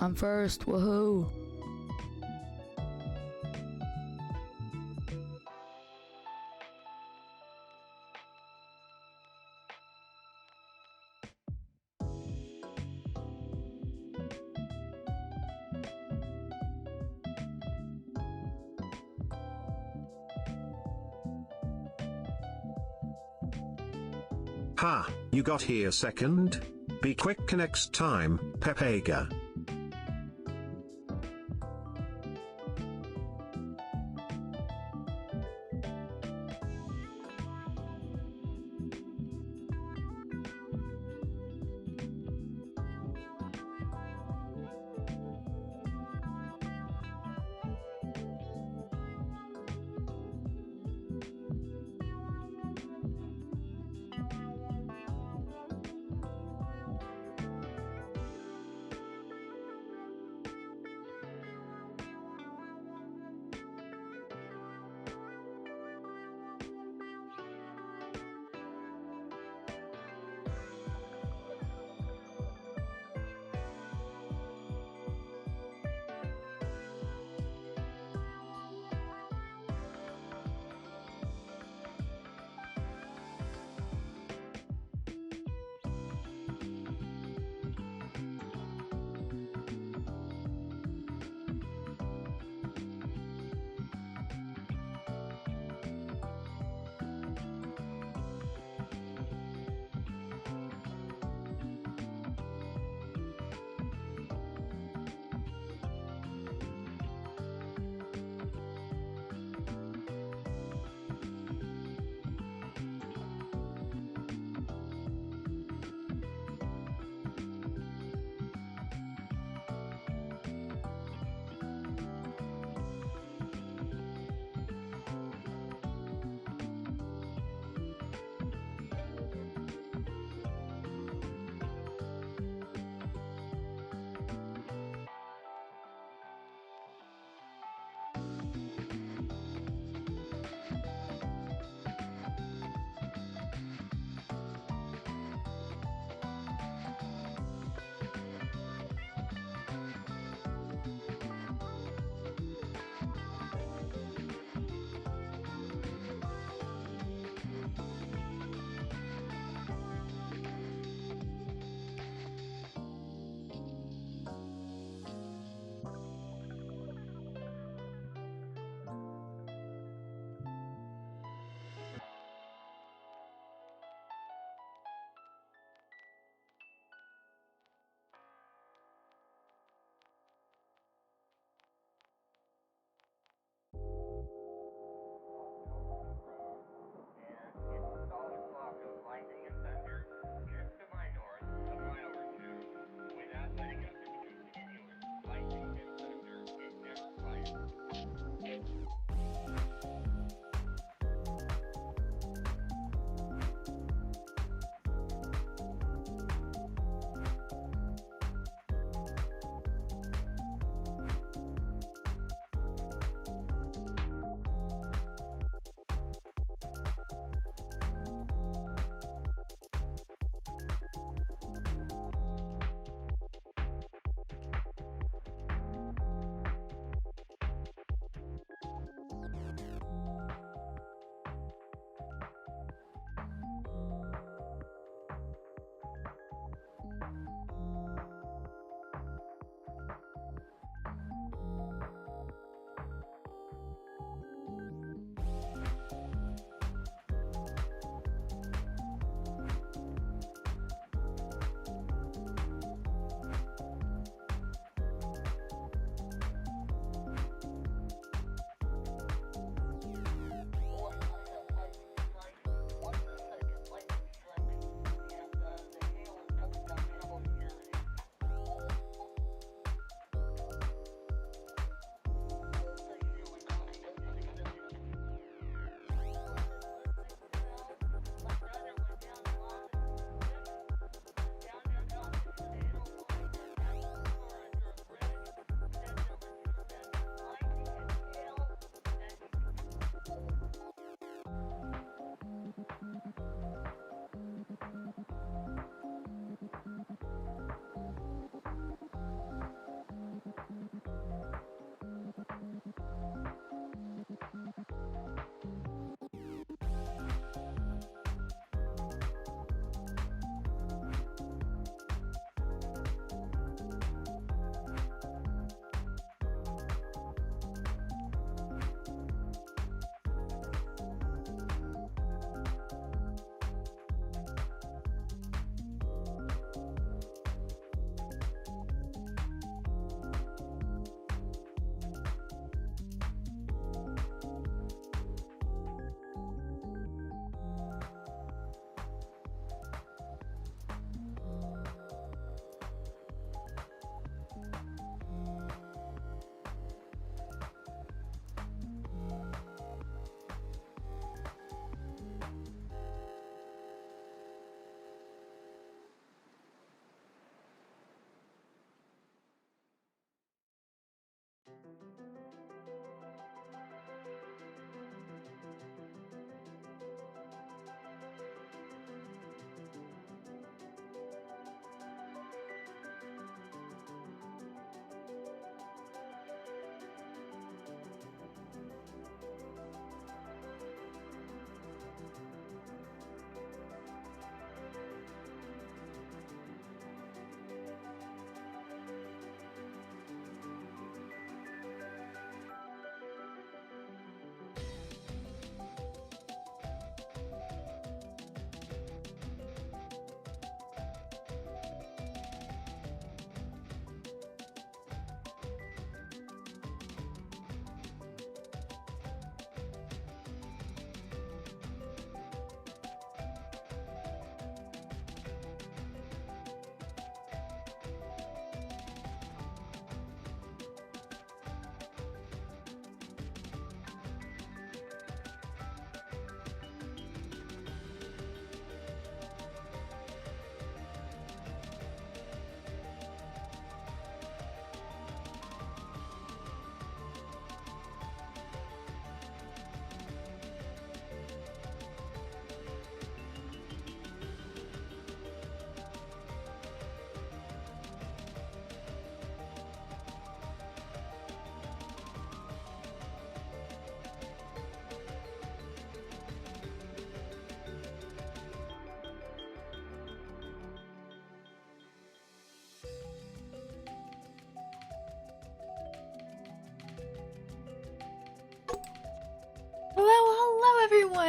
I'm first, woohoo! Ha, you got here second? Be quick next time, Pepega.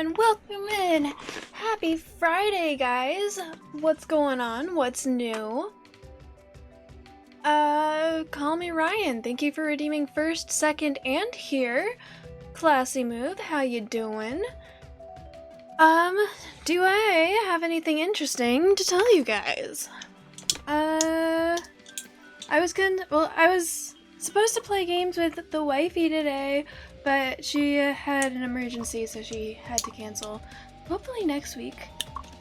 and welcome in. Happy Friday, guys. What's going on? What's new? Call me Ryan. Thank you for redeeming first, second, and here. Classy move. How you doing? Do I have anything interesting to tell you guys? I was supposed to play games with the wifey today, but she had an emergency, so she had to cancel. Hopefully next week.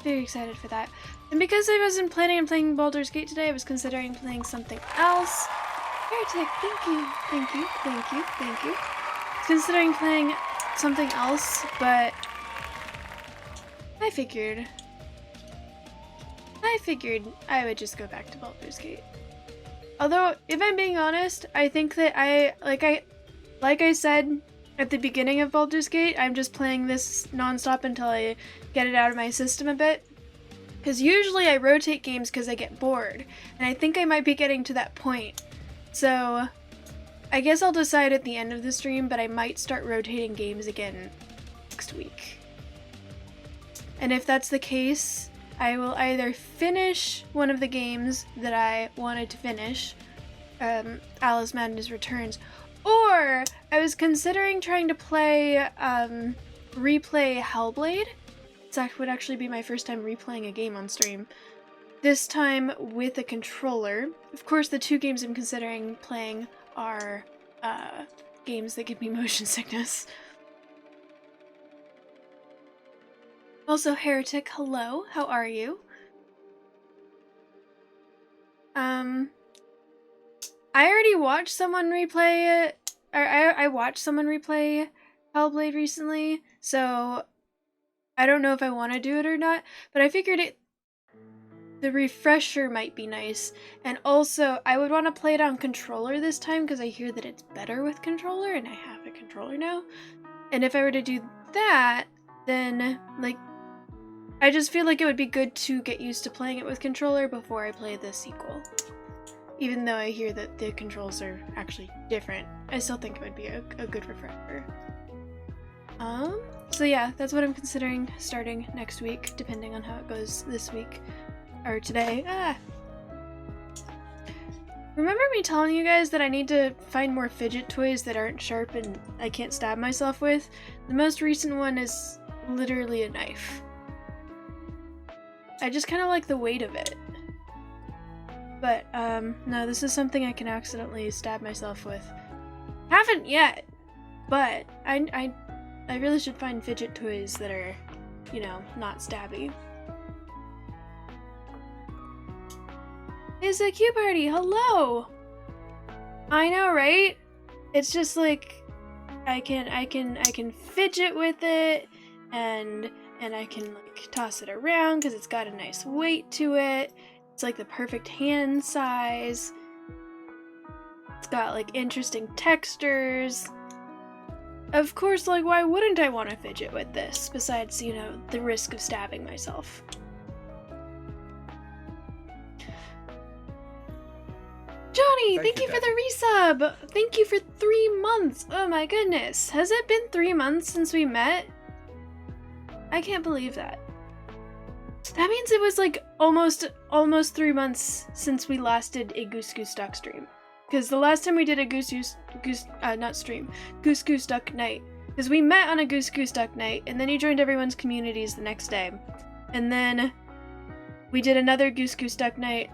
Very excited for that. And because I wasn't planning on playing Baldur's Gate today, I was considering playing something else. Heretic, thank you, thank you, thank you, thank you. I was considering playing something else, but I figured I would just go back to Baldur's Gate. Although, if I'm being honest, I think that like I said at the beginning of Baldur's Gate, I'm just playing this nonstop until I get it out of my system a bit. Because usually I rotate games because I get bored, and I think I might be getting to that point. So, I guess I'll decide at the end of the stream, but I might start rotating games again next week. And if that's the case, I will either finish one of the games that I wanted to finish, Alice Madness Returns, or I was considering trying to play, replay Hellblade. It would actually be my first time replaying a game on stream. This time with a controller. Of course, the two games I'm considering playing are, games that give me motion sickness. Also, Heretic, hello, how are you? I already watched someone replay it, I watched someone replay Hellblade recently, so I don't know if I want to do it or not, but I figured the refresher might be nice, and also I would want to play it on controller this time because I hear that it's better with controller, and I have a controller now, and if I were to do that, then, like, I just feel like it would be good to get used to playing it with controller before I play the sequel. Even though I hear that the controls are actually different, I still think it would be a good refresher. So yeah, that's what I'm considering starting next week, depending on how it goes this week. Or today. Remember me telling you guys that I need to find more fidget toys that aren't sharp and I can't stab myself with? The most recent one is literally a knife. I just kind of like the weight of it. But, no, this is something I can accidentally stab myself with. Haven't yet, but I really should find fidget toys that are, you know, not stabby. It's a Q party, hello! I know, right? It's just like, I can fidget with it, and I can, like, toss it around because it's got a nice weight to it. It's like the perfect hand size. It's got like interesting textures. Of course, like, why wouldn't I want to fidget with this, besides, you know, the risk of stabbing myself? Johnny, thank you for the resub! Thank you for 3 months! Oh my goodness. Has it been 3 months since we met? I can't believe that. That means it was like almost 3 months since we last did a Goose Goose Duck stream. Because the last time we did a Goose Goose Duck night. Because we met on a Goose Goose Duck night, and then you joined everyone's communities the next day. And then we did another Goose Goose Duck night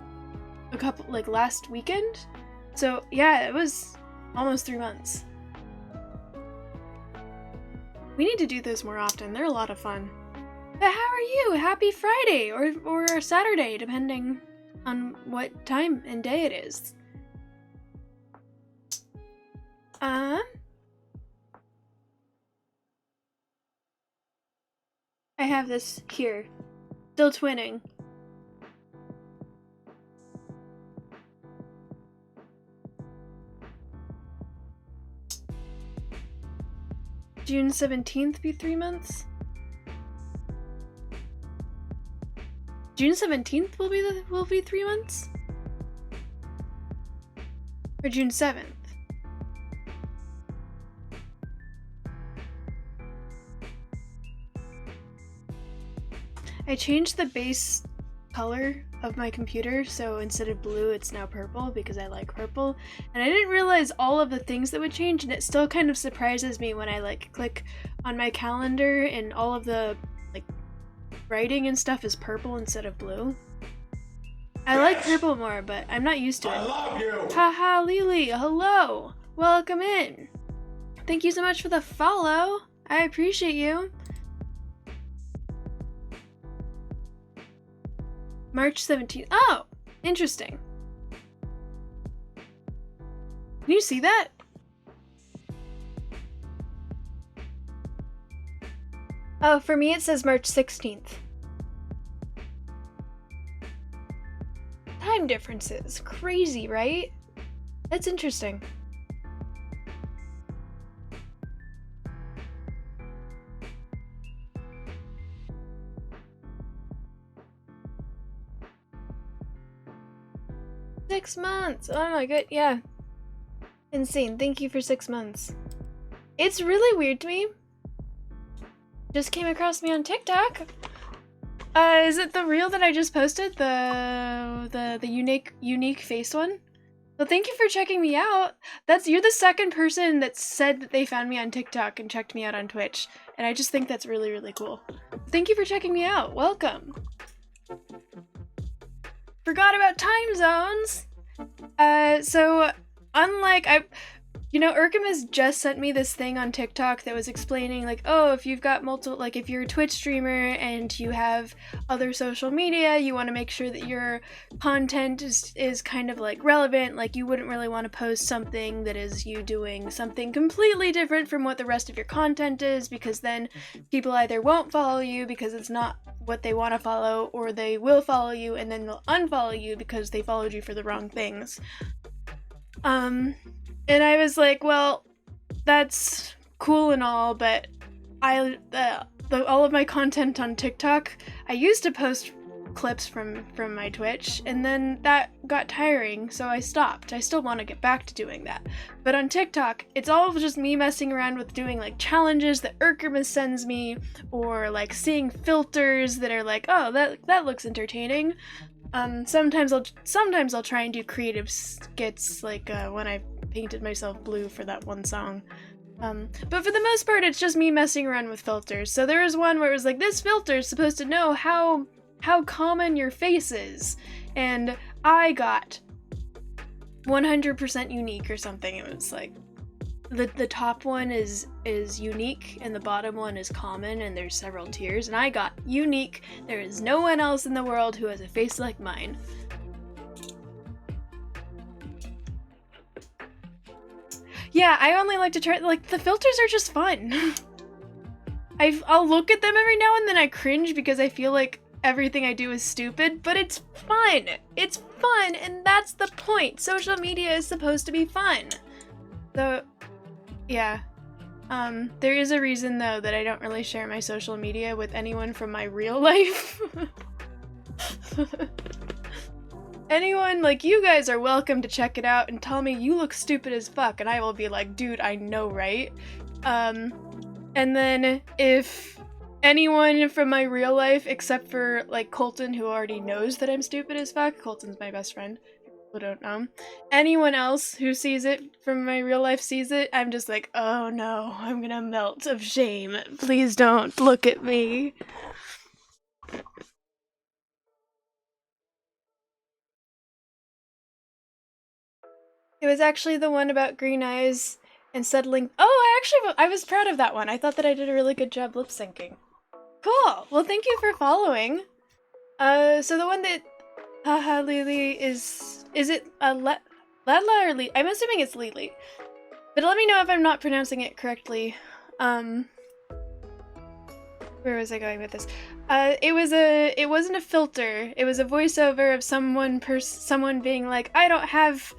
last weekend. So yeah, it was almost 3 months. We need to do those more often. They're a lot of fun. But how are you? Happy Friday or Saturday, depending on what time and day it is. I have this here. Still twinning. June 17th be 3 months? June 17th will be 3 months? Or June 7th? I changed the base color of my computer, so instead of blue it's now purple because I like purple, and I didn't realize all of the things that would change, and it still kind of surprises me when I like click on my calendar and all of the like writing and stuff is purple instead of blue. I like purple more, but I'm not used to it. I love you! Haha, Lily, hello! Welcome in! Thank you so much for the follow! I appreciate you! March 17th. Oh! Interesting. Can you see that? Oh, for me it says March 16th. Time differences. Crazy, right? That's interesting. $6 months! Oh my god, yeah. Insane. Thank you for 6 months. It's really weird to me. Just came across me on TikTok. Is it the reel that I just posted? The unique face one? Well, thank you for checking me out. You're the second person that said that they found me on TikTok and checked me out on Twitch. And I just think that's really, really cool. Thank you for checking me out. Welcome. Forgot about time zones. So unlike Urkham has just sent me this thing on TikTok that was explaining like, oh, if you've got multiple, like if you're a Twitch streamer and you have other social media, you want to make sure that your content is kind of like relevant. Like you wouldn't really want to post something that is you doing something completely different from what the rest of your content is, because then people either won't follow you because it's not what they want to follow, or they will follow you and then they'll unfollow you because they followed you for the wrong things. And I was like, well, that's cool and all, but all of my content on TikTok, I used to post clips from my Twitch, and then that got tiring, so I stopped. I still want to get back to doing that. But on TikTok, it's all just me messing around with doing like challenges that Urkham sends me, or like seeing filters that are like, oh, that looks entertaining. Sometimes I'll try and do creative skits, like when I painted myself blue for that one song. But for the most part, it's just me messing around with filters. So there was one where it was like, this filter is supposed to know how common your face is, and I got 100% unique or something. It was like the top one is unique and the bottom one is common, and there's several tiers, and I got unique. There is no one else in the world who has a face like mine. Yeah, I only like to try, like, the filters are just fun. I'll look at them every now and then I cringe because I feel like everything I do is stupid, but it's fun. It's fun, and that's the point. Social media is supposed to be fun. So, yeah. There is a reason, though, that I don't really share my social media with anyone from my real life. Anyone, like, you guys are welcome to check it out and tell me you look stupid as fuck, and I will be like, dude, I know, right? And then if anyone from my real life, except for, like, Colton, who already knows that I'm stupid as fuck, Colton's my best friend, who don't know, anyone else who sees it from my real life sees it, I'm just like, oh no, I'm gonna melt of shame. Please don't look at me. It was actually the one about green eyes and settling. Oh, I was proud of that one. I thought that I did a really good job lip syncing. Cool. Well, thank you for following. So the one that, haha, Lily is it Lala or Lily? I'm assuming it's Lily. But let me know if I'm not pronouncing it correctly. Where was I going with this? It wasn't a filter. It was a voiceover of someone being like, I don't have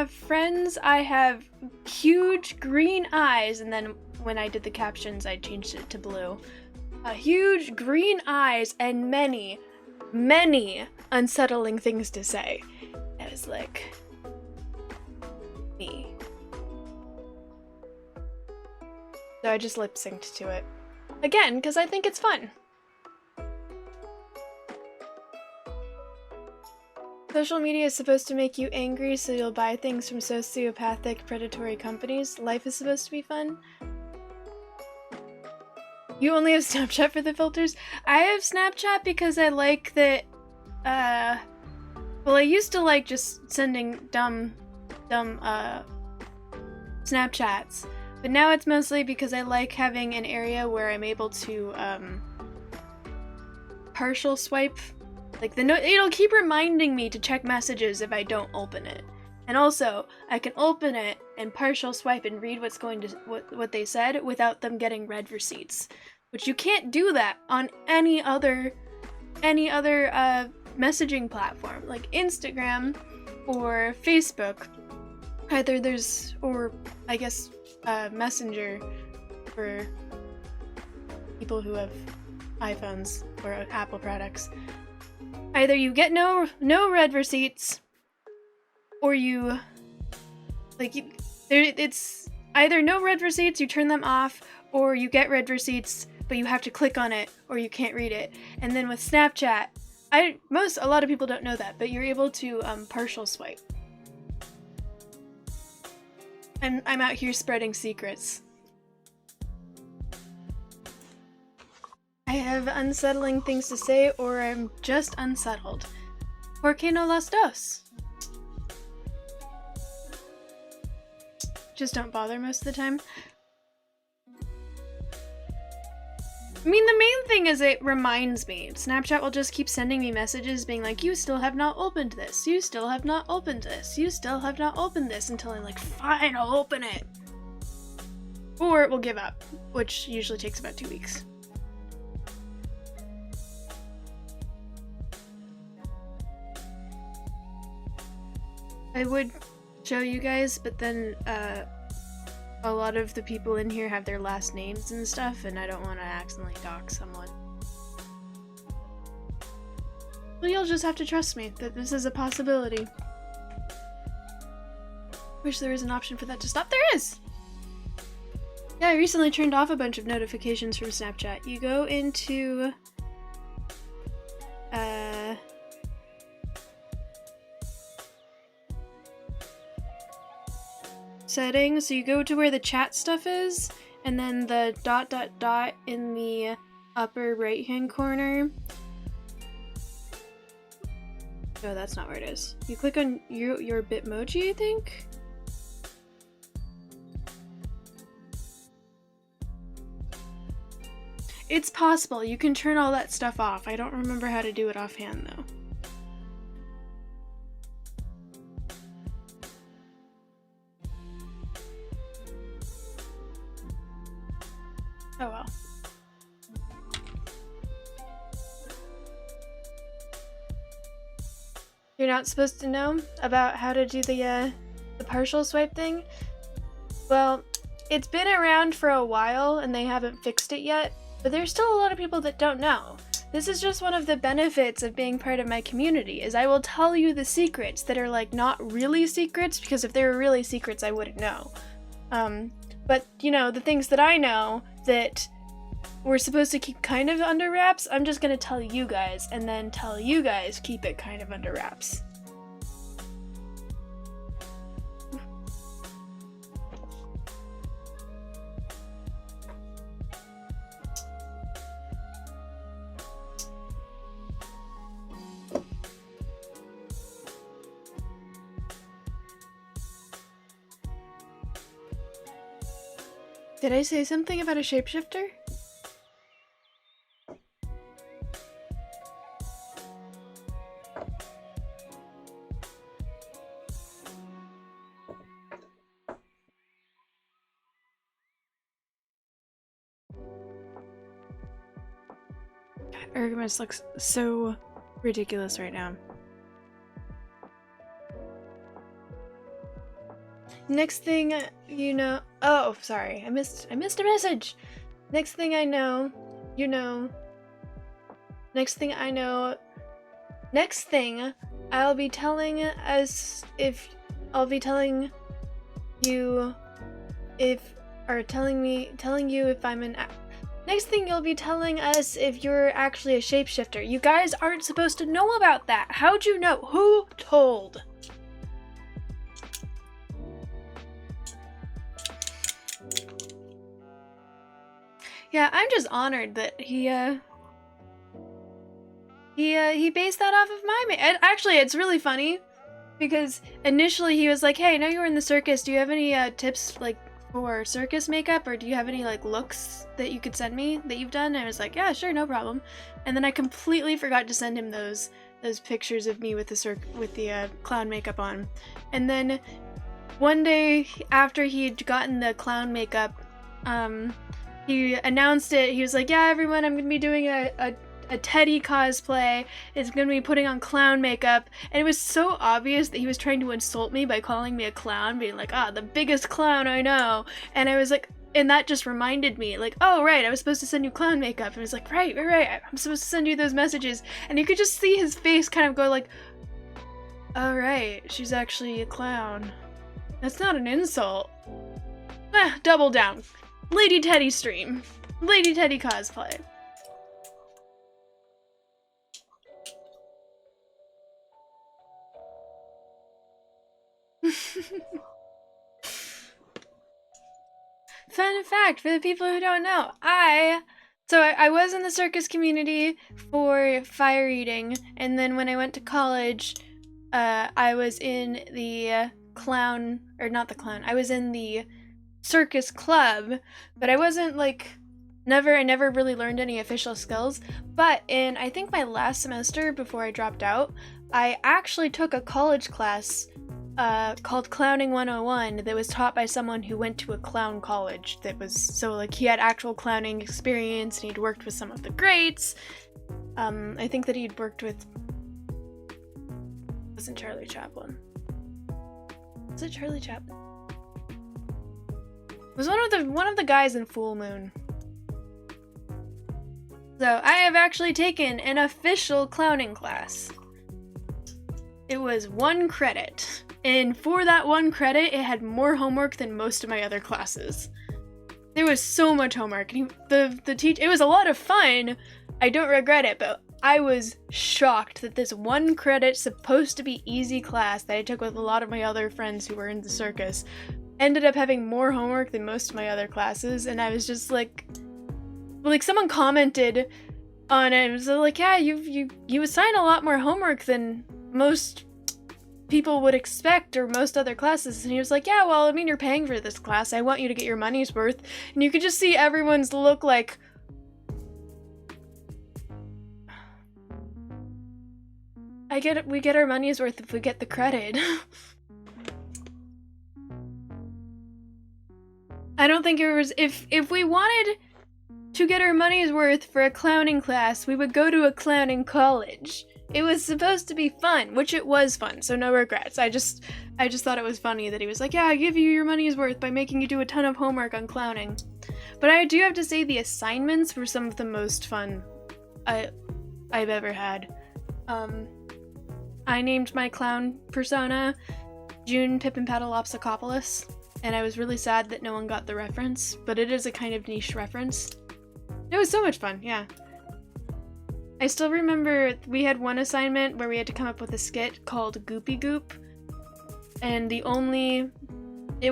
friends, I have huge green eyes, and then when I did the captions, I changed it to blue. Huge green eyes and many, many unsettling things to say. I was like, me. So I just lip synced to it. Again, because I think it's fun. Social media is supposed to make you angry, so you'll buy things from sociopathic, predatory companies. Life is supposed to be fun. You only have Snapchat for the filters? I have Snapchat because I like that, well, I used to like just sending dumb, Snapchats. But now it's mostly because I like having an area where I'm able to, partial swipe. Like, it'll keep reminding me to check messages if I don't open it. And also, I can open it and partial swipe and read what they said without them getting read receipts. Which you can't do that on any other messaging platform, like Instagram or Facebook. Either there's, or I guess, Messenger for people who have iPhones or Apple products. Either you get no read receipts, or you, like, it's either no read receipts, you turn them off, or you get read receipts, but you have to click on it, or you can't read it. And then with Snapchat, a lot of people don't know that, but you're able to partial swipe. And I'm out here spreading secrets. I have unsettling things to say, or I'm just unsettled. ¿Por qué no las dos? Just don't bother most of the time. I mean, the main thing is it reminds me. Snapchat will just keep sending me messages being like, you still have not opened this, you still have not opened this, you still have not opened this, until I'm like, fine, I'll open it. Or it will give up, which usually takes about 2 weeks. I would show you guys, but then a lot of the people in here have their last names and stuff, and I don't want to accidentally dox someone. Well, you'll just have to trust me that this is a possibility. Wish there was an option for that to stop. There is! Yeah, I recently turned off a bunch of notifications from Snapchat. You go into settings, so you go to where the chat stuff is, and then the ... in the upper right hand corner. No, that's not where it is. You click on your Bitmoji, I think? It's possible. You can turn all that stuff off. I don't remember how to do it offhand, though. Oh well. You're not supposed to know about how to do the partial swipe thing? Well, it's been around for a while and they haven't fixed it yet, but there's still a lot of people that don't know. This is just one of the benefits of being part of my community, is I will tell you the secrets that are like not really secrets, because if they were really secrets I wouldn't know. But you know, the things that I know that we're supposed to keep kind of under wraps, I'm just gonna tell you guys, and then tell you guys keep it kind of under wraps. Did I say something about a shapeshifter? Ergomus looks so ridiculous right now. Next thing you know, oh, sorry, I missed a message. Next thing I know, you know. Next thing I know, next thing I'll be telling you if or telling you if I'm an. Next thing you'll be telling us if you're actually a shapeshifter. You guys aren't supposed to know about that. How'd you know? Who told? Yeah, I'm just honored that he based that off of my actually, it's really funny because initially he was like, "Hey, I know you were in the circus. Do you have any tips like for circus makeup, or do you have any like looks that you could send me that you've done?" And I was like, "Yeah, sure, no problem." And then I completely forgot to send him those pictures of me with the clown makeup on. And then one day after he'd gotten the clown makeup, he announced it. He was like, "Yeah, everyone, I'm gonna be doing a Teddy cosplay. Is gonna be putting on clown makeup." And it was so obvious that he was trying to insult me by calling me a clown, being like, "Ah, the biggest clown I know." And I was like, and that just reminded me, like, "Oh, right, I was supposed to send you clown makeup." And I was like, right, I'm supposed to send you those messages. And you could just see his face kind of go like, "Oh, right, she's actually a clown. That's not an insult." Double down. Lady Teddy stream. Lady Teddy cosplay. Fun fact for the people who don't know, I was in the circus community for fire eating, and then when I went to college, I was in the I was in the circus club, but I wasn't like, I never really learned any official skills. But in, I think, my last semester before I dropped out, I actually took a college class called Clowning 101 that was taught by someone who went to a clown college. That was, so like, he had actual clowning experience and he'd worked with some of the greats. I think that he'd worked with, wasn't Charlie Chaplin? Was it Charlie Chaplin? It was one of the guys in Full Moon. So I have actually taken an official clowning class. It was 1 credit, and for that 1 credit, it had more homework than most of my other classes. There was so much homework, and the teacher, it was a lot of fun. I don't regret it, but I was shocked that this 1 credit, supposed to be easy class that I took with a lot of my other friends who were in the circus, ended up having more homework than most of my other classes. And I was just like someone commented on it. It was like, "Yeah, you assign a lot more homework than most people would expect, or most other classes." And he was like, "Yeah, well, I mean, you're paying for this class. I want you to get your money's worth." And you could just see everyone's look like, we get our money's worth if we get the credit. I don't think it was, if we wanted to get our money's worth for a clowning class, we would go to a clowning college. It was supposed to be fun, which it was fun, so no regrets. I just thought it was funny that he was like, "Yeah, I give you your money's worth by making you do a ton of homework on clowning." But I do have to say the assignments were some of the most fun I've ever had. I named my clown persona June Pippin Paddleopsicopoulos, and I was really sad that no one got the reference, but it is a kind of niche reference. It was so much fun, yeah. I still remember we had one assignment where we had to come up with a skit called Goopy Goop, and it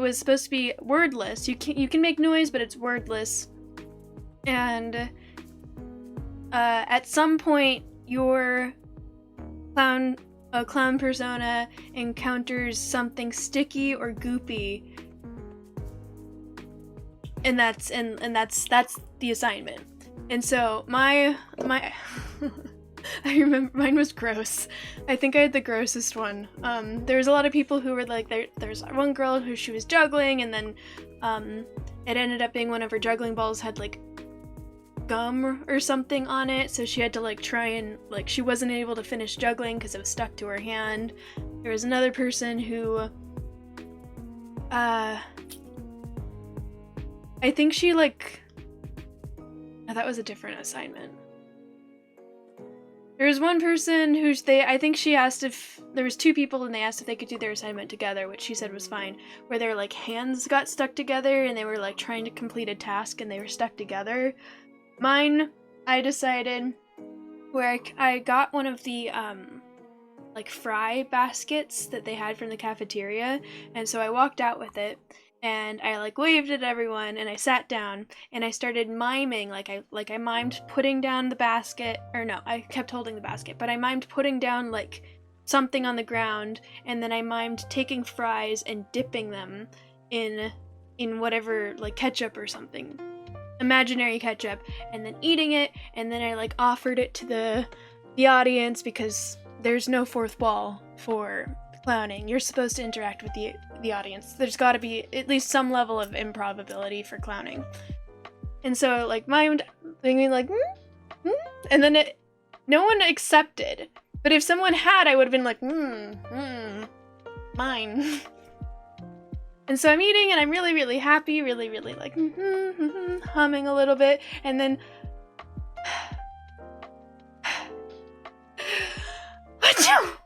was supposed to be wordless. You can make noise, but it's wordless. And at some point, your clown persona encounters something sticky or goopy, and that's the assignment. And so my I remember mine was gross. I think I had the grossest one. There was a lot of people who were like, there's one girl who she was juggling, and then it ended up being one of her juggling balls had like gum or something on it, so she had to like try and like, she wasn't able to finish juggling because it was stuck to her hand. There was another person who I think she like, oh, that was a different assignment. There was one person I think she asked if, there was 2 people and they asked if they could do their assignment together, which she said was fine, where their, like, hands got stuck together and they were, like, trying to complete a task and they were stuck together. Mine, I decided, where I got one of the, like, fry baskets that they had from the cafeteria, and so I walked out with it, and I, like, waved at everyone, and I sat down, and I started miming, like I mimed putting down the basket, or no, I kept holding the basket, but I mimed putting down, like, something on the ground, and then I mimed taking fries and dipping them in whatever, like, ketchup or something, imaginary ketchup, and then eating it, and then I, like, offered it to the audience, because there's no fourth wall for clowning. You're supposed to interact with the audience. There's got to be at least some level of improbability for clowning. And so, like, mimed thinking, like, and then no one accepted. But if someone had, I would have been like, mine. And so I'm eating, and I'm really, really happy, really, really, like, humming a little bit, and then achoo!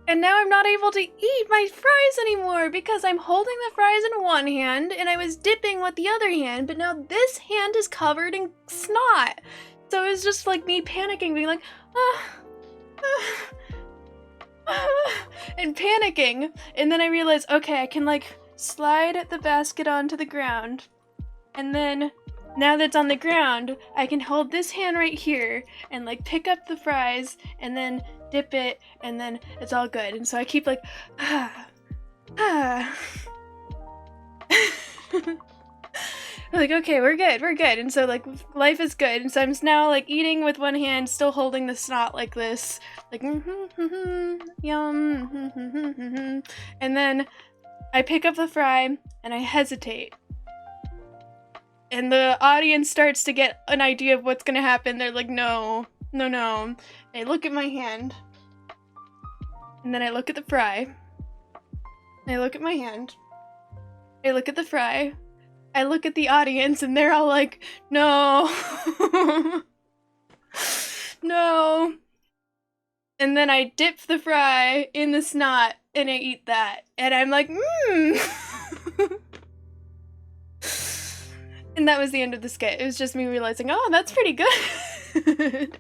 And now I'm not able to eat my fries anymore because I'm holding the fries in one hand and I was dipping with the other hand, but now this hand is covered in snot. So it was just like me panicking, being like, and panicking. And then I realized, okay, I can, like, slide the basket onto the ground. And then, now that it's on the ground, I can hold this hand right here and, like, pick up the fries and then dip it, and then it's all good. And so I keep, like, like, okay, we're good. And so, like, life is good. And so I'm now, like, eating with one hand, still holding the snot like this, like, yum, and then I pick up the fry and I hesitate. And the audience starts to get an idea of what's gonna happen. They're like, no. They look at my hand. And then I look at the fry. I look at my hand. I look at the fry. I look at the audience, and they're all like, no. No. And then I dip the fry in the snot, and I eat that. And I'm like, And that was the end of the skit. It was just me realizing, oh, that's pretty good.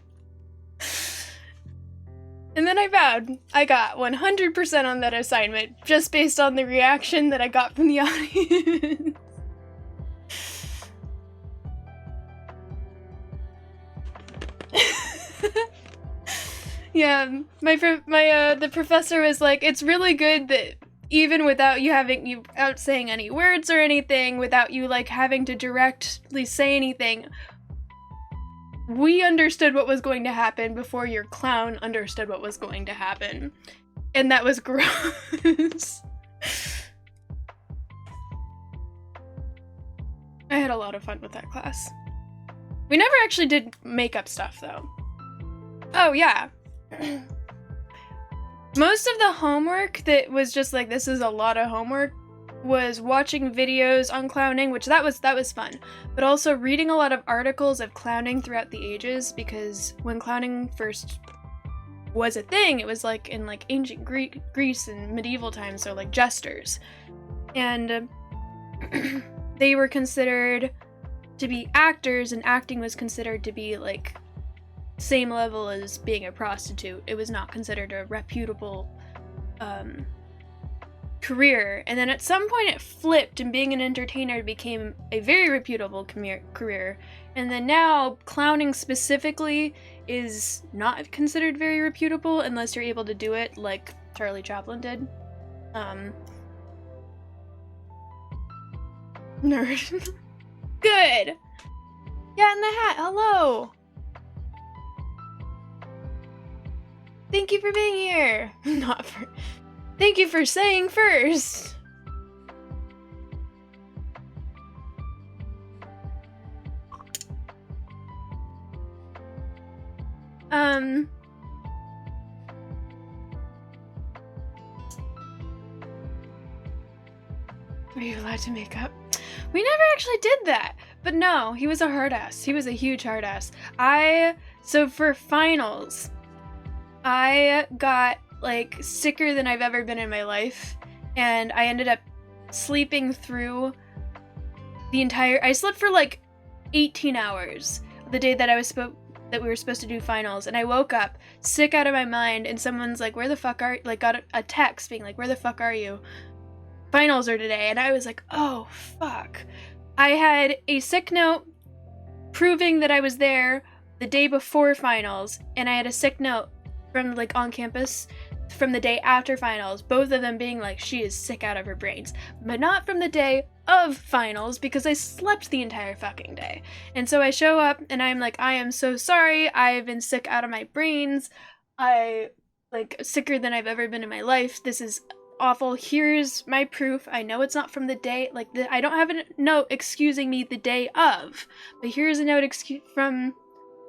And then I vowed I got 100% on that assignment, just based on the reaction that I got from the audience. Yeah, the professor was like, it's really good that even without you out saying any words or anything, without you, like, having to directly say anything, we understood what was going to happen before your clown understood what was going to happen. And that was gross. I had a lot of fun with that class. We never actually did makeup stuff, though. Oh, yeah. Most of the homework that was just like, this is a lot of homework, was watching videos on clowning, which that was fun, but also reading a lot of articles of clowning throughout the ages, because when clowning first was a thing, it was like in, like, ancient Greece and medieval times, so, like, jesters. And they were considered to be actors, and acting was considered to be, like, same level as being a prostitute. It was not considered a reputable career. And then at some point it flipped, and being an entertainer became a very reputable career. And then now clowning specifically is not considered very reputable unless you're able to do it like Charlie Chaplin did. Nerd. Good. Yeah, in the hat. Hello. Thank you for being here. Thank you for saying first. Are you allowed to make up? We never actually did that. But no, he was a hard ass. He was a huge hard ass. So for finals, I got like sicker than I've ever been in my life, and I ended up sleeping through I slept for like 18 hours the day that that we were supposed to do finals, and I woke up sick out of my mind, and someone's like, where the fuck are you? Like, got a text being like, where the fuck are you? Finals are today. And I was like, oh fuck. I had a sick note proving that I was there the day before finals, and I had a sick note from like on campus from the day after finals, both of them being like, she is sick out of her brains, but not from the day of finals, because I slept the entire fucking day. And so I show up and I'm like, I am so sorry, I've been sick out of my brains, I like sicker than I've ever been in my life, this is awful, here's my proof, I know it's not from the day, like I don't have a note excusing me the day of, but here's a note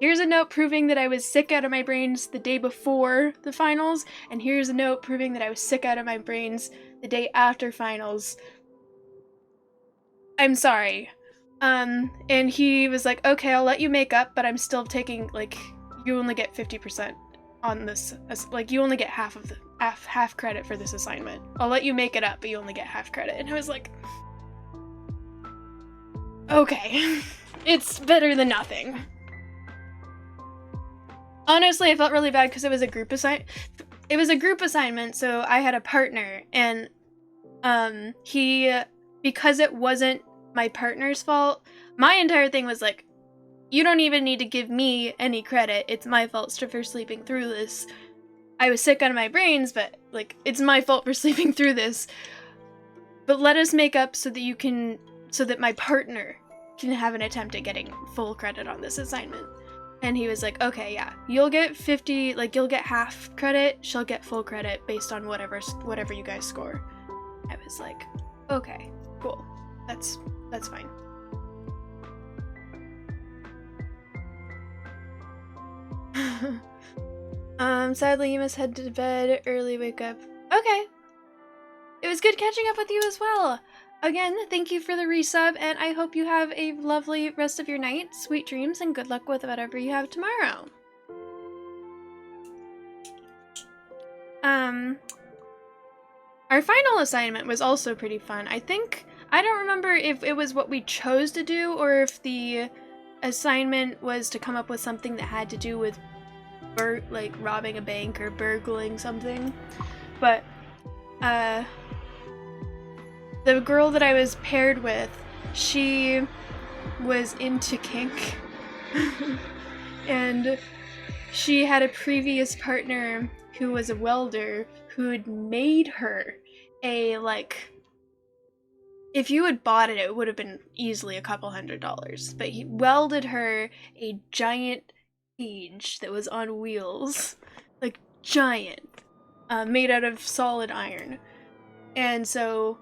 Here's a note proving that I was sick out of my brains the day before the finals, and here's a note proving that I was sick out of my brains the day after finals. I'm sorry. And he was like, okay, I'll let you make up, but I'm still taking, like, you only get 50% on this, like, you only get half credit for this assignment. I'll let you make it up, but you only get half credit. And I was like, okay, it's better than nothing. Honestly, I felt really bad because it was a group assignment, so I had a partner, and because it wasn't my partner's fault, my entire thing was like, you don't even need to give me any credit, it's my fault for sleeping through this. I was sick out of my brains, but like, it's my fault for sleeping through this. But let us make up so that my partner can have an attempt at getting full credit on this assignment. And he was like, okay, yeah, you'll get 50, like, you'll get half credit, she'll get full credit based on whatever you guys score. I was like, okay, cool, that's fine. Sadly, you must head to bed early, wake up. Okay. It was good catching up with you as well. Again, thank you for the resub, and I hope you have a lovely rest of your night, sweet dreams, and good luck with whatever you have tomorrow. Our final assignment was also pretty fun. I don't remember if it was what we chose to do, or if the assignment was to come up with something that had to do with like robbing a bank or burgling something, but the girl that I was paired with, she was into kink and she had a previous partner who was a welder who'd made her a, like, if you had bought it, it would have been easily a couple $100, but he welded her a giant cage that was on wheels, like giant, made out of solid iron. And so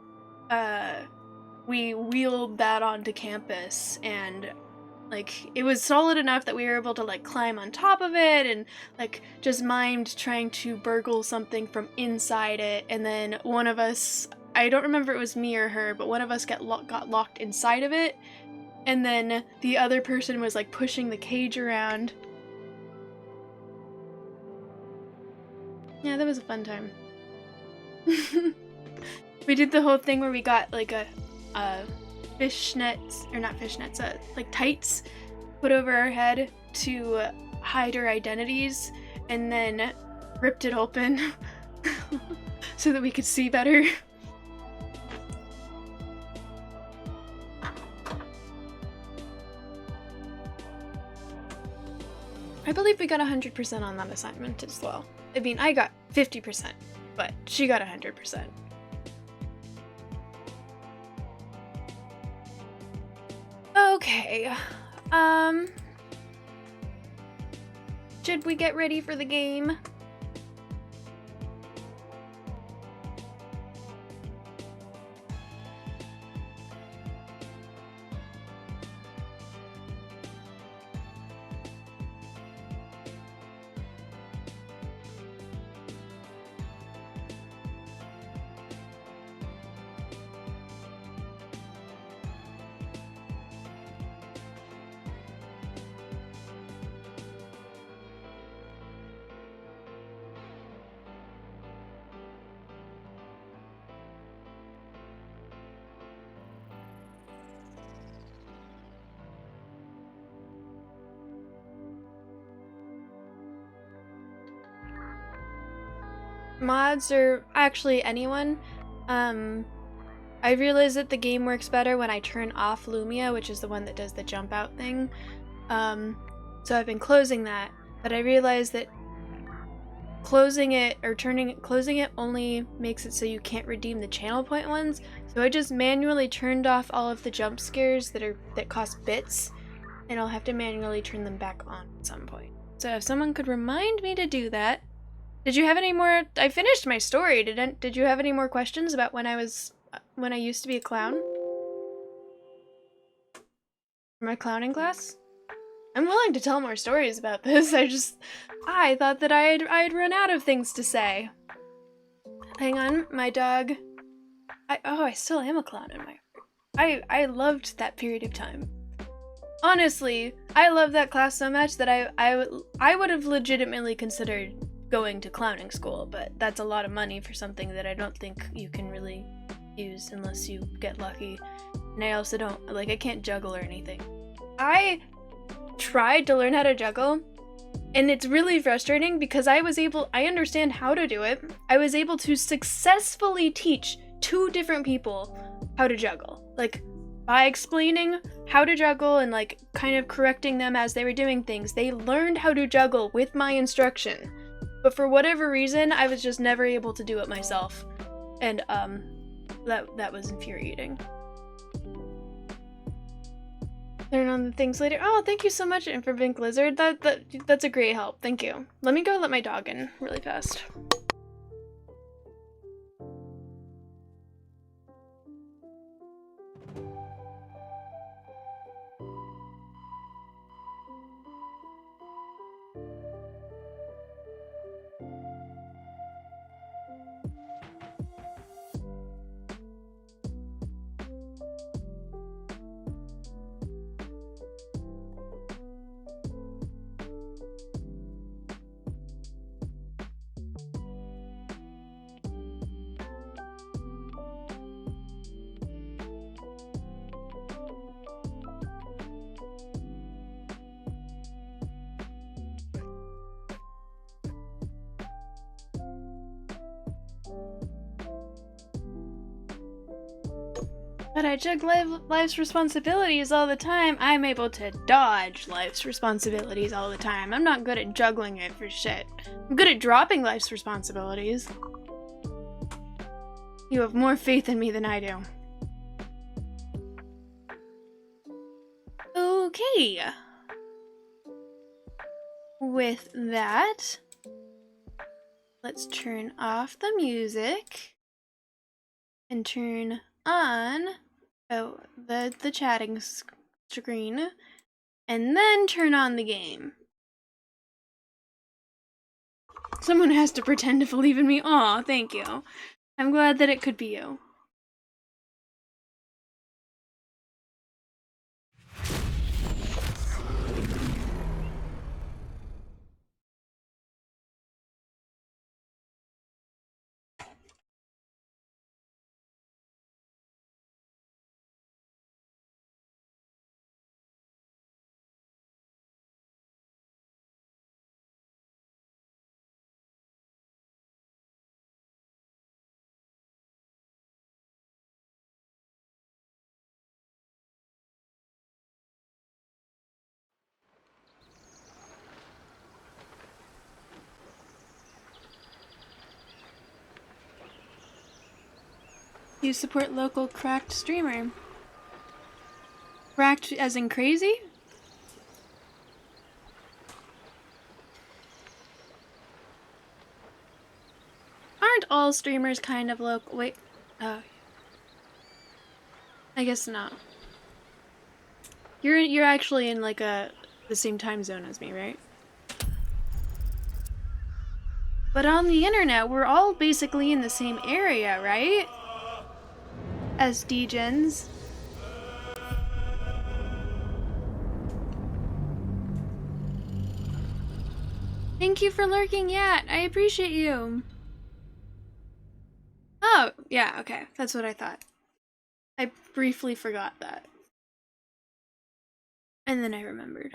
we wheeled that onto campus, and like it was solid enough that we were able to like climb on top of it and like just mimed trying to burgle something from inside it. And then one of us, I don't remember if it was me or her, but one of us got locked inside of it, and then the other person was like pushing the cage around. Yeah, that was a fun time. We did the whole thing where we got like a fishnets, or not fishnets, like tights put over our head to hide our identities, and then ripped it open so that we could see better. I believe we got 100% on that assignment as well. I mean, I got 50%, but she got 100%. Okay, should we get ready for the game? mods or actually anyone, I realize that the game works better when I turn off Lumia, which is the one that does the jump out thing. So I've been closing that, but I realized that closing it only makes it so you can't redeem the channel point ones. So I just manually turned off all of the jump scares that cost bits, and I'll have to manually turn them back on at some point. So if someone could remind me to do that. Did you have any more? I finished my story. Did you have any more questions about when I used to be a clown? My clowning class? I'm willing to tell more stories about this. I thought that I'd run out of things to say. Hang on, my dog. I still am a clown in my heart. I loved that period of time. Honestly, I love that class so much that I would have legitimately considered going to clowning school, but that's a lot of money for something that I don't think you can really use unless you get lucky. And I also don't, I can't juggle or anything. I tried to learn how to juggle, and it's really frustrating because I understand how to do it. I was able to successfully teach 2 different people how to juggle. By explaining how to juggle and kind of correcting them as they were doing things, they learned how to juggle with my instruction. But for whatever reason, I was just never able to do it myself. And that was infuriating. Learn on the things later. Oh, thank you so much, Infravink Lizard. That's a great help. Thank you. Let me go let my dog in really fast. But I jug life's responsibilities all the time. I'm able to dodge life's responsibilities all the time. I'm not good at juggling it for shit. I'm good at dropping life's responsibilities. You have more faith in me than I do. Okay. With that, let's turn off the music and turn on the chatting screen, and then turn on the game. Someone has to pretend to believe in me. Aw, thank you. I'm glad that it could be you. You support local cracked streamer. Cracked as in crazy? Aren't all streamers kind of local? Wait. Oh. I guess not. You're actually in the same time zone as me, right? But on the internet, we're all basically in the same area, right? As degens. Thank you for lurking, Yat. I appreciate you. Oh, yeah, okay. That's what I thought. I briefly forgot that. And then I remembered.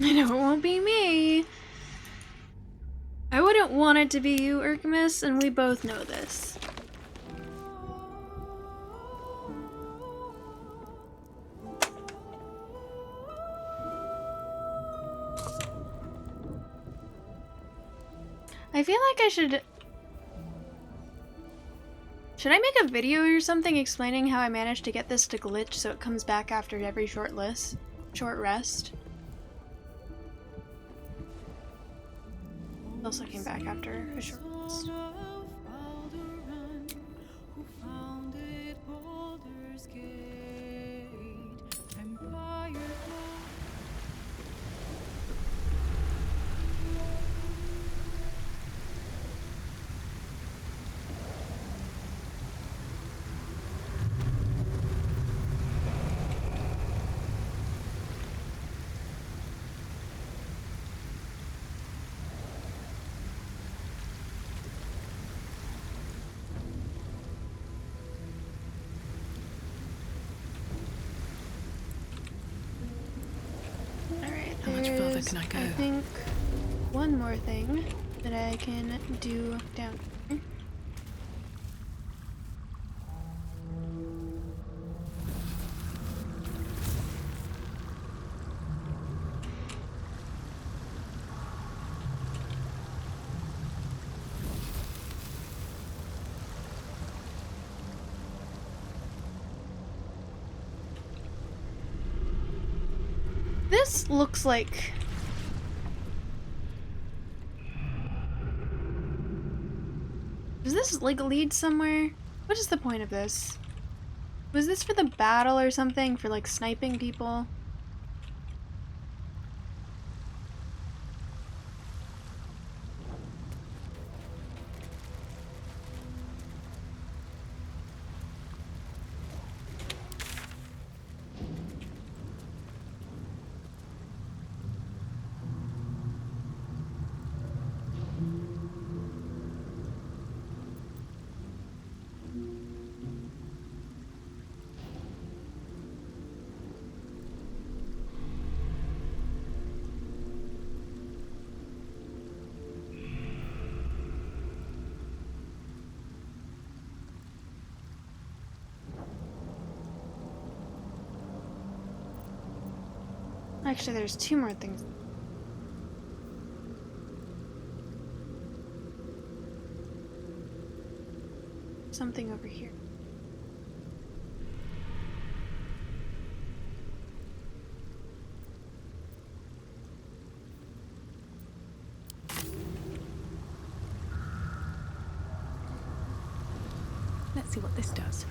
I know it won't be me. I wouldn't want it to be you, Urkamus, and we both know this. I feel like I should... Should I make a video or something explaining how I managed to get this to glitch so it comes back after every short rest? Also came back after a short rest. How much further can I go? I think one more thing that I can do down here. This looks like... Does this like lead somewhere? What is the point of this? Was this for the battle or something? For like sniping people? Actually, there's two more things. Something over here. Let's see what this does.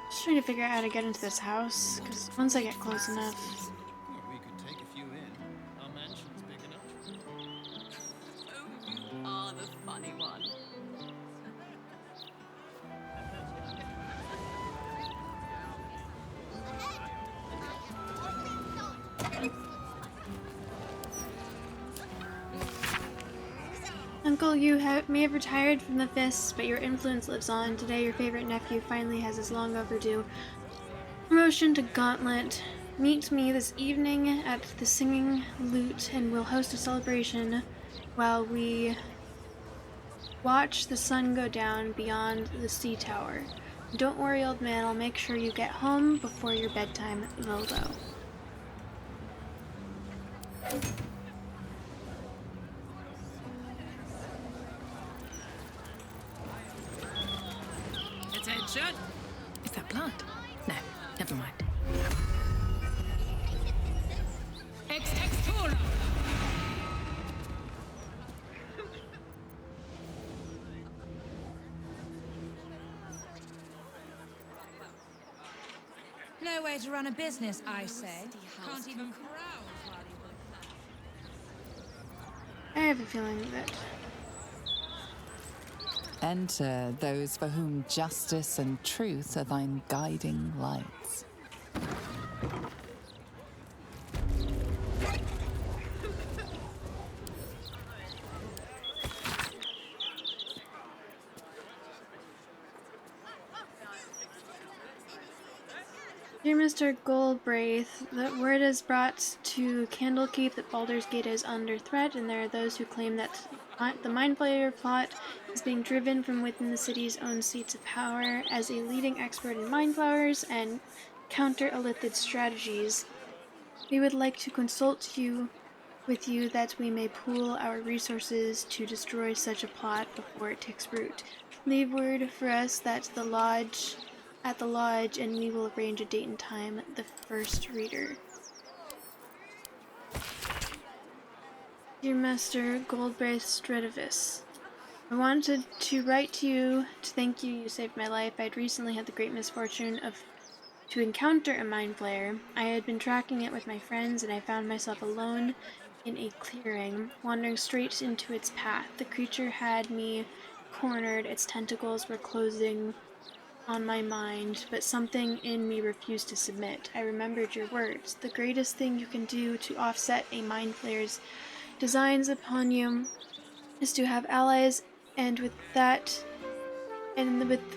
Just trying to figure out how to get into this house, because once I get close enough... We could take a few in. Our mansion's big enough. Oh, you are the funny one. Uncle, you may have retired from the fists, but your influence lives on. Today, your favorite nephew finally has his long overdue promotion to Gauntlet. Meet me this evening at the Singing Lute, and we'll host a celebration while we watch the sun go down beyond the sea tower. Don't worry, old man, I'll make sure you get home before your bedtime, Voldo. Attention! Is that blood? No, never mind. Ex textura! No way to run a business, I say. Can't even crowd while you I have a feeling that Enter those for whom justice and truth are thine guiding lights. Dear Mr. Goldbraith, the word is brought to Candlekeep that Baldur's Gate is under threat, and there are those who claim that the Mind Flayer plot is being driven from within the city's own seats of power. As a leading expert in mind flowers and counter-illithid strategies, we would like to consult with you that we may pool our resources to destroy such a plot before it takes root. Leave word for us that at the lodge, and we will arrange a date and time. The first reader. Dear Master Goldbraith Stredivis, I wanted to write to you to thank you. You saved my life. I had recently had the great misfortune to encounter a mind flayer. I had been tracking it with my friends, and I found myself alone in a clearing, wandering straight into its path. The creature had me cornered. Its tentacles were closing on my mind, but something in me refused to submit. I remembered your words. The greatest thing you can do to offset a mind flayer's designs upon you is to have allies, and with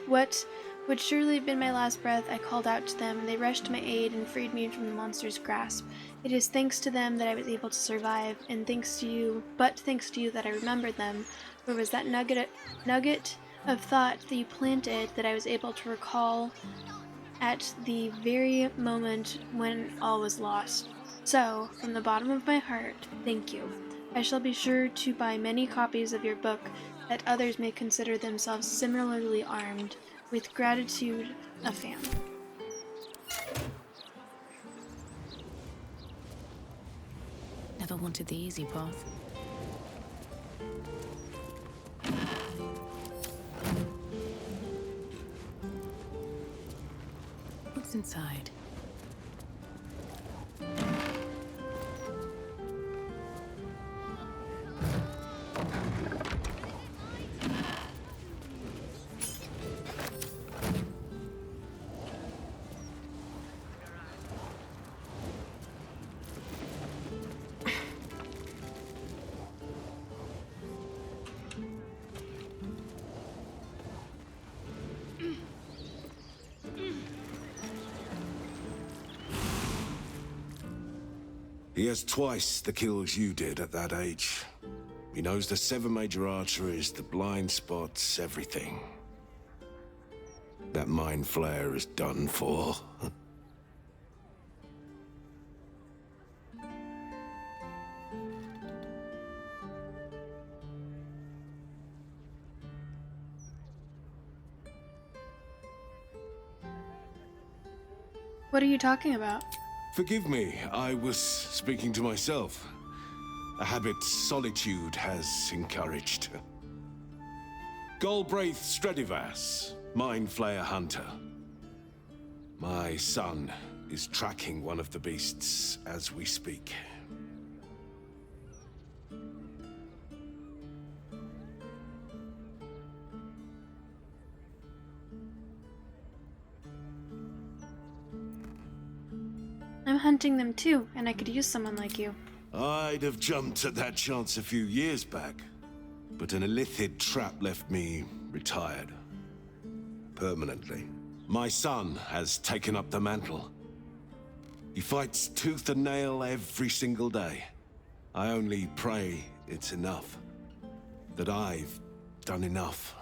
what would surely have been my last breath, I called out to them. They rushed to my aid and freed me from the monster's grasp. It is thanks to them that I was able to survive, and thanks to you that I remembered them. Where was that nugget of thought that you planted that I was able to recall at the very moment when all was lost? So, from the bottom of my heart, thank you. I shall be sure to buy many copies of your book that others may consider themselves similarly armed. With gratitude, a fan. Never wanted the easy path. What's inside? He has twice the kills you did at that age. He knows the 7 major arteries, the blind spots, everything. That mind flare is done for. What are you talking about? Forgive me, I was speaking to myself. A habit solitude has encouraged. Galbraith Stredivas, Mind Flayer Hunter. My son is tracking one of the beasts as we speak. I'm hunting them too, and I could use someone like you. I'd have jumped at that chance a few years back. but an illithid trap left me retired. Permanently. My son has taken up the mantle. He fights tooth and nail every single day. I only pray it's enough. That I've done enough.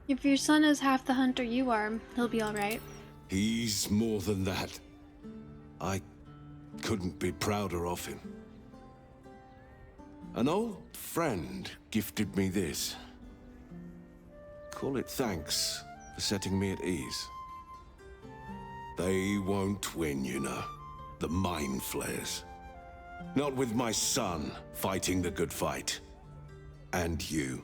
If your son is half the hunter you are, he'll be alright. He's more than that. I couldn't be prouder of him. An old friend gifted me this. Call it thanks for setting me at ease. They won't win, you know. The mind flayers. Not with my son fighting the good fight. And you.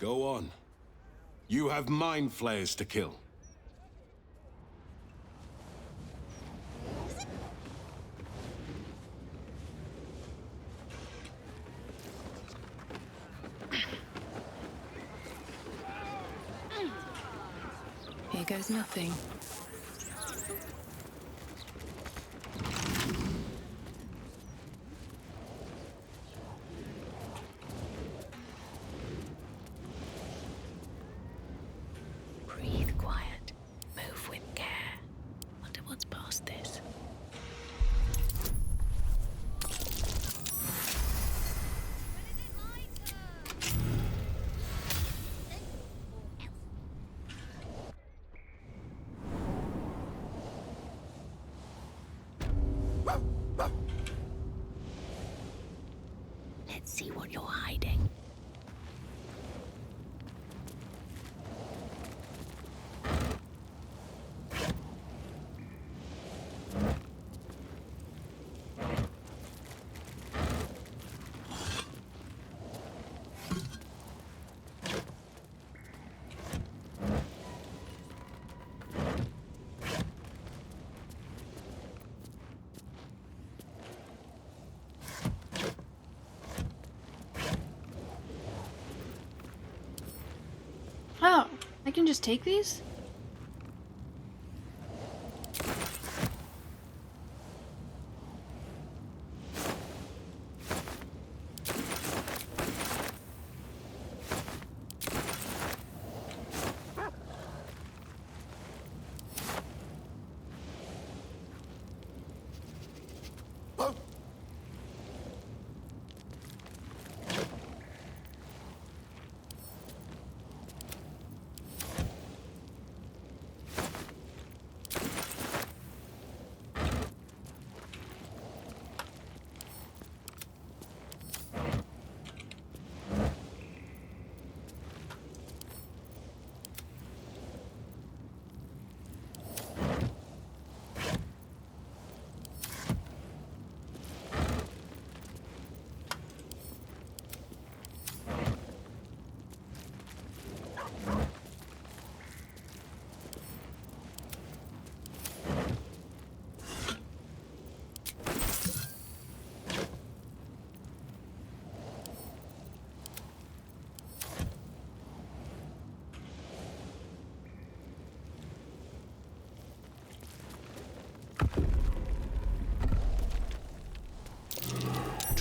Go on. You have mind flayers to kill. Here goes nothing. Breathe quiet. Move with care. Wonder what's past this. Let's see what you're hiding. Oh, I can just take these?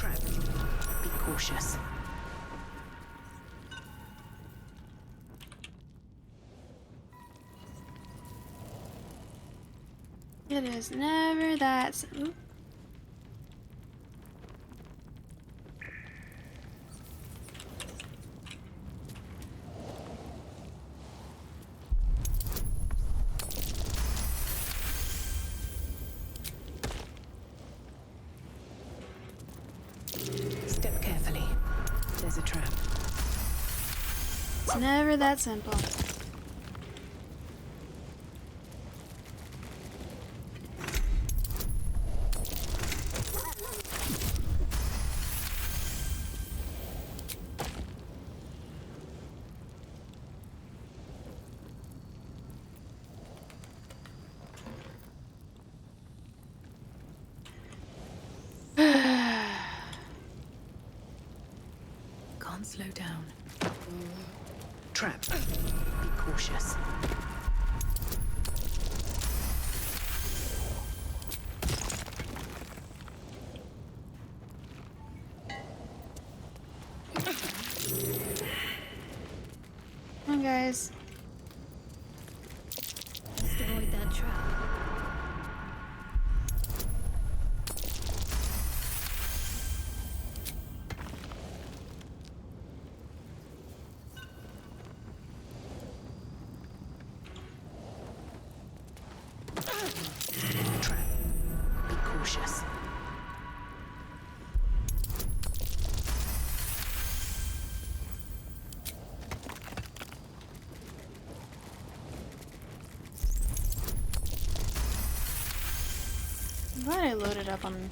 Trap. Be cautious. It is never that simple. Step carefully. There's a trap. It's never that simple. Can't slow down. Trap. Be cautious. Come on, guys. Just avoid that trap. Trap. Be cautious. I'm glad I loaded up on.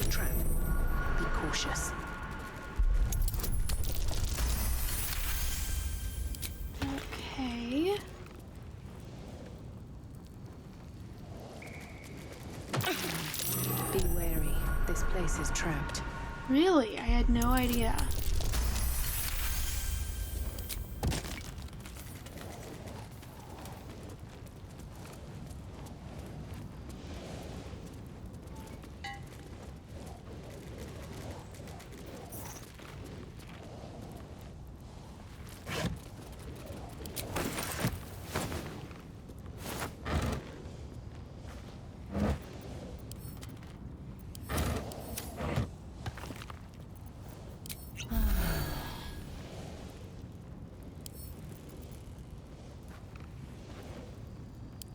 Trap. Be cautious. Okay. Be wary. This place is trapped. Really? I had no idea.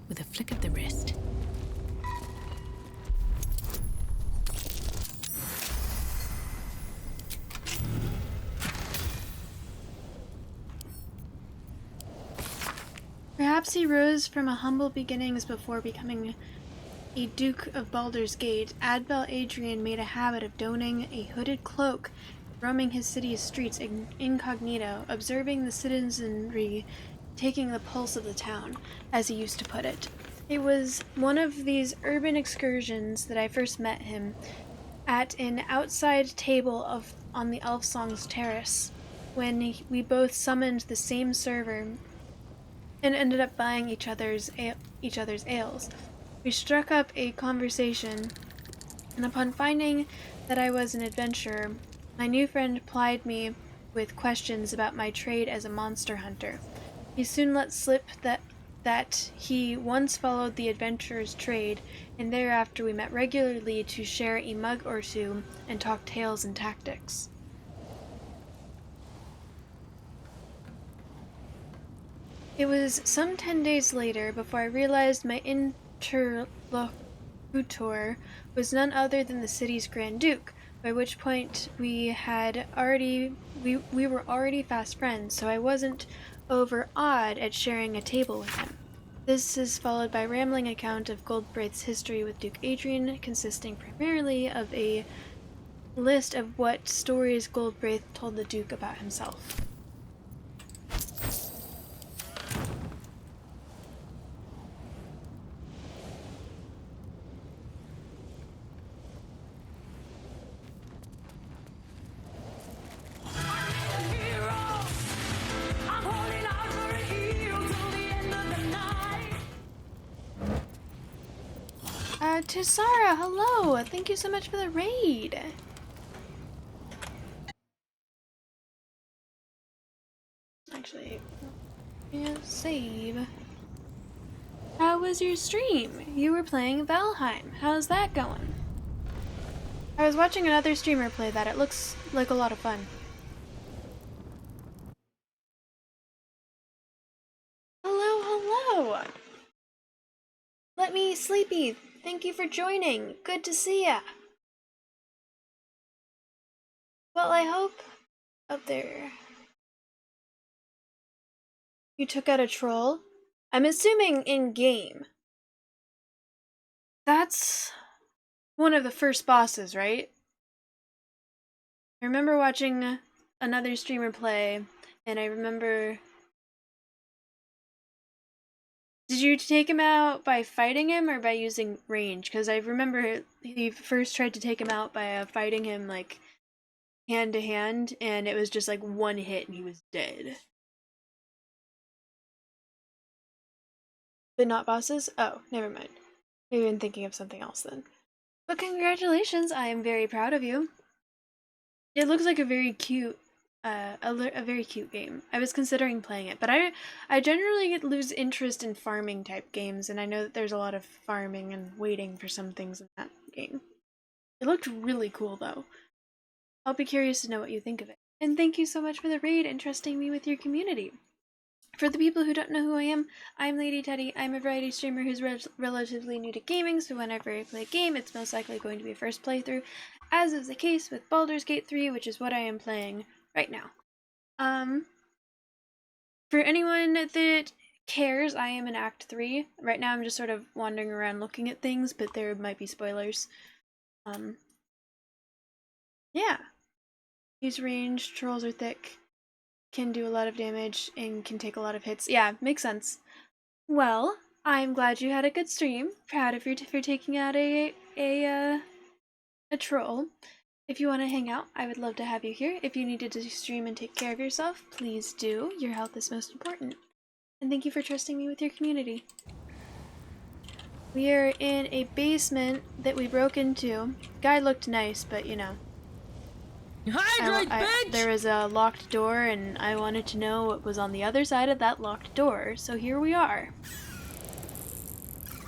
With a flick of the wrist. Perhaps he rose from a humble beginnings before becoming a Duke of Baldur's Gate. Adbel Adrian made a habit of donning a hooded cloak, roaming his city's streets incognito, observing the citizenry, taking the pulse of the town, as he used to put it. It was one of these urban excursions that I first met him at an outside table on the Elfsong's terrace, when we both summoned the same server and ended up buying each other's ales. We struck up a conversation, and upon finding that I was an adventurer, my new friend plied me with questions about my trade as a monster hunter. He soon let slip that he once followed the adventurer's trade, and thereafter we met regularly to share a mug or two and talk tales and tactics. It was some 10 days later before I realized my interlocutor was none other than the city's Grand Duke, by which point we were already fast friends, so I wasn't overawed at sharing a table with him. This is followed by a rambling account of Goldbraith's history with Duke Adrian, consisting primarily of a list of what stories Goldbraith told the Duke about himself. Tisara, hello! Thank you so much for the raid! Actually, yeah, save. How was your stream? You were playing Valheim. How's that going? I was watching another streamer play that. It looks like a lot of fun. Hello, hello! Let me sleepy. Thank you for joining. Good to see ya. Well, I hope up there. You took out a troll? I'm assuming in game. That's one of the first bosses, right? I remember watching another streamer play, and I remember... Did you take him out by fighting him or by using range? Because I remember he first tried to take him out by fighting him, like, hand to hand, and it was just like one hit and he was dead. But not bosses? Oh, never mind. Maybe I'm thinking of something else then. But congratulations, I am very proud of you. It looks like a very cute, a very cute game. I was considering playing it, but I generally lose interest in farming type games, and I know that there's a lot of farming and waiting for some things in that game. It looked really cool though. I'll be curious to know what you think of it. And thank you so much for the raid and trusting me with your community. For the people who don't know who I am Lady Teddy. I'm a variety streamer who's relatively new to gaming, so whenever I play a game, it's most likely going to be a first playthrough, as is the case with Baldur's Gate 3, which is what I am playing right now. For anyone that cares, I am in Act 3. Right now I'm just sort of wandering around looking at things, but there might be spoilers. Yeah. Use range, trolls are thick, can do a lot of damage, and can take a lot of hits. Yeah, makes sense. Well, I'm glad you had a good stream. Proud of you for taking out a troll. If you want to hang out, I would love to have you here. If you needed to stream and take care of yourself, please do. Your health is most important. And thank you for trusting me with your community. We are in a basement that we broke into. Guy looked nice, but you know. Hydrate, bitch! There was a locked door, and I wanted to know what was on the other side of that locked door, so here we are.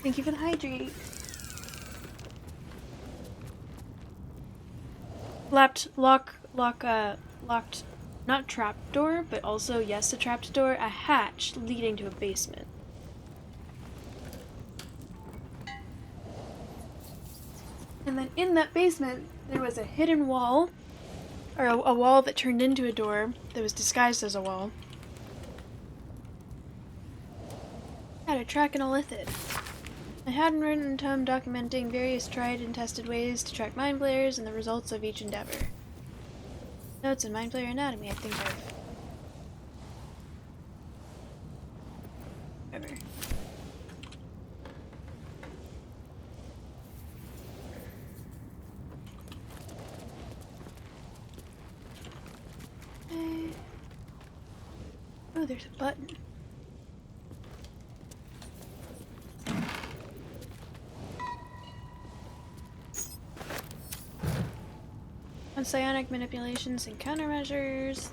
Thank you for the hydrate. Locked, not trapped door, but also, yes, a trapped door, a hatch leading to a basement. And then in that basement, there was a hidden wall, or a wall that turned into a door that was disguised as a wall. Had a track and a lithid. I had a written tome documenting various tried and tested ways to track mind flayers and the results of each endeavor. Notes in mind flayer anatomy, I think I've... Whatever. Oh, there's a button. On psionic manipulations and countermeasures.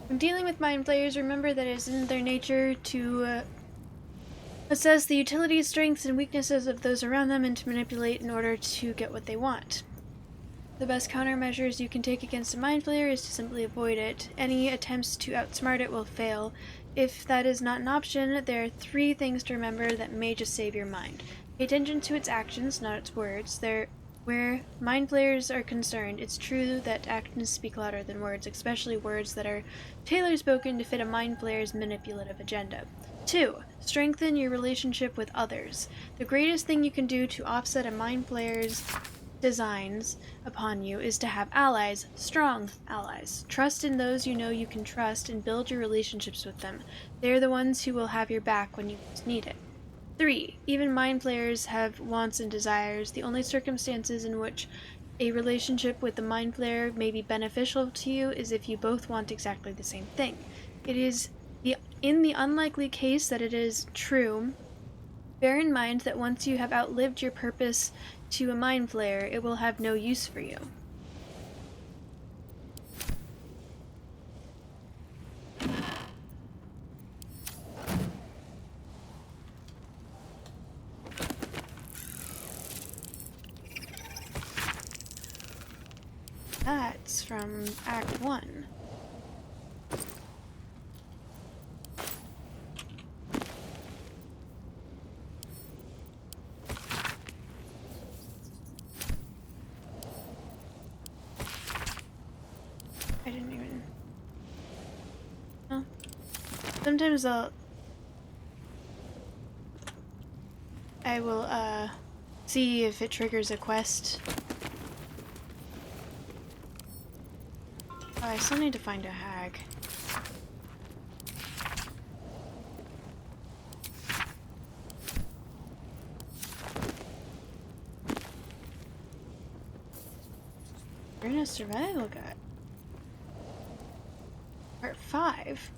When dealing with mind flayers, remember that it is in their nature to assess the utility, strengths, and weaknesses of those around them and to manipulate in order to get what they want. The best countermeasures you can take against a mind flayer is to simply avoid it. Any attempts to outsmart it will fail. If that is not an option, there are 3 things to remember that may just save your mind. Pay attention to its actions, not its words. There Where mind flayers are concerned, it's true that actions speak louder than words, especially words that are tailor-spoken to fit a mind flayer's manipulative agenda. 2. Strengthen your relationship with others. The greatest thing you can do to offset a mind flayer's designs upon you is to have allies, strong allies. Trust in those you know you can trust and build your relationships with them. They're the ones who will have your back when you most need it. 3. Even mind flayers have wants and desires. The only circumstances in which a relationship with the mind flayer may be beneficial to you is if you both want exactly the same thing. It is in the unlikely case that it is true, bear in mind that once you have outlived your purpose to a mind flayer, it will have no use for you. That's from Act 1. I didn't even... Oh. Sometimes I will, see if it triggers a quest. Oh, I still need to find a hag. We're in a survival guide. Part 5.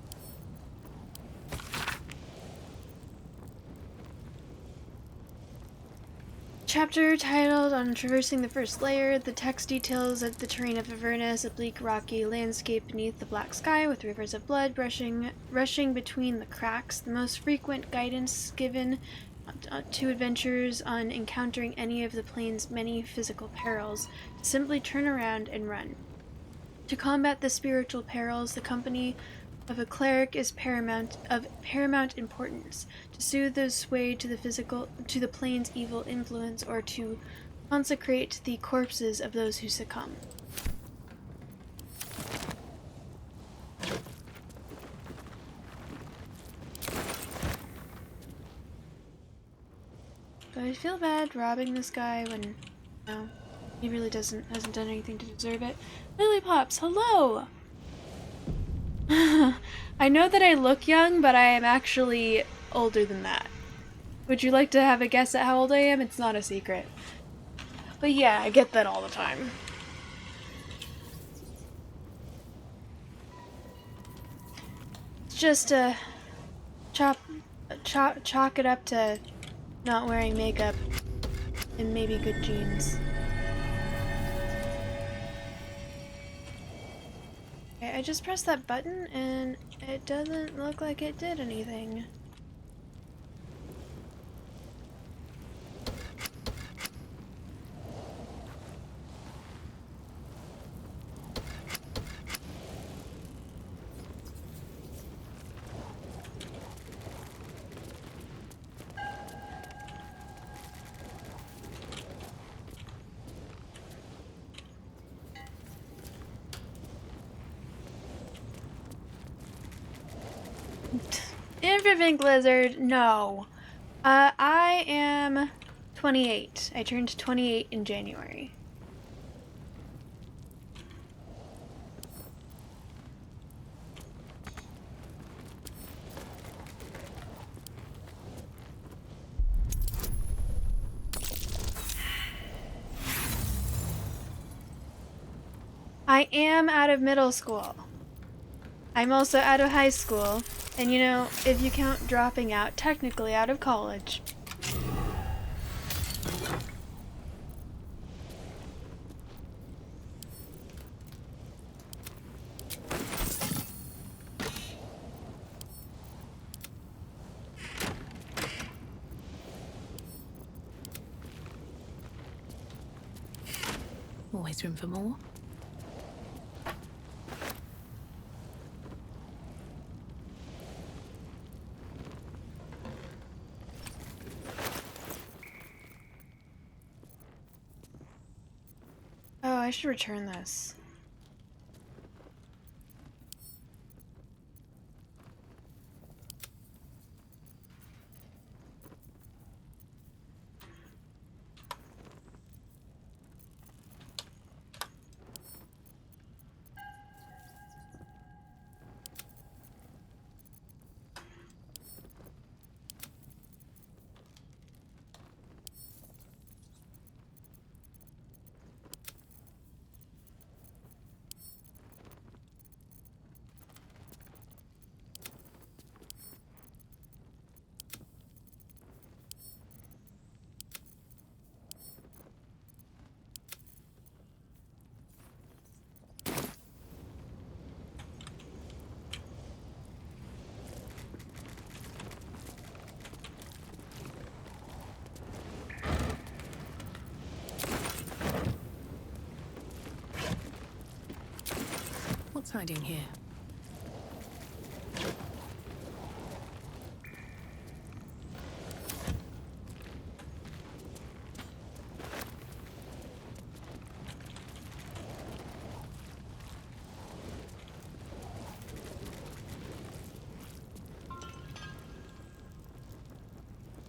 Chapter titled On Traversing the First Layer. The text details of the terrain of Avernus, a bleak rocky landscape beneath the black sky with rivers of blood rushing between the cracks. The most frequent guidance given to adventurers on encountering any of the plane's many physical perils: simply turn around and run. To combat the spiritual perils, the company of a cleric is of paramount importance. To soothe those swayed to the plane's evil influence, or to consecrate the corpses of those who succumb. Do I feel bad robbing this guy when, no, he really hasn't done anything to deserve it? Lillipops, hello! I know that I look young, but I am actually older than that. Would you like to have a guess at how old I am? It's not a secret. But yeah, I get that all the time. It's just chalk it up to not wearing makeup and maybe good jeans. Okay, I just pressed that button and it doesn't look like it did anything. Infrabank Lizard, no. I am 28. I turned 28 in January. I am out of middle school. I'm also out of high school. And you know, if you count dropping out, technically out of college. Always room for more. I should return this. What's hiding here?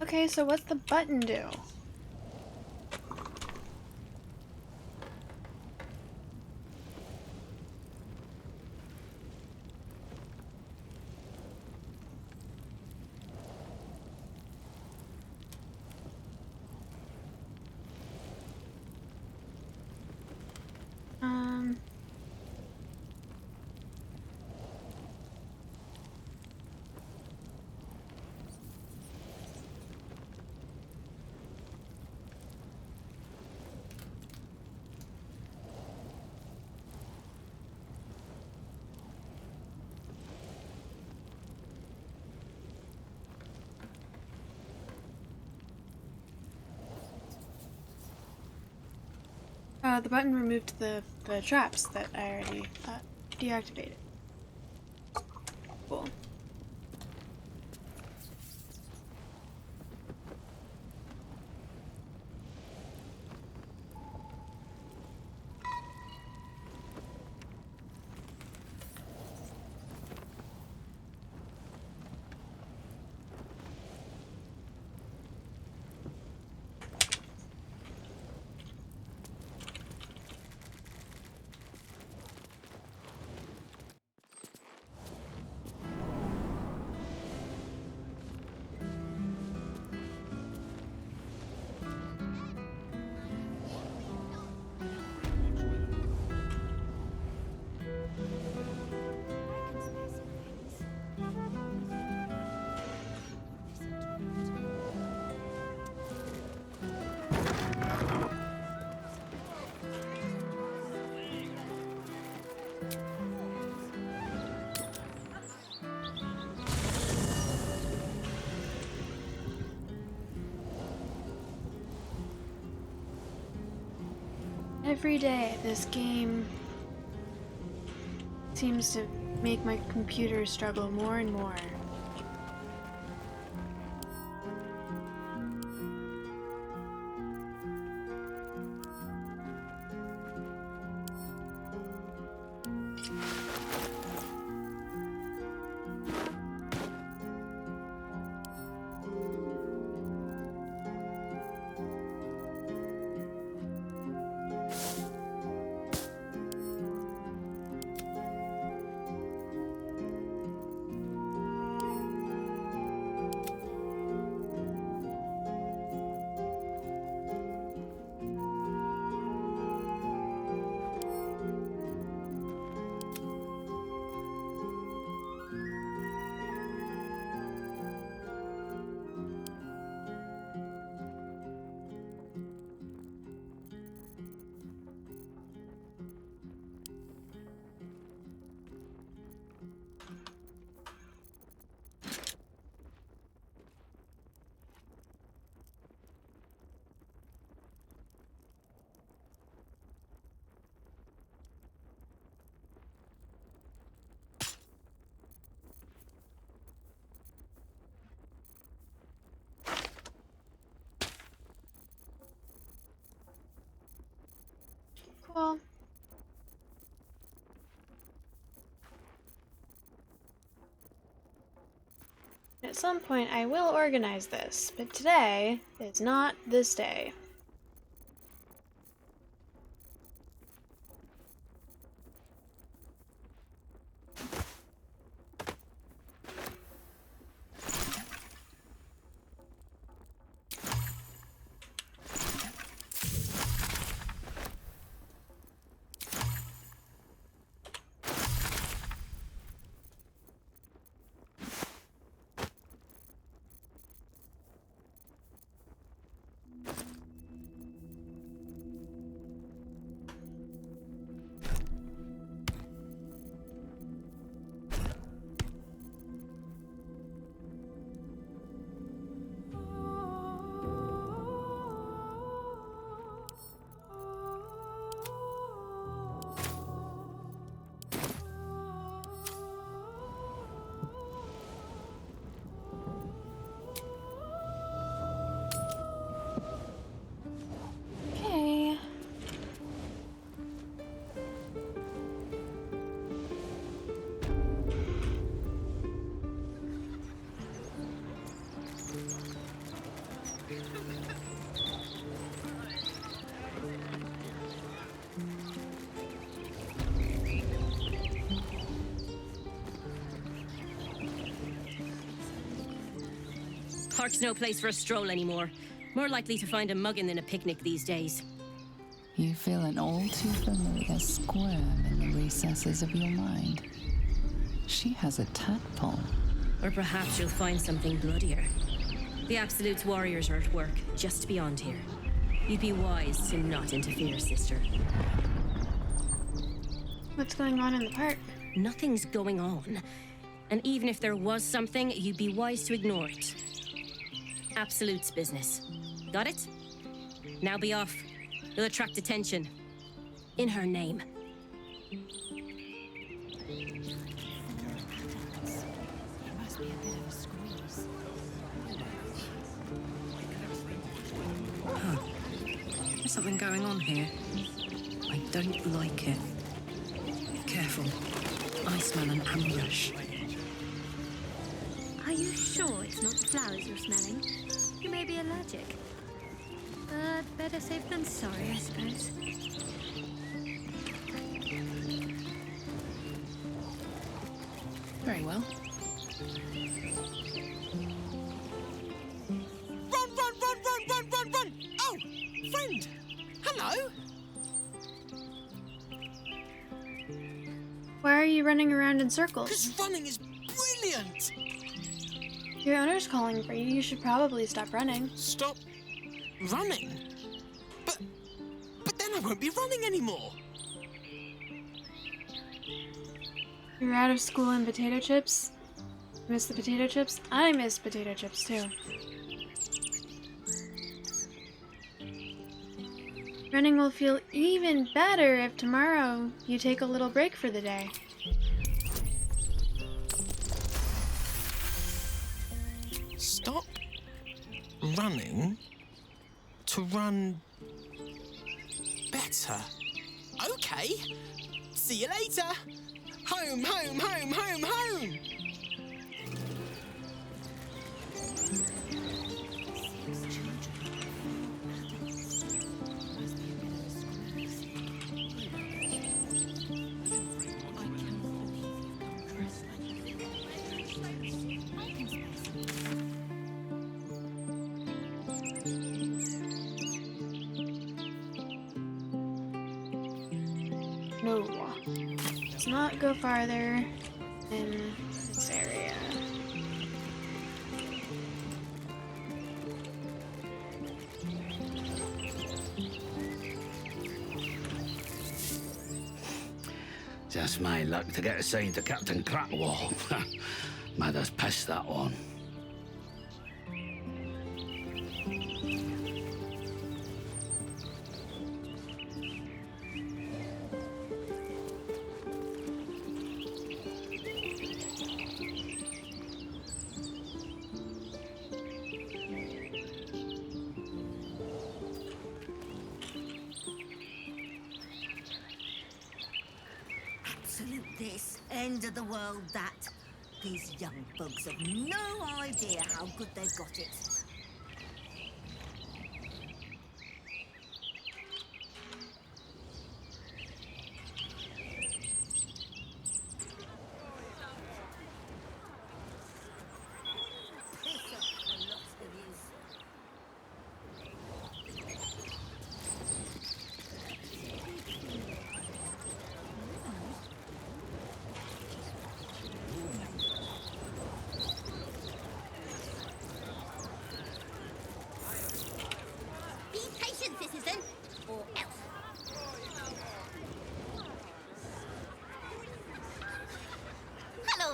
Okay, so what's the button do? Um... the button removed the traps that I already deactivated. Cool. Every day, this game seems to make my computer struggle more and more. Cool. At some point, I will organize this, but today is not this day. Okay. Park's no place for a stroll anymore. More likely to find a muggin than a picnic these days. You feel an all too familiar squirm in the recesses of your mind. She has a tadpole. Or perhaps you'll find something bloodier. The Absolute's warriors are at work, just beyond here. You'd be wise to not interfere, sister. What's going on in the park? Nothing's going on. And even if there was something, you'd be wise to ignore it. Absolute's business. Got it? Now be off. You'll attract attention. In her name. Huh. There's something going on here. I don't like it. Be careful. I smell an ambush. Are you sure it's not the flowers you're smelling? You may be allergic. But better safe than sorry, I suppose. Very well. Run! Oh, friend! Hello! Why are you running around in circles? Because running is brilliant! Your owner's calling for you. You should probably stop running. Stop running? But then I won't be running anymore. You're out of school and potato chips? Miss the potato chips? I miss potato chips too. Running will feel even better if tomorrow you take a little break for the day. Stop running to run better. Okay. See you later. Home, home, home, home, home. No. Let's not go farther in this area. Just my luck to get assigned to Captain Crackwall. Mad as piss, that one. Absolute this, end of the world that. These young bugs have no idea how good they've got it.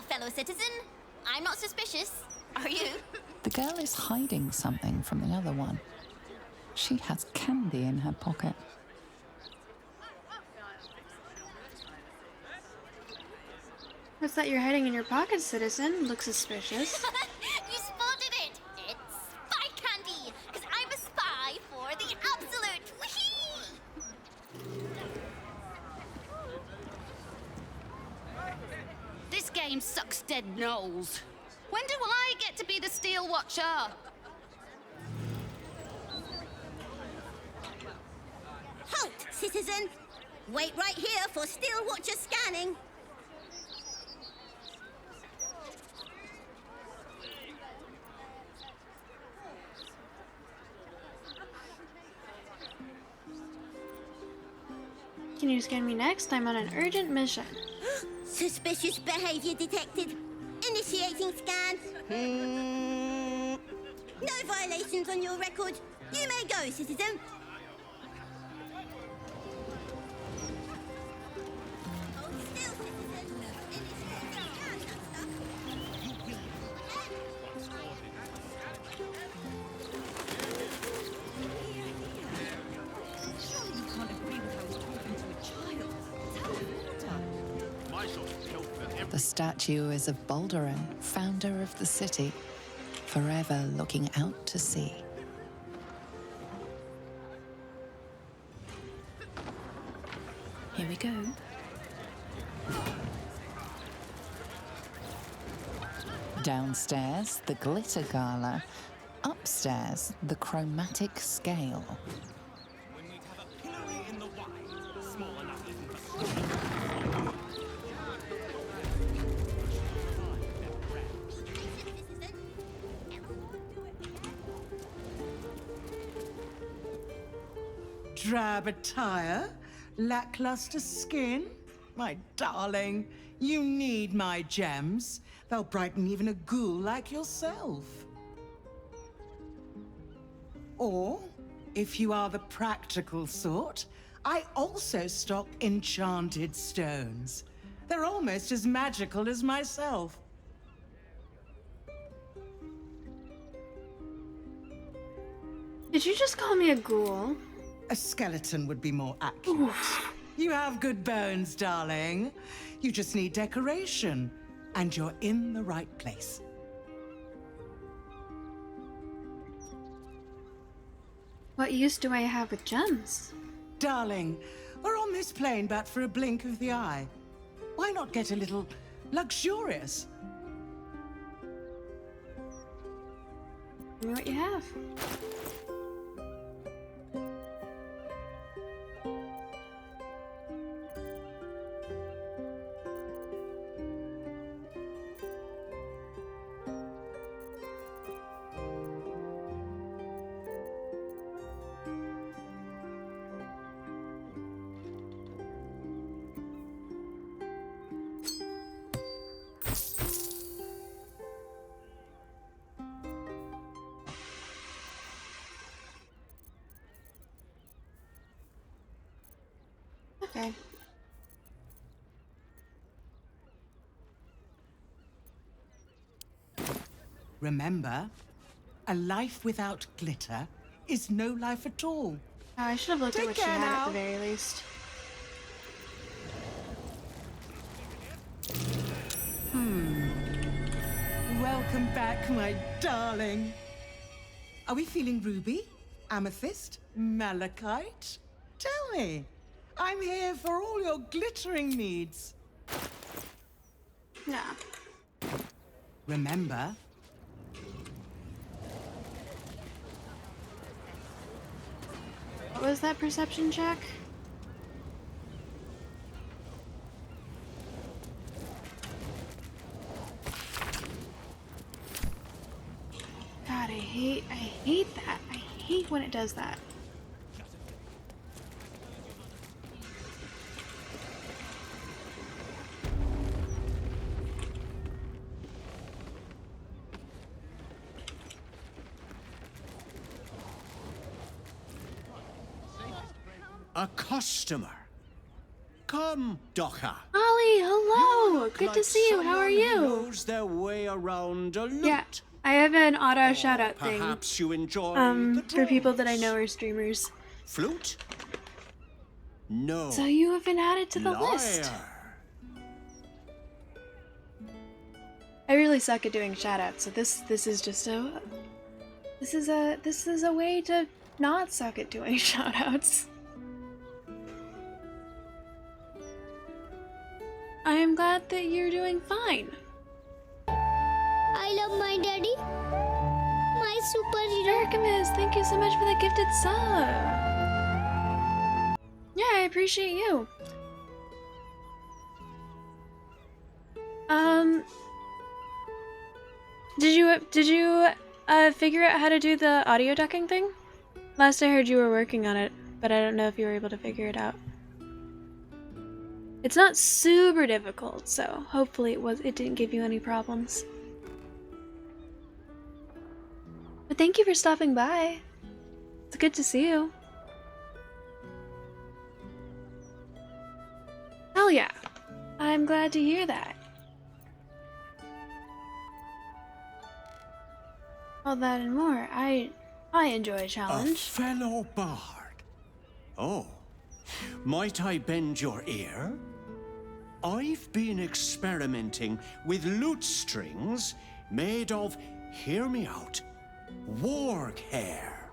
Fellow citizen, I'm not suspicious. Are you? The girl is hiding something from the other one. She has candy in her pocket. What's that you're hiding in your pocket, citizen? Looks suspicious. You spotted it! It's spy candy! Because I'm a spy for the Absolute! Whee! This game sucks dead nose. When do I get to be the Steel Watcher? Halt, citizen! Wait right here for Steel Watcher scanning. Can you scan me next? I'm on an urgent mission. Suspicious behavior detected. Initiating scan. No violations on your record. You may go, citizen. Hold still, citizen. Initiating scan, Surely you can't agree with how he's talking to a child. It's out of order. The statue is of Baldurin, founder of the city, forever looking out to sea. Here we go. Downstairs, the glitter gala. Upstairs, the chromatic scale. Drab attire, lackluster skin. My darling, you need my gems. They'll brighten even a ghoul like yourself. Or, if you are the practical sort, I also stock enchanted stones. They're almost as magical as myself. Did you just call me a ghoul? A skeleton would be more accurate. You have good bones, darling. You just need decoration, and you're in the right place. What use do I have with gems? Darling, we're on this plane but for a blink of the eye. Why not get a little luxurious? Tell me what you have. Okay. Remember, a life without glitter is no life at all. Oh, I should have looked at Take what she care had at now. the very least. Welcome back, my darling. Are we feeling ruby, amethyst, malachite? Tell me. I'm here for all your glittering needs. No. Remember? What was that perception check? God, I hate that. I hate when it does that. A customer. Come, Docker. Ollie, hello! Good to see you. How are you? Knows their way around a loot. Yeah, I have an auto shout out thing. Perhaps you enjoy for people that I know are streamers. Flute? No. So you have been added to the Liar. list. I really suck at doing shout outs, so this is just a this is a way to not suck at doing shout outs. I am glad that you're doing fine. I love my daddy. My superhero. Archimedes, thank you so much for the gifted sub. Yeah, I appreciate you. Did you figure out how to do the audio ducking thing? Last I heard you were working on it, but I don't know if you were able to figure it out. It's not super difficult, so hopefully it didn't give you any problems. But thank you for stopping by. It's good to see you. Hell yeah. I'm glad to hear that. All that and more. I enjoy a challenge. A fellow bard. Oh, might I bend your ear? I've been experimenting with lute strings made of, hear me out, warg hair.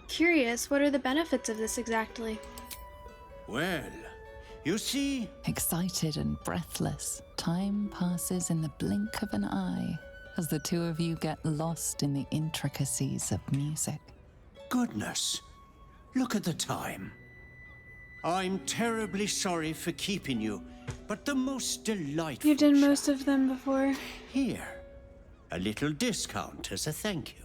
Curious, what are the benefits of this exactly? Well, you see... Excited and breathless, time passes in the blink of an eye as the two of you get lost in the intricacies of music. Goodness, look at the time. I'm terribly sorry for keeping you, but the most delightful... You've done most of them before. Here, a little discount as a thank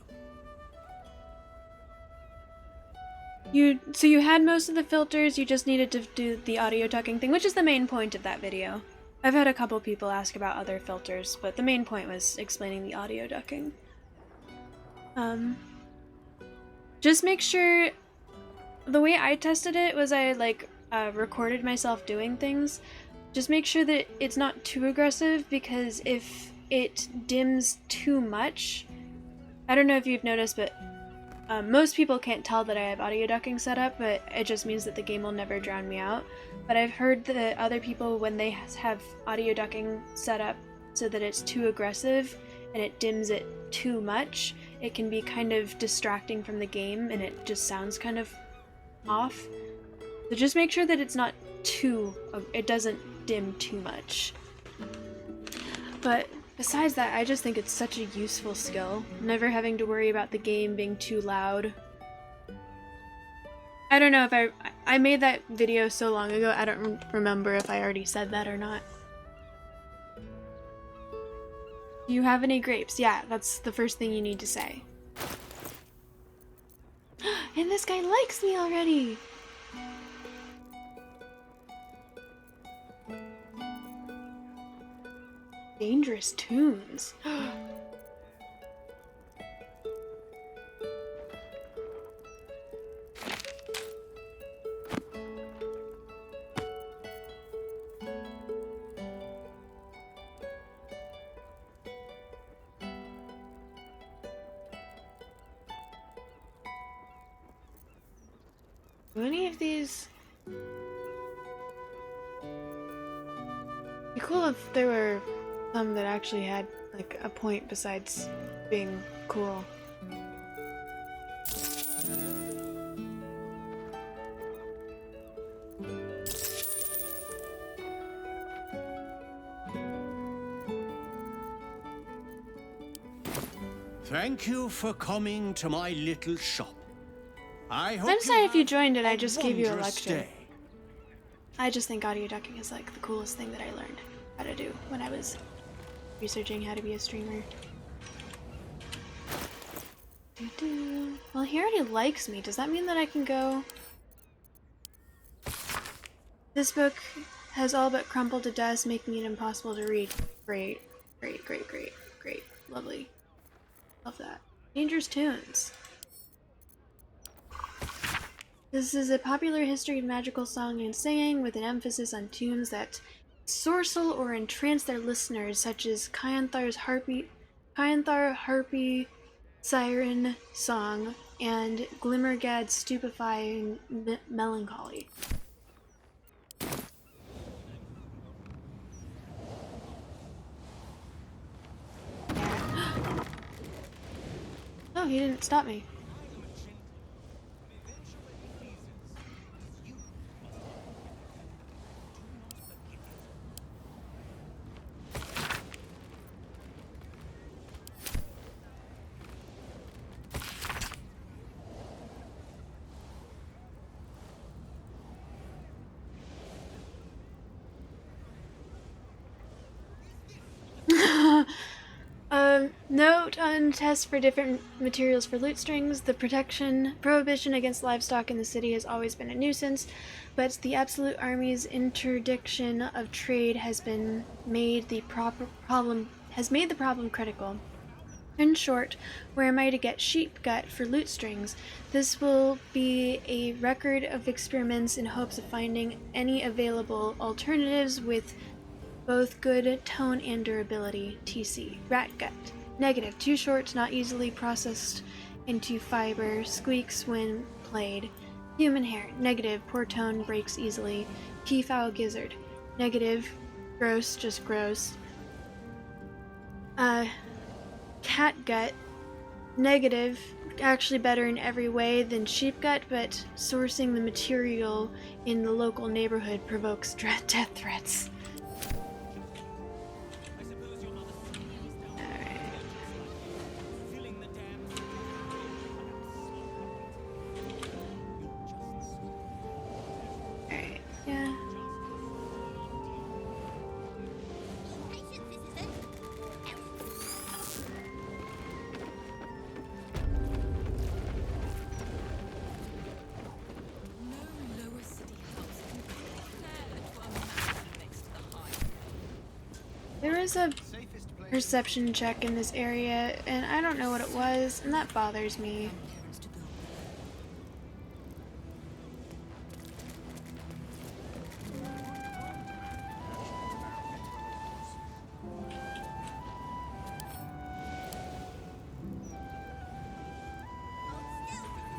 you. So you had most of the filters, you just needed to do the audio ducking thing, which is the main point of that video. I've had a couple people ask about other filters, but the main point was explaining the audio ducking. Just make sure... The way I tested it was I recorded myself doing things. Just make sure that it's not too aggressive, because if it dims too much... I don't know if you've noticed, but most people can't tell that I have audio ducking set up, but it just means that the game will never drown me out. But I've heard that other people, when they have audio ducking set up so that it's too aggressive and it dims it too much, it can be kind of distracting from the game and it just sounds kind of off. So just make sure that it's not it doesn't dim too much. But besides that, I just think it's such a useful skill, never having to worry about the game being too loud. I don't know if I made that video so long ago, I don't remember if I already said that or not. Do you have any grapes? Yeah, that's the first thing you need to say. And this guy likes me already! Dangerous tunes. Do any of these... It'd be cool if there were some that actually had, like, a point besides being cool. Thank you for coming to my little shop. I hope I decided if you have joined it, I just gave you a wondrous lecture. day. I just think audio ducking is like the coolest thing that I learned how to do when I was researching how to be a streamer. Well, he already likes me. Does that mean that I can go? This book has all but crumpled to dust, making it impossible to read. Great. Great, great, great, great. Lovely. Love that. Dangerous tunes. This is a popular history of magical song and singing with an emphasis on tunes that sorcel or entrance their listeners, such as Kyanthar Harpy Siren Song and Glimmergad's Stupefying Melancholy. Oh, he didn't stop me. Note on tests for different materials for loot strings. The prohibition against livestock in the city has always been a nuisance, but the absolute army's interdiction of trade has made the problem critical. In short, where am I to get sheep gut for loot strings? This will be a record of experiments in hopes of finding any available alternatives with both good tone and durability. TC. Rat gut. Negative. Too short, not easily processed into fiber. Squeaks when played. Human hair. Negative. Poor tone, breaks easily. Peafowl gizzard. Negative. Gross, just gross. Cat gut. Negative. Actually better in every way than sheep gut, but sourcing the material in the local neighborhood provokes death threats. Yeah. There was a perception check in this area, and I don't know what it was, and that bothers me.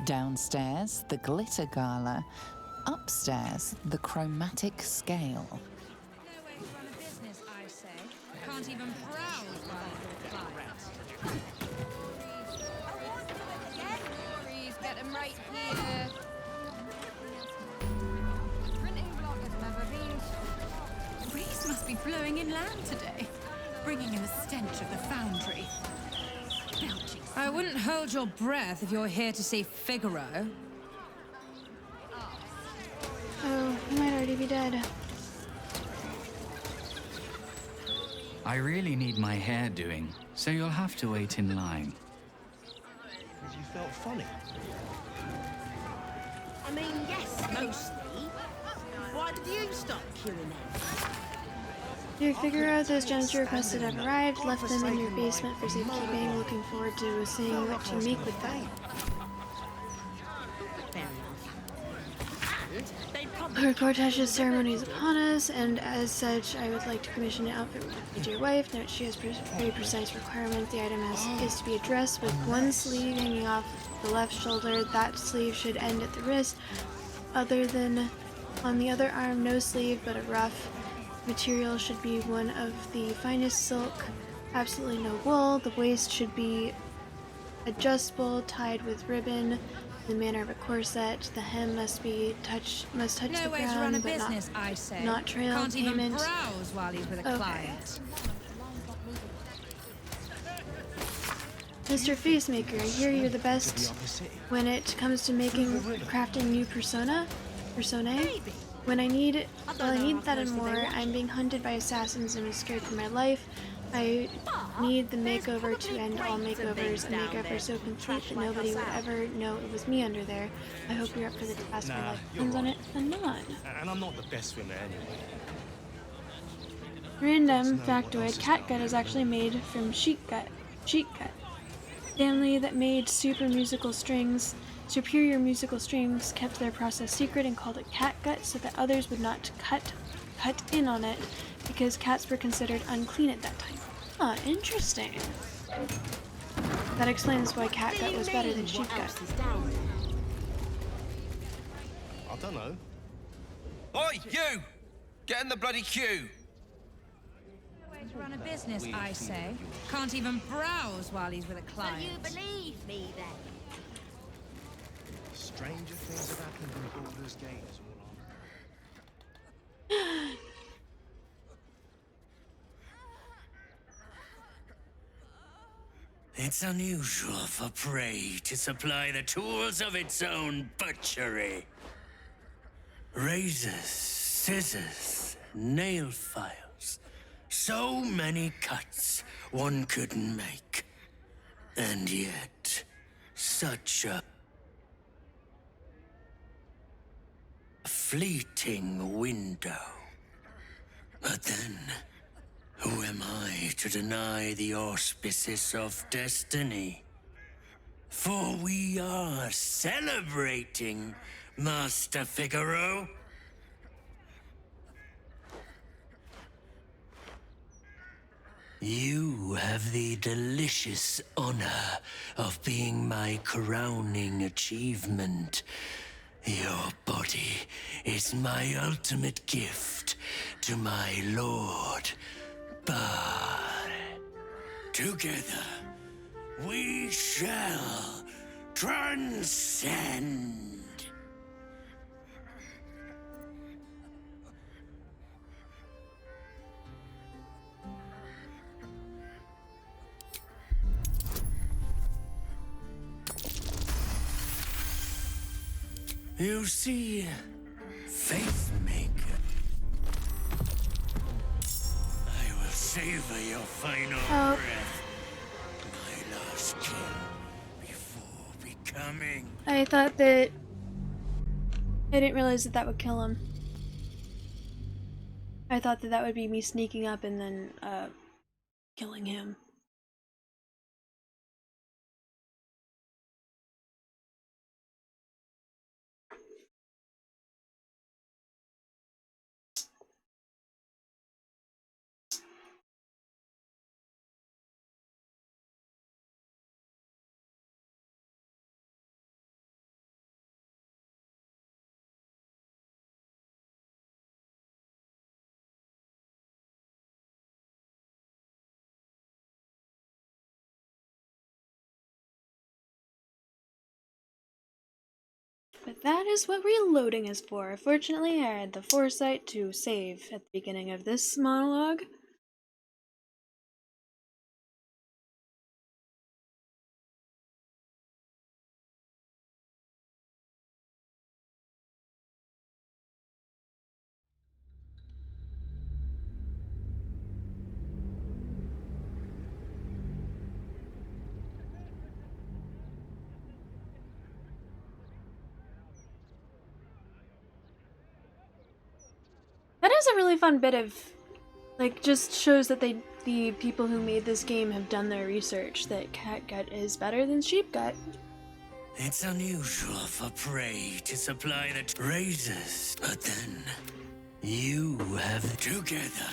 Downstairs, the glitter gala. Upstairs, the chromatic scale. No way to run a business, I say. Can't even browse while it's Please get them right here. Printing block has never been. The breeze must be blowing inland today, bringing in the stench of the foundry. I wouldn't hold your breath if you're here to see Figaro. Oh, he might already be dead. I really need my hair doing, so you'll have to wait in line. Because you felt funny. I mean, yes, mostly. Why did you stop queuing in? Do you figure out those gems you requested have arrived? Left them in your basement for safekeeping. Looking forward to seeing what you make with them. Our Cortesh's ceremony is upon us, and as such, I would like to commission an outfit for dear wife. Note she has very precise requirements. The item is to be a dress with one sleeve hanging off the left shoulder. That sleeve should end at the wrist. Other than on the other arm, no sleeve, but a ruff. Material should be one of the finest silk. Absolutely no wool. The waist should be adjustable, tied with ribbon, in the manner of a corset. The hem must touch the way to run a ground, but business, I say. not trail Can't payment. even browse while he's with a client. Mr. Facemaker, I hear you're the best when it comes to crafting new personae. When I need that and more, I'm being hunted by assassins and I'm scared for my life. I need the makeover to end all makeovers, a makeover so complete that nobody would ever know it was me under there. I hope you're up for the task. My life depends on it. I'm not. And I'm not the best swimmer anyway. Random factoid, catgut is actually made from sheep gut. Family that made superior musical strings kept their process secret and called it catgut so that others would not cut in on it because cats were considered unclean at that time. Ah, interesting. That explains why catgut was better than sheepgut. I don't know. Oi, you! Get in the bloody queue! Way to run a business, I say. Can't even browse while he's with a client. Will you believe me then? Stranger things have happened in Baldur's Gate is all I know. It's unusual for prey to supply the tools of its own butchery. Razors, scissors, nail files. So many cuts one couldn't make. And yet, such a fleeting window. But then, who am I to deny the auspices of destiny? For we are celebrating, Master Figaro. You have the delicious honor of being my crowning achievement. Your body is my ultimate gift to my lord, Bard. Together, we shall transcend. You see, Facemaker, I will savor your final breath. My last kill before becoming. I thought that... I didn't realize that would kill him. I thought that would be me sneaking up and then, killing him. But that is what reloading is for. Fortunately, I had the foresight to save at the beginning of this monologue. That is a really fun bit of, like, just shows that the people who made this game have done their research, that catgut is better than sheepgut. It's unusual for prey to supply the razors, but then you have together.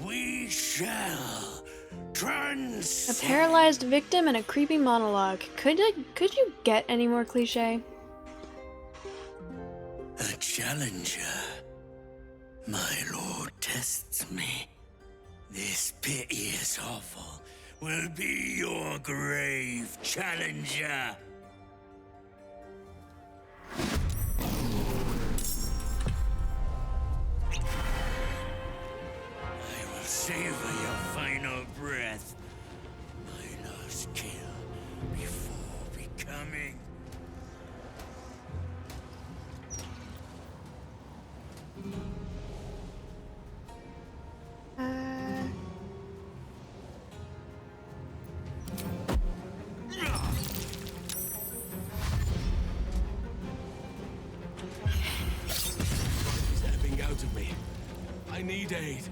We shall transcend. A paralyzed victim and a creepy monologue. Could you get any more cliche? A challenger. My lord tests me. This piteous hovel will be your grave, challenger. I will savor your final breath. My last kill coming. Stepping out of me. I need aid.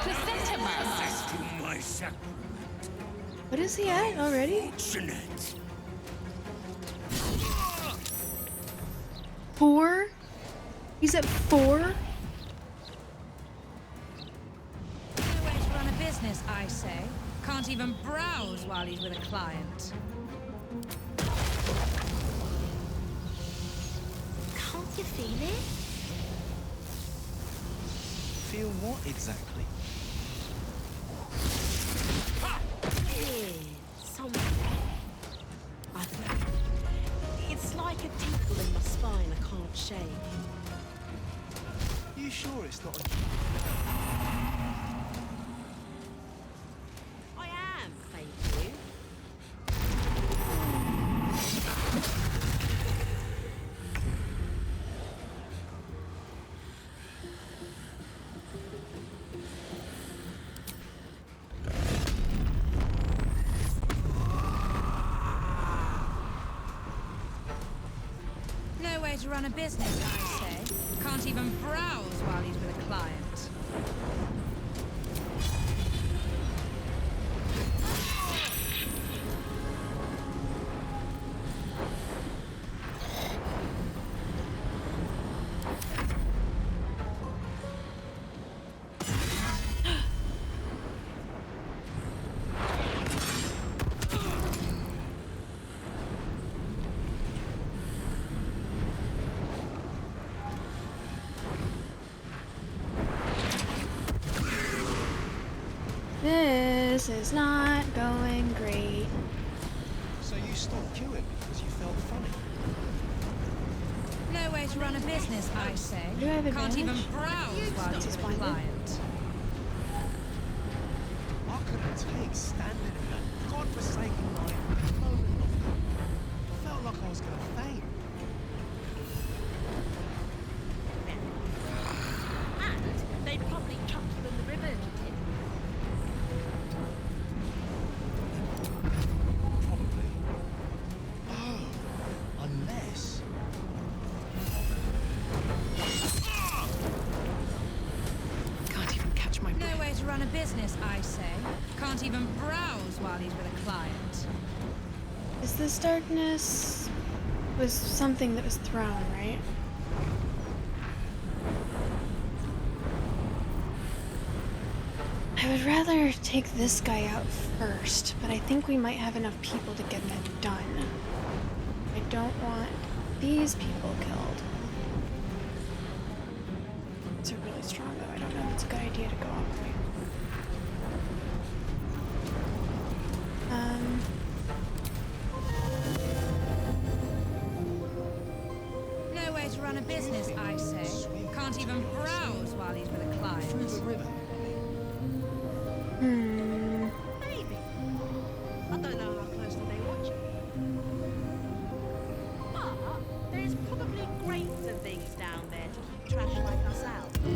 Access to my sacrament. What is he at already? Fortunate. 4? He's at 4? No way to run a business, I say. Can't even browse while he's with a client. Can't you feel it? Feel what exactly? Yeah, something. I don't know. It's like a tickle in my spine I can't shake. You sure it's not a... I am, thank you. No way to run a business, I say. Can't even browse while he's with a client. This is not going great. So you stopped queuing because you felt funny? No way to run a business, I say. Do I have Can't even advantage? browse while he's with a client. I couldn't take standing in that godforsaken light a moment longer. I felt like I was going to faint. And they'd probably chuck you in the river if you did. Probably. Oh, unless... Can't even catch my breath. No way to run a business, I say. Can't even browse while he's with a client. Is this darkness was something that was thrown, right? I would rather take this guy out first, but I think we might have enough people to get that done. I don't want these people killed. It's really strong though. I don't know if it's a good idea to go all the way. No way to run a business, I say. Can't even browse while he's with a client. Maybe. I don't know how closely they watch you. But there's probably grates and things down there to keep trash like us out. And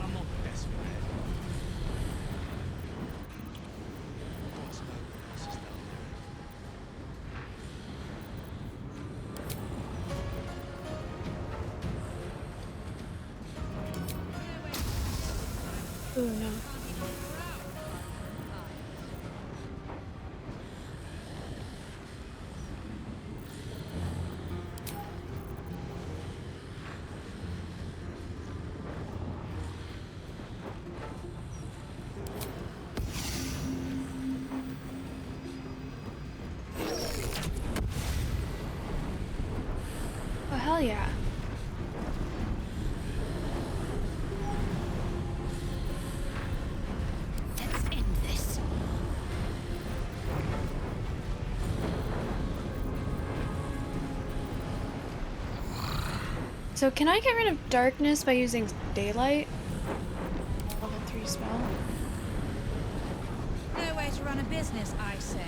I'm not the best with it. What's no one else is down there? Oh no. Oh hell yeah. Let's end this. So can I get rid of darkness by using daylight? Level 3 spell. No way to run a business, I say.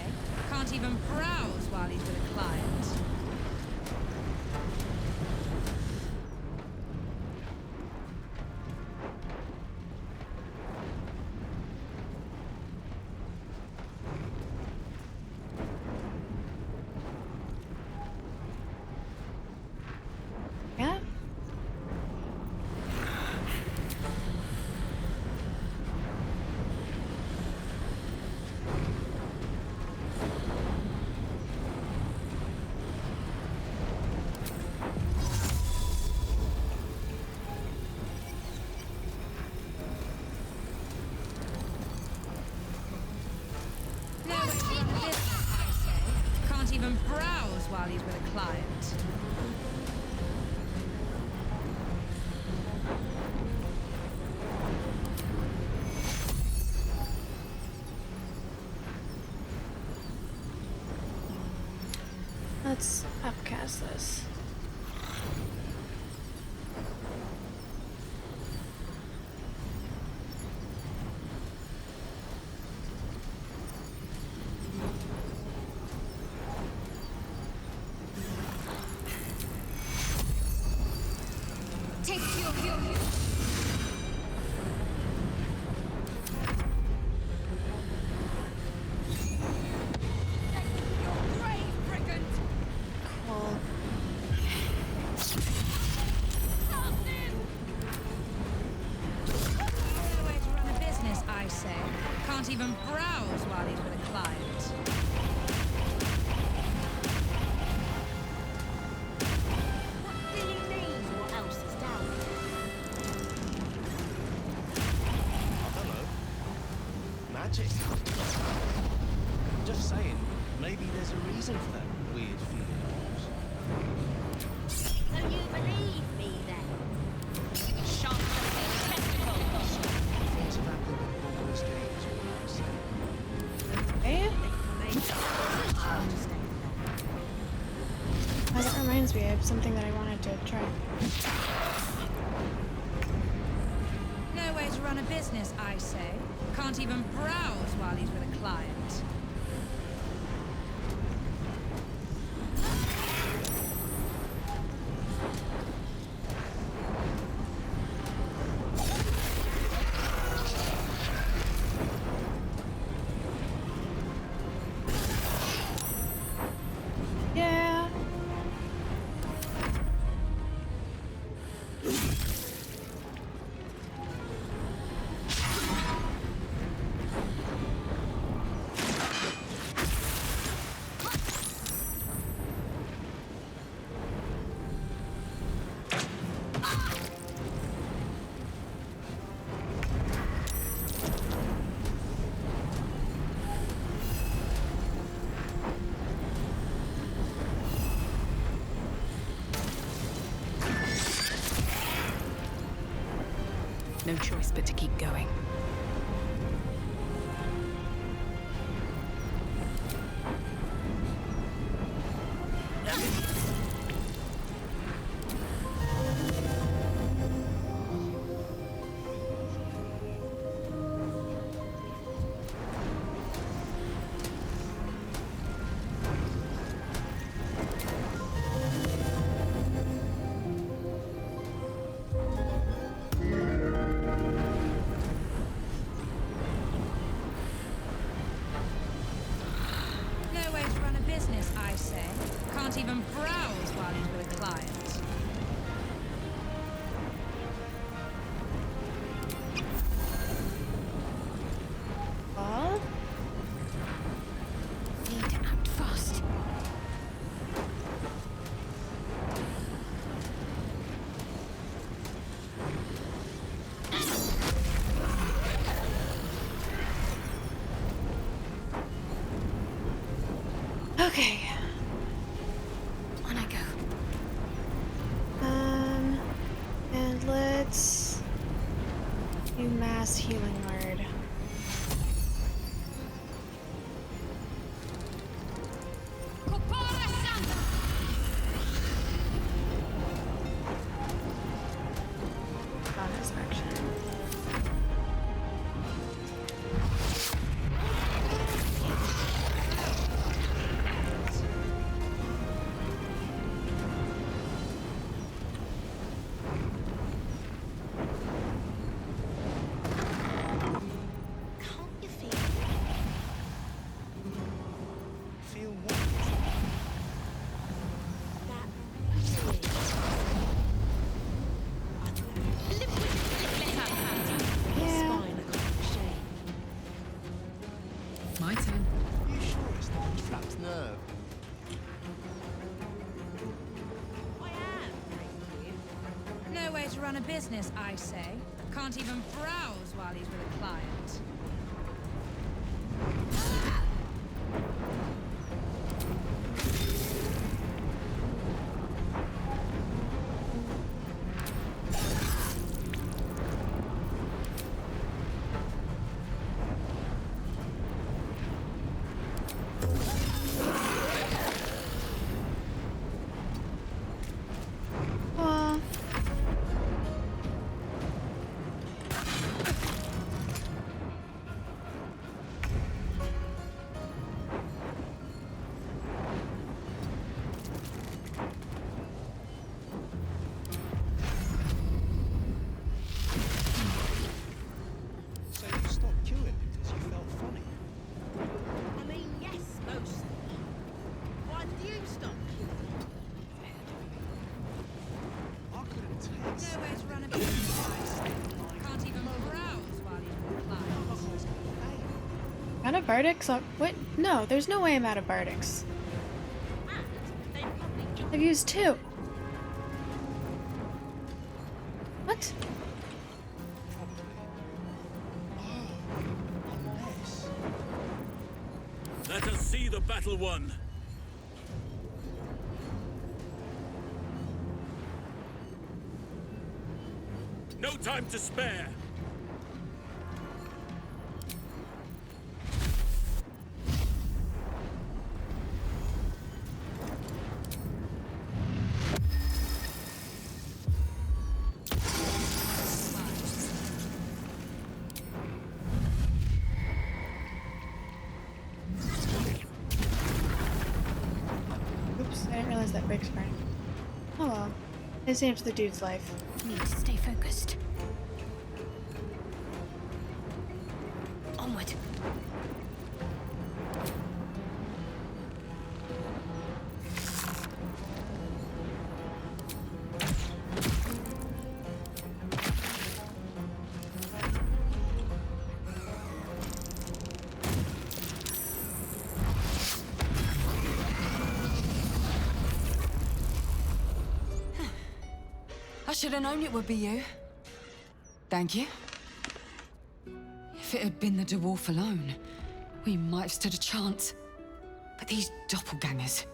Can't even browse while he's with a client. Yeah? No way to run a business, I say. Can't even browse while he's with a client. Let's upcast this. Take your. Cool. No way to run a business, I say. Can't even browse while he's with a client. What do you mean? What else is down I don't know. Magic. Just saying, maybe there's a reason for that weird feeling of yours. So you believe me then? Sharp testicles. Things have happened in Baldur's Gate is what I'm saying. Hey? Oh, that reminds me, I have something that I wanted to try. No way to run a business, I say. Can't even browse while he's with a client. Yeah. No choice but to keep going. No way to run a business, I say. Can't even browse while he's with a client. Well, Need to act fast. okay. On I go. And let's do mass healing word. Bonus action. no way to run a business, I say. Can't even browse while he's with a client. So you stopped queuing because you felt funny. I mean, yes, mostly. Why did you stop queuing? I couldn't take No way to run a business, I say. Can't even browse while he's with a client. Out of Bardix? What? No, there's no way I'm out of Bardix. I've used 2. What? Let us see the battle won. No time to spare. Oops, I didn't realize that breaks burning. Oh well. It saves the dude's life. Need to stay focused. Onward. I should have known it would be you. Thank you. If it had been the dwarf alone, we might have stood a chance. But these doppelgangers,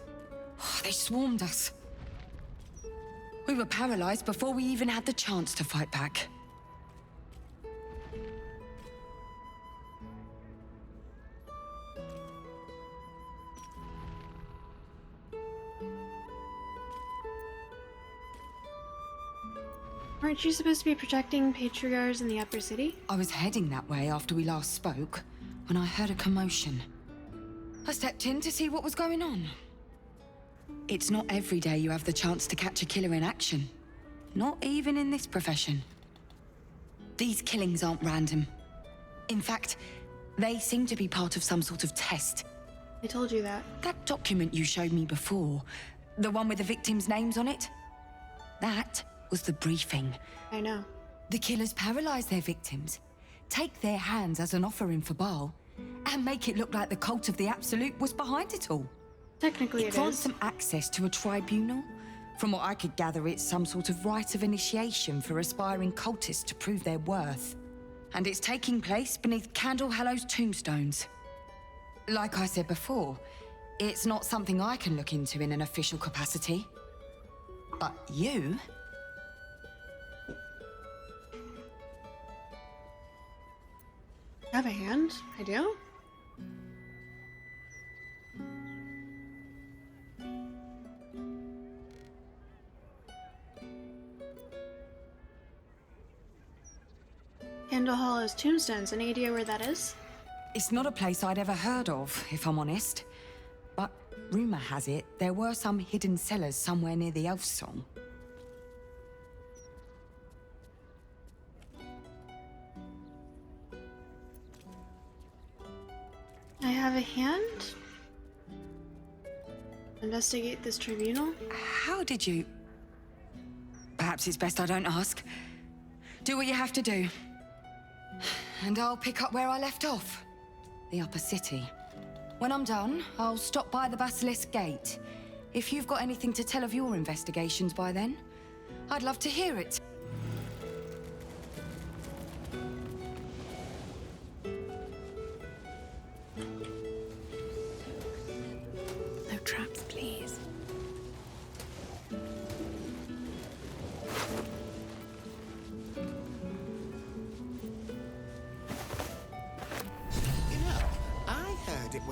they swarmed us. We were paralyzed before we even had the chance to fight back. Aren't you supposed to be protecting patriarchs in the upper city? I was heading that way after we last spoke, when I heard a commotion. I stepped in to see what was going on. It's not every day you have the chance to catch a killer in action. Not even in this profession. These killings aren't random. In fact, they seem to be part of some sort of test. I told you that. That document you showed me before, the one with the victims' names on it, that was the briefing. I know. The killers paralyze their victims, take their hands as an offering for Baal, and make it look like the cult of the Absolute was behind it all. Technically it is. grants them access to a tribunal. From what I could gather, it's some sort of rite of initiation for aspiring cultists to prove their worth. And it's taking place beneath Candlehallow's tombstones. Like I said before, it's not something I can look into in an official capacity. But you... Have a hand? I do? Candlehallow's tombstones. Any idea where that is? It's not a place I'd ever heard of, if I'm honest. But rumor has it there were some hidden cellars somewhere near the Elf Song. I have a hand? Investigate this tribunal? How did you... Perhaps it's best I don't ask. Do what you have to do. And I'll pick up where I left off. The upper city. When I'm done, I'll stop by the Basilisk Gate. If you've got anything to tell of your investigations by then, I'd love to hear it.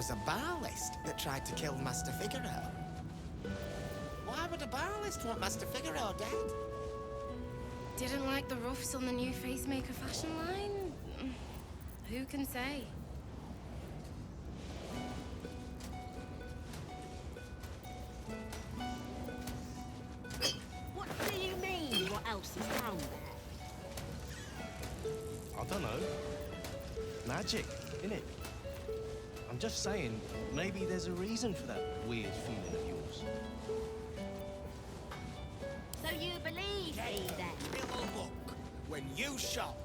was a Ballist that tried to kill Master Figaro. Why would a Ballist want Master Figaro dead? Didn't like the roughs on the new Facemaker fashion line? Who can say? What do you mean? What else is down there? I don't know. Magic, innit? I'm just saying, maybe there's a reason for that weird feeling of yours. So you believe me then? Look, when you shop,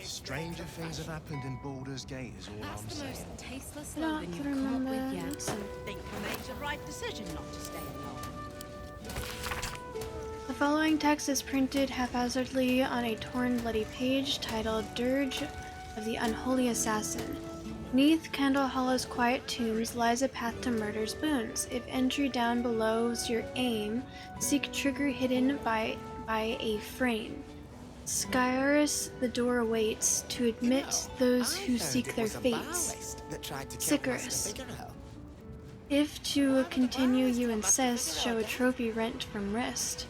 Stranger things have happened in Baldur's Gate is all That's I'm the saying. most tasteless I don't slogan you've come up with yet. Think I made the right decision not to stay alone. The following text is printed haphazardly on a torn, bloody page titled Dirge of the Unholy Assassin. Neath Candle Hollow's quiet tombs lies a path to murder's boons. If entry down below's your aim, seek trigger hidden by a frame. Skyris the door awaits to admit those who seek their fates. Sicarus. If to continue you insist, show a trophy rent from wrist.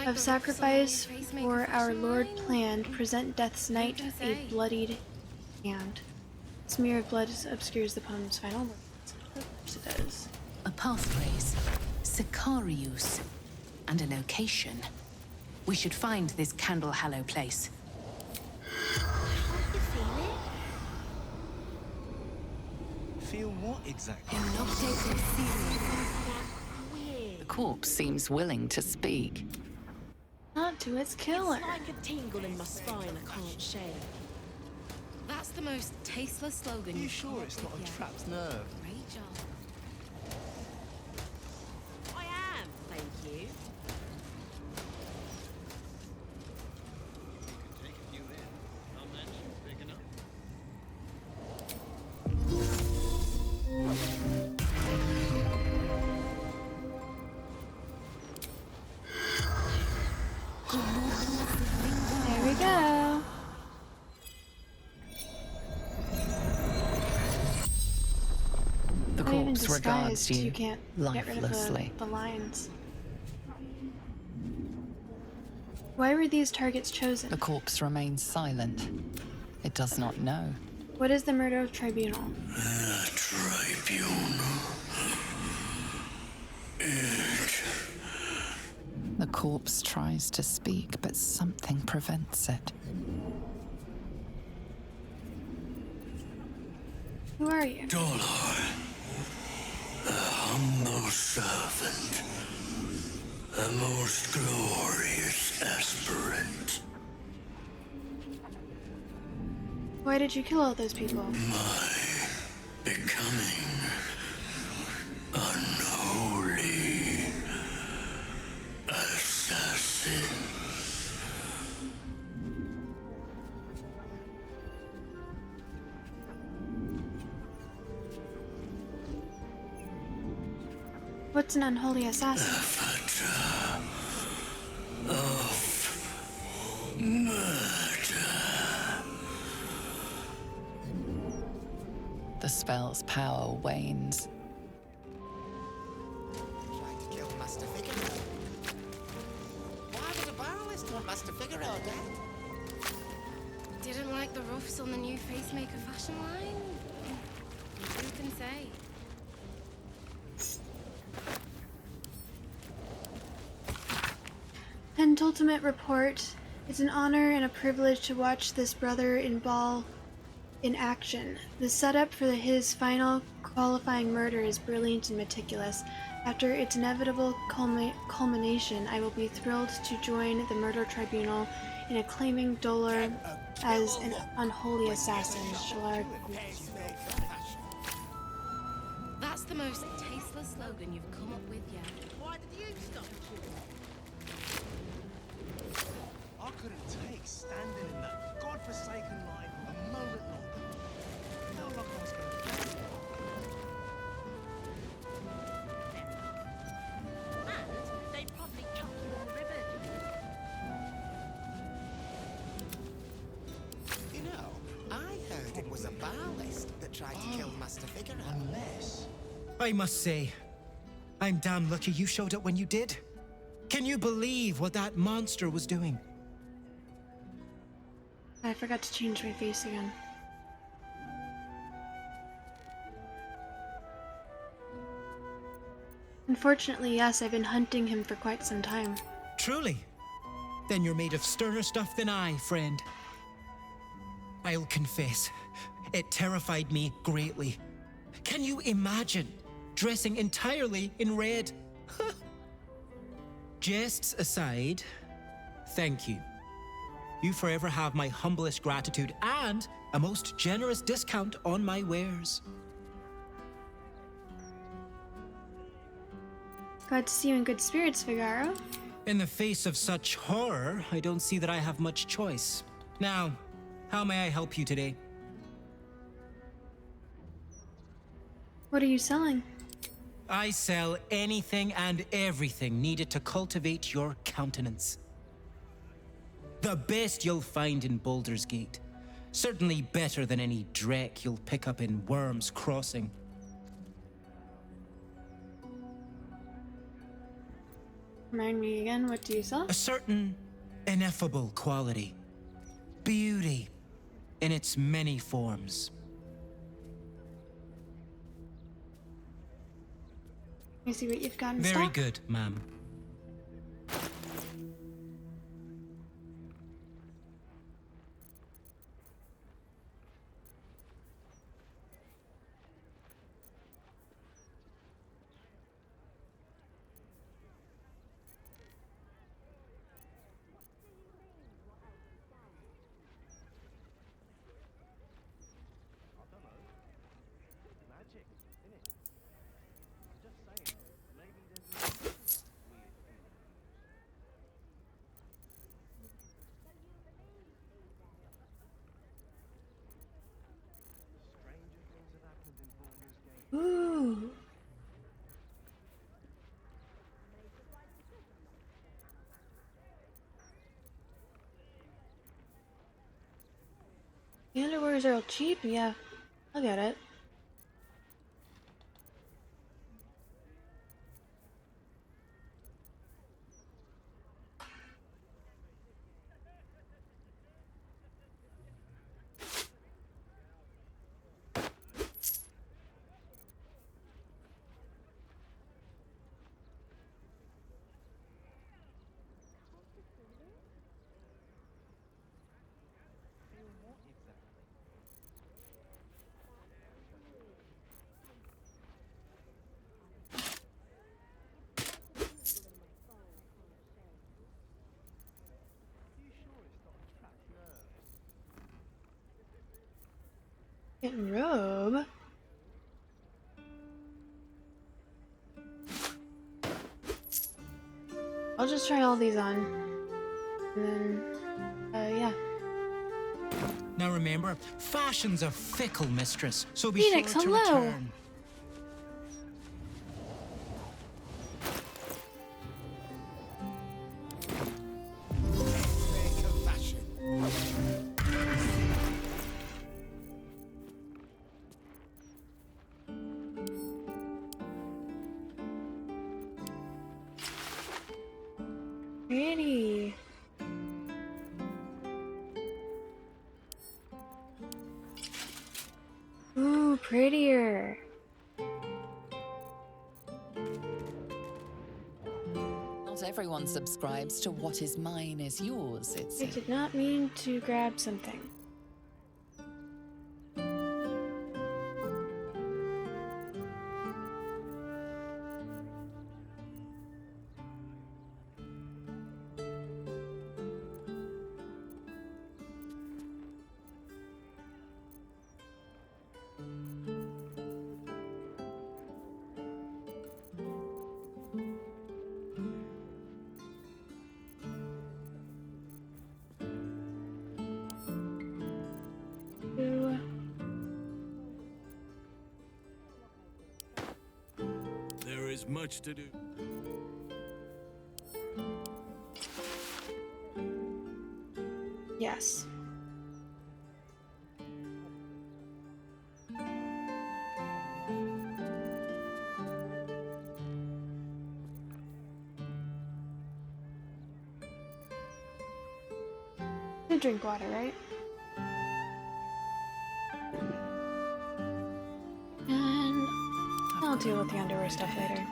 Of sacrifice for our Lord planned, present death's night a bloodied hand. Smear of blood obscures the poem's final words. Of course it does. A passphrase, Sicarius, and a location. We should find this Candle Hallow place. You feel it? Feel what exactly? The corpse seems willing to speak. Not to its killer. It's like a tingle in my spine I can't shake. That's the most tasteless slogan You you've sure come it's up not with a yet. trapped nerve? Great job. I am, thank you. There we go. The Not even corpse regards disguised, you can't get rid of lifelessly. the lines. Why were these targets chosen? The corpse remains silent. It does not know. What is the murder tribunal? The corpse tries to speak, but something prevents it. Who are you? Dollar, a humble servant, a most glorious aspirant. Why did you kill all those people? My becoming unholy assassin. What's an unholy assassin? Of murder. The spell's power wanes. Tried to kill Master Figaro. Why would a Ballist want Master Figaro dead? Didn't like the roughs on the new Facemaker fashion line? Who can say? Penultimate report. It's an honor and a privilege to watch this brother in Ball in action. The setup for his final qualifying murder is brilliant and meticulous. After its inevitable culmination, I will be thrilled to join the murder tribunal in acclaiming Dolor as an unholy assassin. Shalar. That's the most tasteless slogan you've come up with yet. Why did you stop shooting? I couldn't take standing in that godforsaken line a moment longer. Felt like I was going to die. And they probably chucked you in the river. You know, I heard it was a Ballist that that tried to kill Master Figaro. Unless... I must say, I'm damn lucky you showed up when you did. Can you believe what that monster was doing? I forgot to change my face again. Unfortunately, yes, I've been hunting him for quite some time. Truly? Then you're made of sterner stuff than I, friend. I'll confess, it terrified me greatly. Can you imagine dressing entirely in red? Jests aside, thank you. You forever have my humblest gratitude and a most generous discount on my wares. Glad to see you in good spirits, Figaro. In the face of such horror, I don't see that I have much choice. Now, how may I help you today? What are you selling? I sell anything and everything needed to cultivate your countenance. The best you'll find in Baldur's Gate. Certainly better than any dreck you'll pick up in Worm's Crossing. Remind me again, what do you sell? A certain ineffable quality. Beauty in its many forms. Let me see what you've got in Very stock. good, ma'am. Magic, innit? I'm just saying, maybe there's weird stranger things have happened in Baldur's Gate. Ooh. The underwears are all cheap? Yeah, I'll get it. Getting robe. I'll just try all these on. And then, yeah. Now remember, fashion's a fickle mistress, so be Phoenix, sure to hello. return. Pretty. Ooh, prettier. Not everyone subscribes to what is mine is yours, it I seems. did not mean to grab something. There is much to do. Yes. gonna drink water, right? And I'll deal with the underwear stuff later.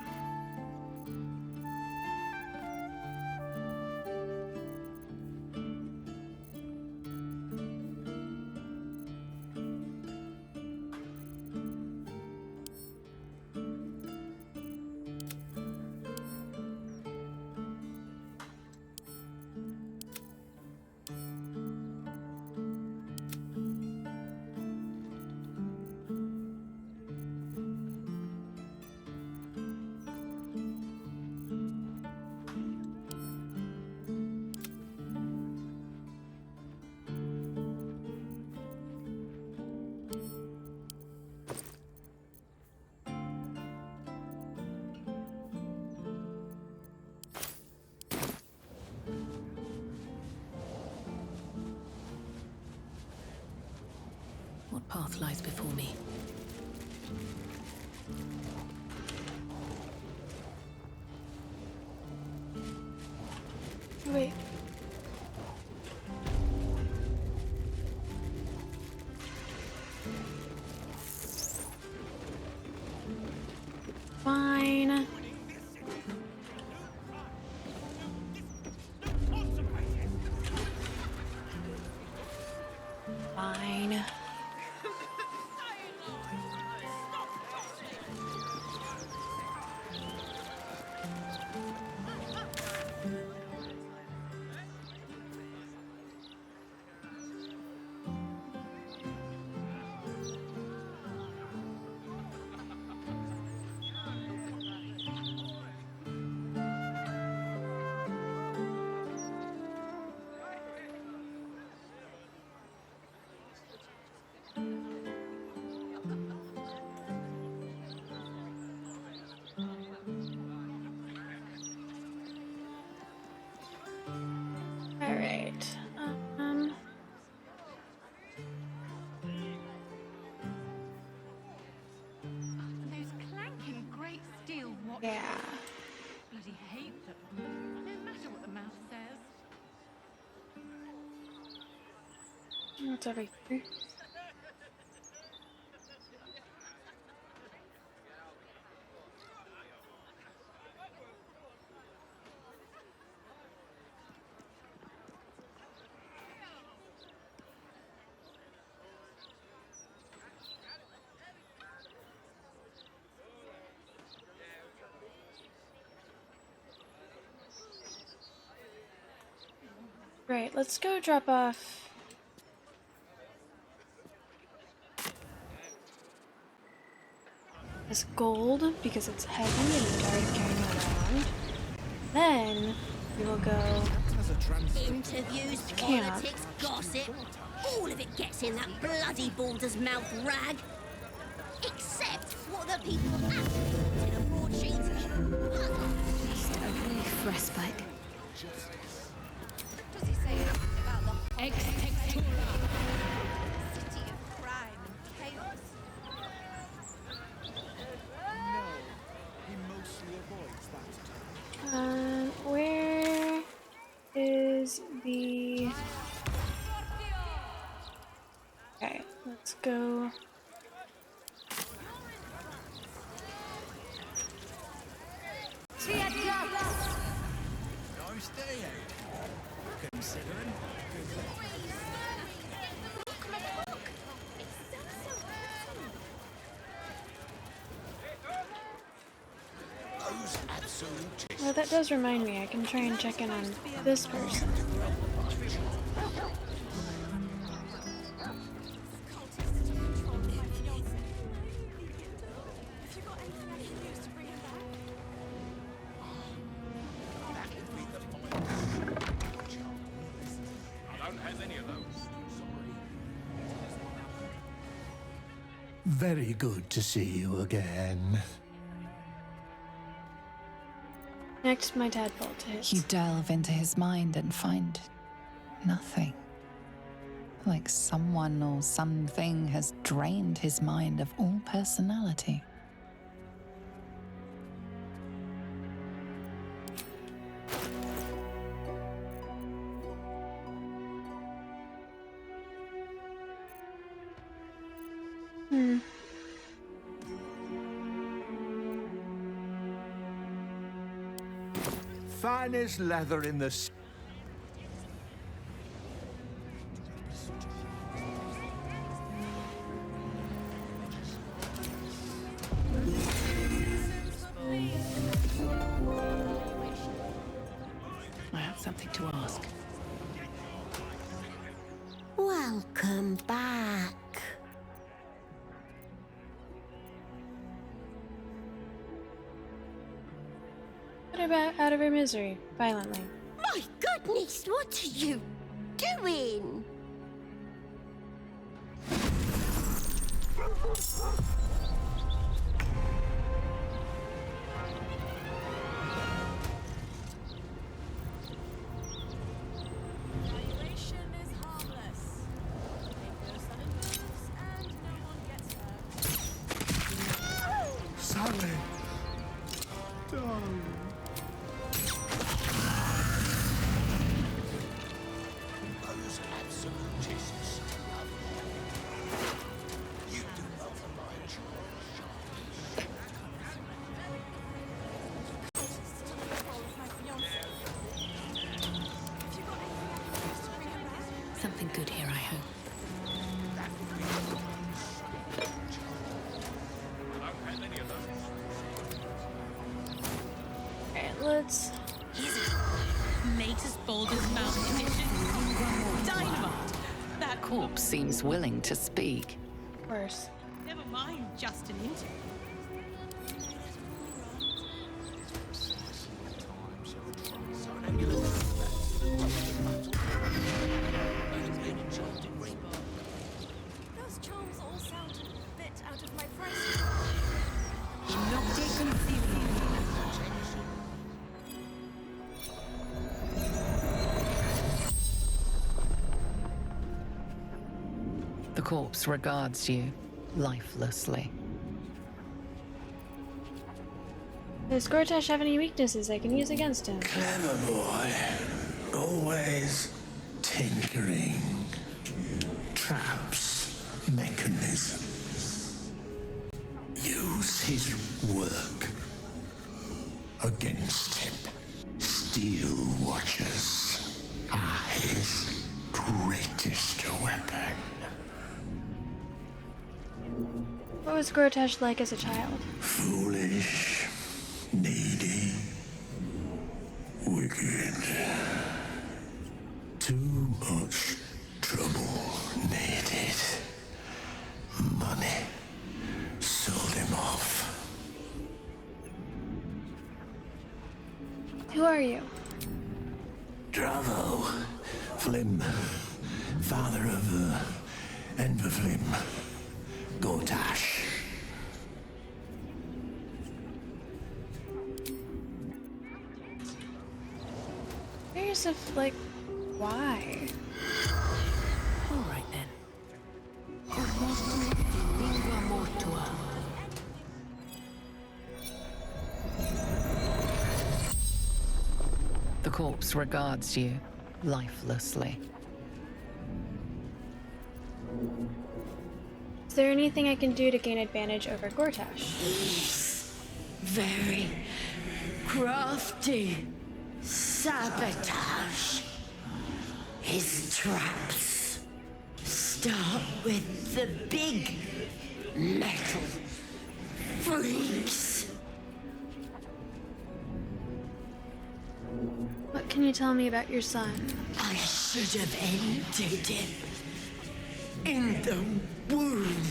What path lies before me? Wait. Fine. Fine. All right. Those clanking great steel watches. Yeah. Bloody hate them. No matter what the mouth says. What's over here? Right, let's go drop off this gold because it's heavy and I'm tired of carrying it around. Then we will go Interviews, camp. politics, gossip. All of it gets in that bloody Baldur's mouth rag. Except what the people actually want in a broadsheet. Just a brief respite. Does he say anything about the Ex-Textura? City of crime and chaos. Where is the... Okay, let's go. Nice day out. Considering. Well, that does remind me, I can try and check in on this person. Very good to see you again. Next, my tadpole to his. You delve into his mind and find nothing. Like someone or something has drained his mind of all personality. finest leather in the... I have something to ask. Welcome back. Put her back out of her misery, violently. My goodness, what are you doing? Sorry. Darling. Those absolutists love you. You do override Something good here, I hope. Alright, let's... Latest Baldurs Mountain edition. Dynamite. That Corpse seems willing to speak. Worse. Never mind just an intern. Those charms all sound a bit out of my price. The corpse regards you lifelessly. Does Gortash have any weaknesses I can use against him? Clever boy. Always tinkering. Traps, mechanisms. Use his work against him. Steel watchers are his greatest weapon. What was Gortash like as a child? Foolish, needy, wicked. Too much trouble needed. Money sold him off. Who are you? Dravo, Flim, father of Enver Flim, Gortash. Curious if, like, why? All right then. The corpse regards you lifelessly. Is there anything I can do to gain advantage over Gortash? He's very crafty. Sabotage. His traps start with the big metal freaks. What can you tell me about your son? I should have ended him in the womb.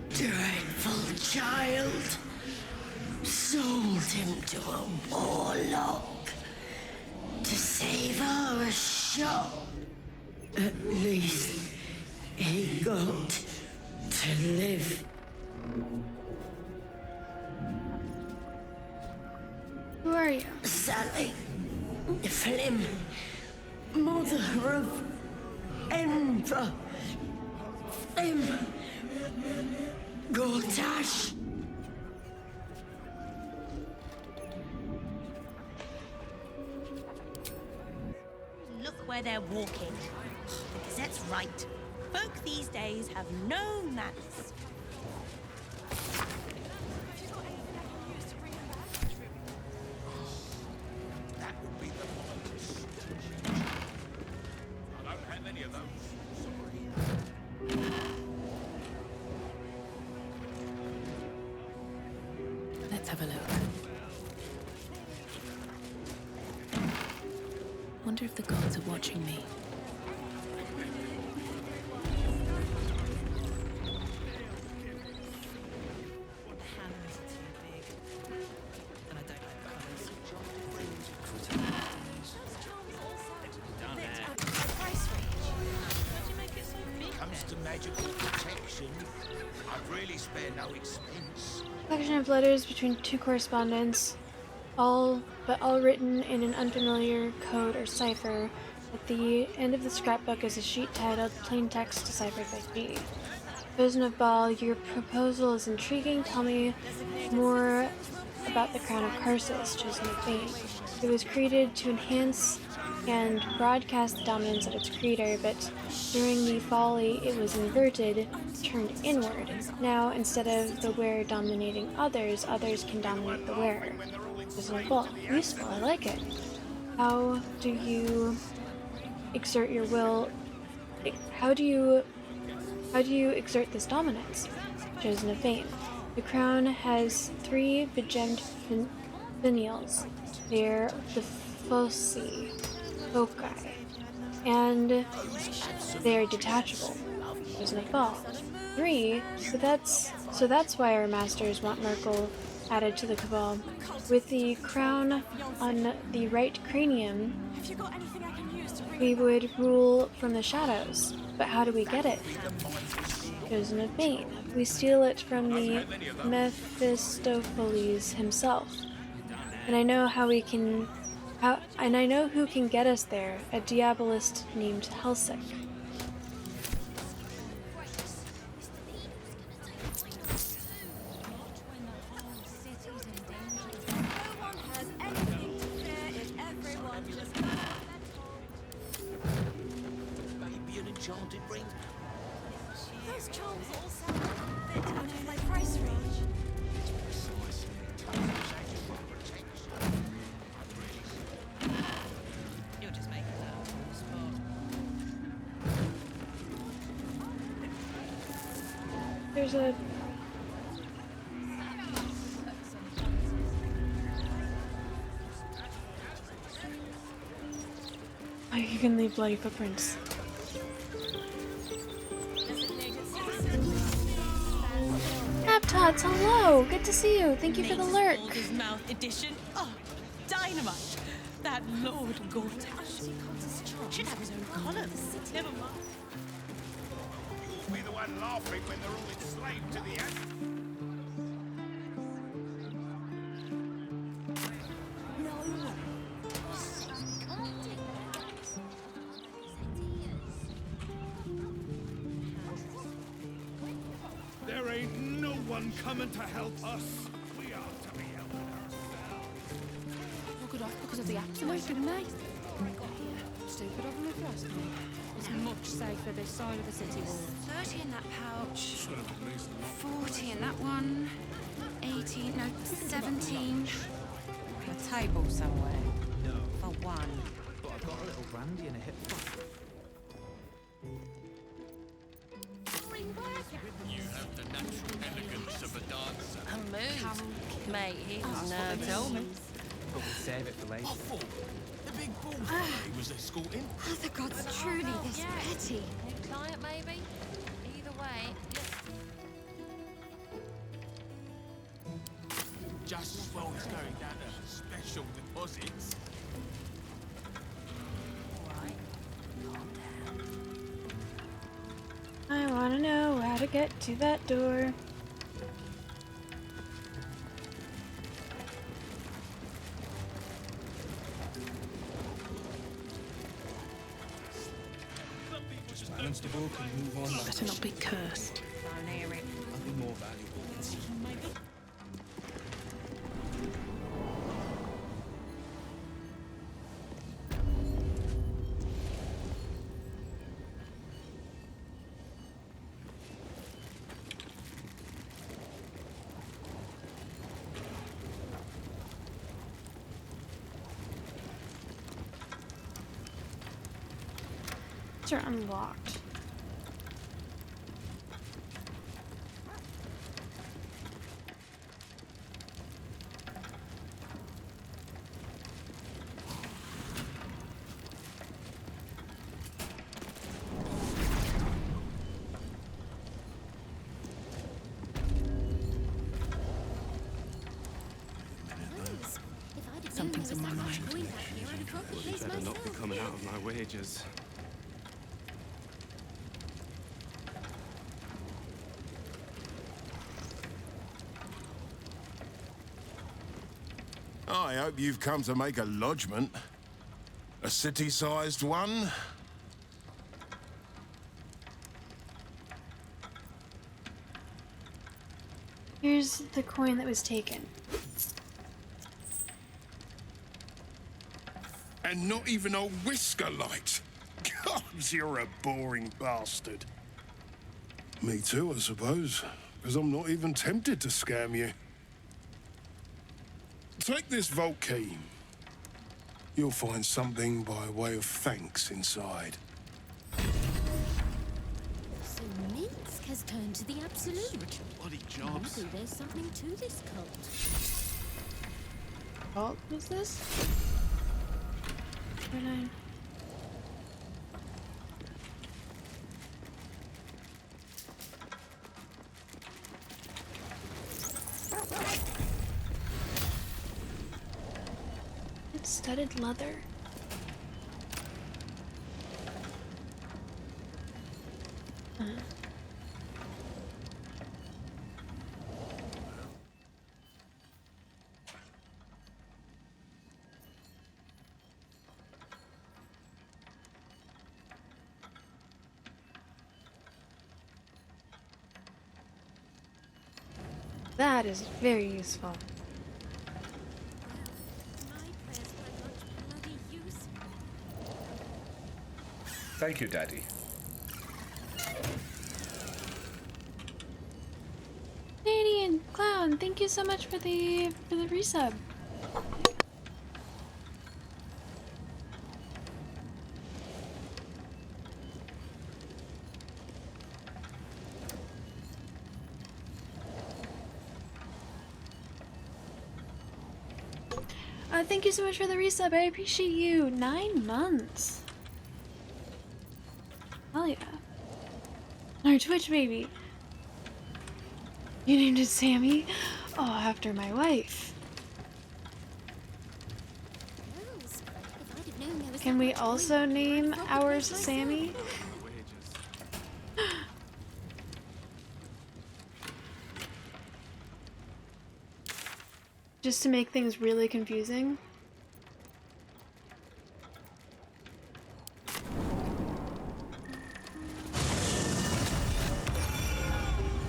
Dreadful child. Sold him to a warlock to save our shop. At least he got to live. Who are you? Sally Flim, mother of Enver Flim, Gortash. Look where they're walking. The Gazette's right. Folk these days have no manners. That have any of those. Let's have a look. Wonder if the gods are watching me. Comes to magical protection, I'd really spare no expense. Collection of letters between two correspondents, all written in an unfamiliar code or cipher. At the end of the scrapbook is a sheet titled Plain Text Deciphered by G. Chosen of Ball, your proposal is intriguing. Tell me more about the Crown of Karsus, Chosen of Fame. It was created to enhance and broadcast the dominance of its creator, but during the folly it was inverted, turned inward. Now, instead of the wearer dominating others, others can dominate the wearer. Chosen of Ball. Useful, I like it. How do you exert your will? How do you exert this dominance? Chosen of Fame. The crown has 3 begemmed finials. They're the foci, and they're detachable. Chosen of Ball. 3, so that's why our masters want Merkel added to the Cabal. With the crown on the right cranium, we would rule from the shadows. But how do we get it? Chosen of Bane. We steal it from the Mephistopheles himself. And I know who can get us there, a diabolist named Helsic. Maybe an enchanted ring. Those charms all sound a bit out of my price range. You're just making that up on the spot. There's a... Oh, you can leave bloody footprints. Naptots, hello! Good to see you. Thank you for the lurk. Baldur's Mouth edition. Oh, dynamite. That Lord Gortash should have his own column. Never mind. You'll be the one laughing when they're all enslaved to the end. There ain't no one coming to help us. We are to be helping ourselves. Look it off because of the absolute mate. Stupid of them if you ask me. It's much safer this side of the city wall. 30 in that pouch. 40 in that one. 18, no, 17. A table somewhere. No. For one. But I've got a little brandy and a hip flask. You have the natural elegance of a dancer. A mood. Mate, he's That's what they tell me. But we'll save it for later. I thought the big bull he was escorting. Are the gods truly this petty? New client, maybe? Either way. Just as well as going down to special deposits. I want to know how to get to that door. Just balance the book and move on. Better not be cursed. Don't hear it. I'll be more valuable. gates are unlocked. Something's on my mind. Better not be coming out of my wages. I hope you've come to make a lodgment. A city-sized one? Here's the coin that was taken. And not even a whisker light. God, you're a boring bastard. Me too, I suppose. Because I'm not even tempted to scam you. Take this vault key. You'll find something by way of thanks inside. So Minsk has turned to the absolute. Bloody Maybe there's something to this cult. Vault was this? 9. It's studded leather. That is very useful. Thank you, Daddy. Canadian Clown, thank you so much for the resub. Thank you so much for the resub. I appreciate you. 9 months. Hell yeah. Our Twitch baby. You named it Sammy? Oh, after my wife. Can we also name ours Sammy? Just to make things really confusing.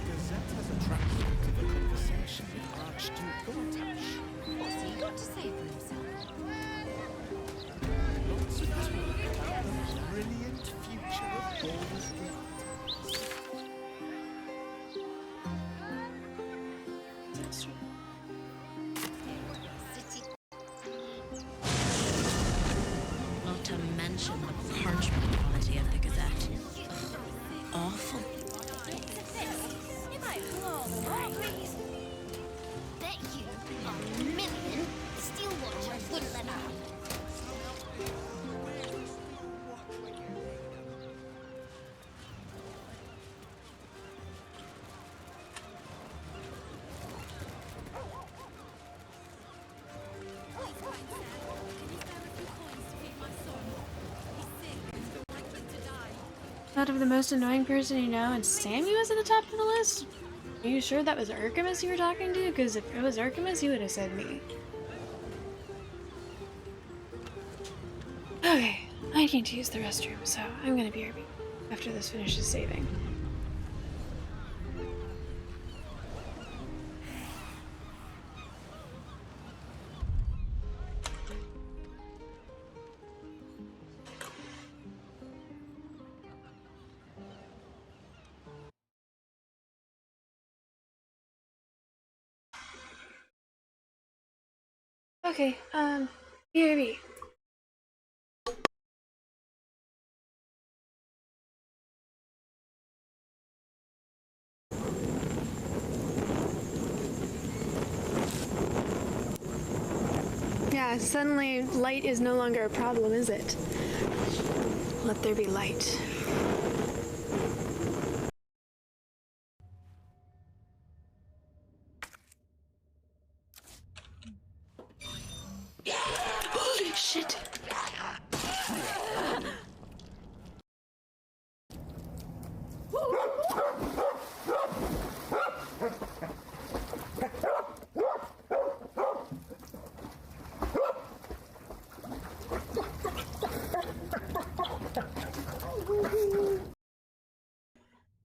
Gazette has attracted to the conversation with Archduke Gortash. What's he got to say for himself? Lots of talk about the brilliant future of Baldur's Gate. Not to mention the parchment quality of the Gazette. Awful. Bet you a million Steel Watchers wouldn't let up. Out of the most annoying person you know, and Sammy was at the top of the list? Are you sure that was Urkamus you were talking to? Because if it was Urkamus, he would have said me. Okay, I need to use the restroom, so I'm gonna be RB after this finishes saving. Okay, BRB. Yeah, suddenly light is no longer a problem, is it? Let there be light. Holy shit!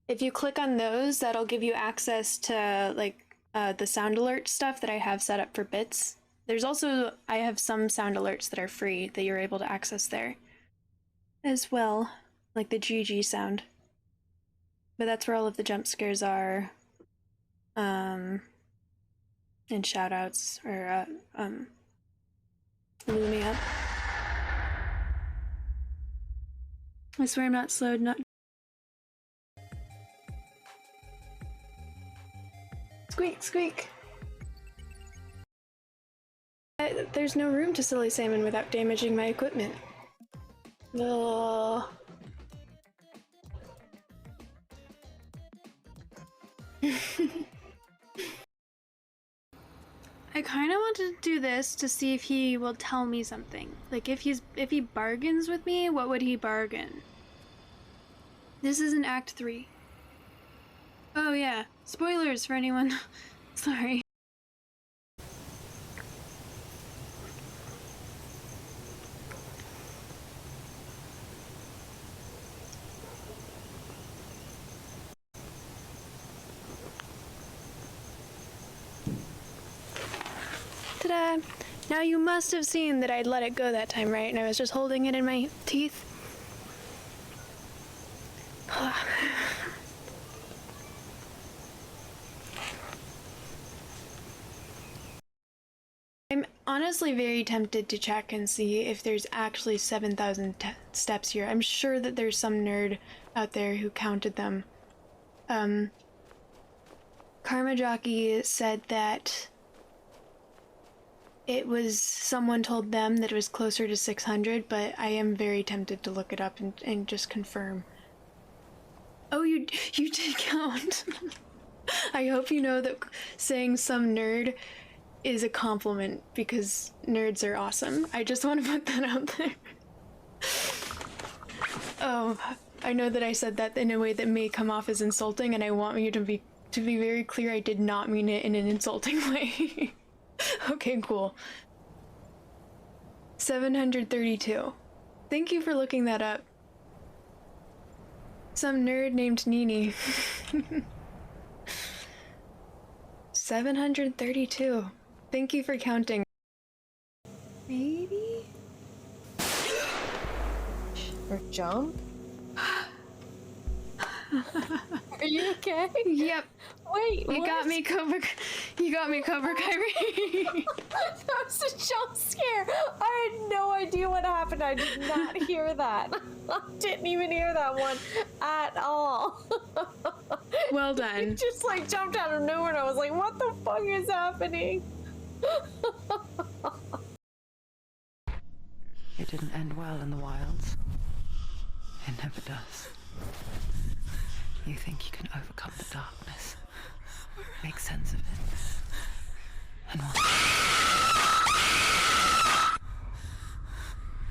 If you click on those, that'll give you access to like the sound alert stuff that I have set up for bits. There's also, I have some sound alerts that are free that you're able to access there as well, like the GG sound. But that's where all of the jump scares are, and shoutouts, or Lumia. I swear I'm not slowed, not. Squeak, squeak. There's no room to silly salmon without damaging my equipment. Ugh. I kind of wanted to do this to see if he will tell me something. Like if he bargains with me, what would he bargain? This is in Act 3. Oh yeah, spoilers for anyone. Sorry. Ta-da! Now you must have seen that I'd let it go that time, right? And I was just holding it in my teeth. I'm honestly very tempted to check and see if there's actually 7,000 steps here. I'm sure that there's some nerd out there who counted them. Karma Jockey said that it was, someone told them that it was closer to 600, but I am very tempted to look it up and just confirm. Oh, you did count. I hope you know that saying some nerd is a compliment because nerds are awesome. I just want to put that out there. Oh, I know that I said that in a way that may come off as insulting, and I want you to be very clear, I did not mean it in an insulting way. Okay, cool. 732. Thank you for looking that up. Some nerd named Nini. 732. Thank you for counting. Maybe? Or jump? Are you okay? Yep. Wait, You got me, Cobra. You got me, Cobra Kyrie. That was a jump scare. I had no idea what happened. I did not hear that. I didn't even hear that one at all. Well done. It just like jumped out of nowhere, and I was like, "What the fuck is happening?" It didn't end well in the wilds. It never does. You think you can overcome the darkness, make sense of it, and what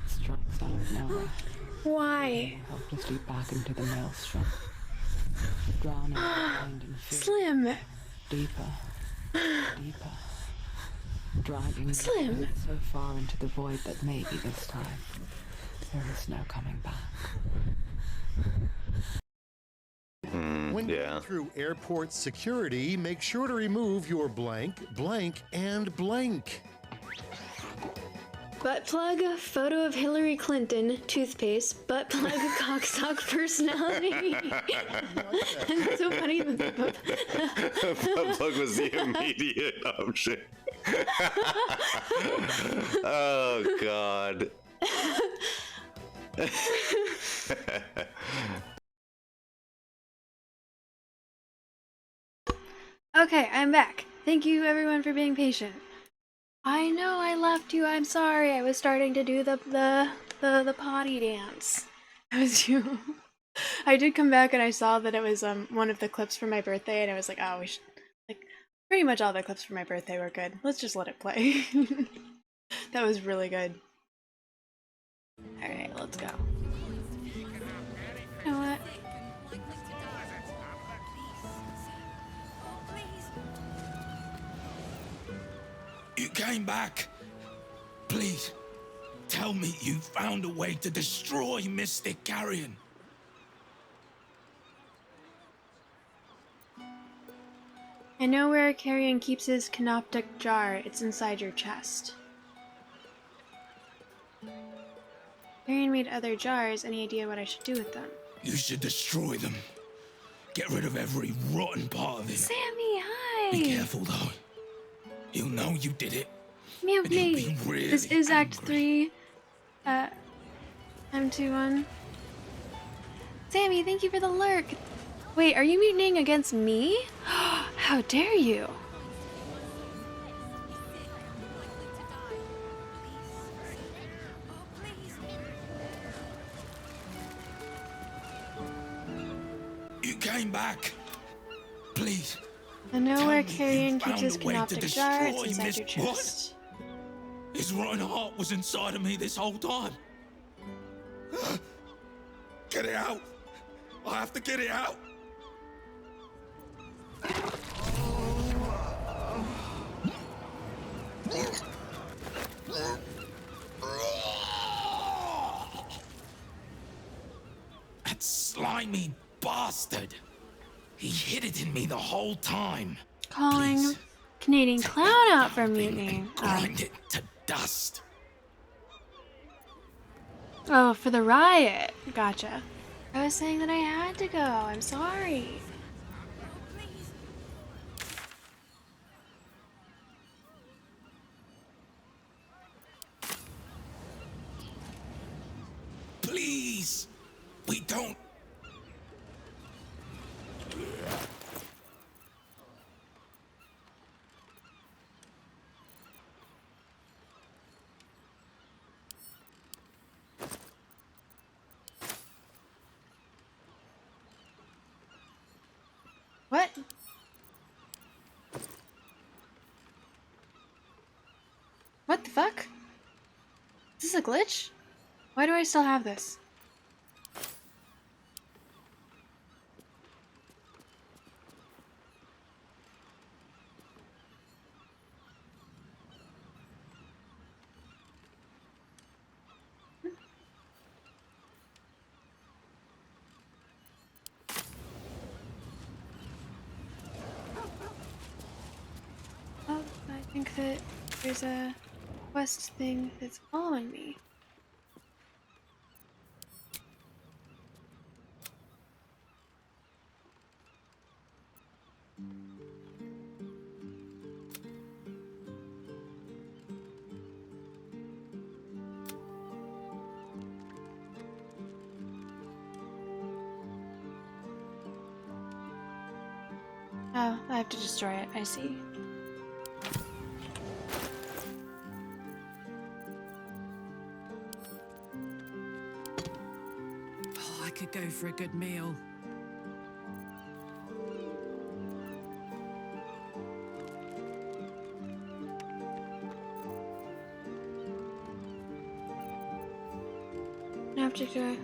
strikes out of nowhere. Why? Helplessly back into the maelstrom, drowning your mind in fear. Slim. Deeper, deeper, dragging Slim. you so far into the void that maybe this time there is no coming back. When going through airport security, make sure to remove your blank, blank, and blank. Butt plug, photo of Hillary Clinton, toothpaste, butt plug, cocksock personality. It's so funny that the Butt plug was the immediate option. Oh, God. Okay, I'm back. Thank you everyone for being patient. I know I left you. I'm sorry. I was starting to do the potty dance. That was you. I did come back and I saw that it was one of the clips for my birthday, and I was like, oh, we should, like, pretty much all the clips for my birthday were good. Let's just let it play. That was really good. All right, let's go. You know what? You came back. Please, tell me you found a way to destroy Mystic Carrion. I know where Carrion keeps his canoptic jar. It's inside your chest. Carrion made other jars. Any idea what I should do with them? You should destroy them. Get rid of every rotten part of it. Sammy, hi! Be careful, though. He'll know you did it. Mutiny! Really this is Act 3. M21. Sammy, thank you for the lurk. Wait, are you mutinying against me? How dare you? You came back. Please. I know where Carrion keeps his canoptic jar. It's inside your chest. What? His rotten heart was inside of me this whole time. Get it out. I have to get it out. That slimy bastard. He hid it in me the whole time. Calling Please. Canadian Clown out for mutiny. Grind it to dust. Oh, for the riot. Gotcha. I was saying that I had to go. I'm sorry. Please. We don't. What? What the fuck? Is this a glitch? Why do I still have this? Oh, I think that there's a quest thing that's following me. Oh, I have to destroy it. I see. Oh, I could go for a good meal. An object or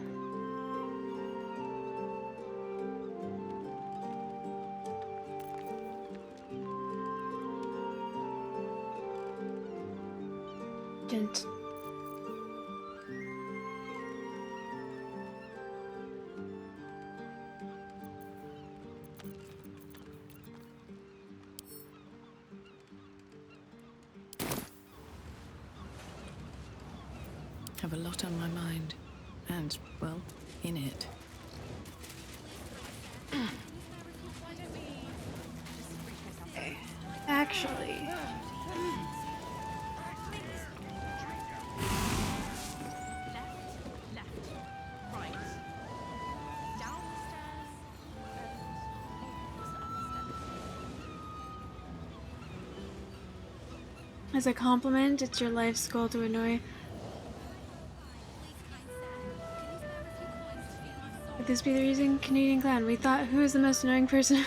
didn't. Have a lot on my mind. And, well, in it. Actually. As a compliment, it's your life's goal to annoy. Would this be the reason? Canadian clown. We thought, who is the most annoying person?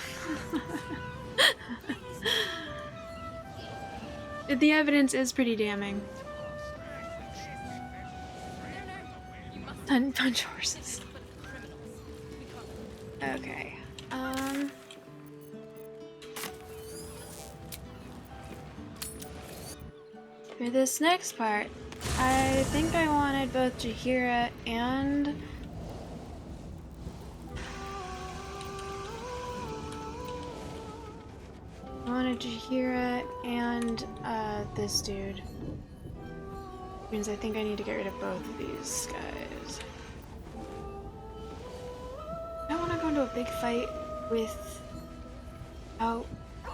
The evidence is pretty damning. Punch horses. Okay. For this next part, I think I wanted both Jahira and Jahira and this dude. Means I think I need to get rid of both of these guys. I don't want to go into a big fight without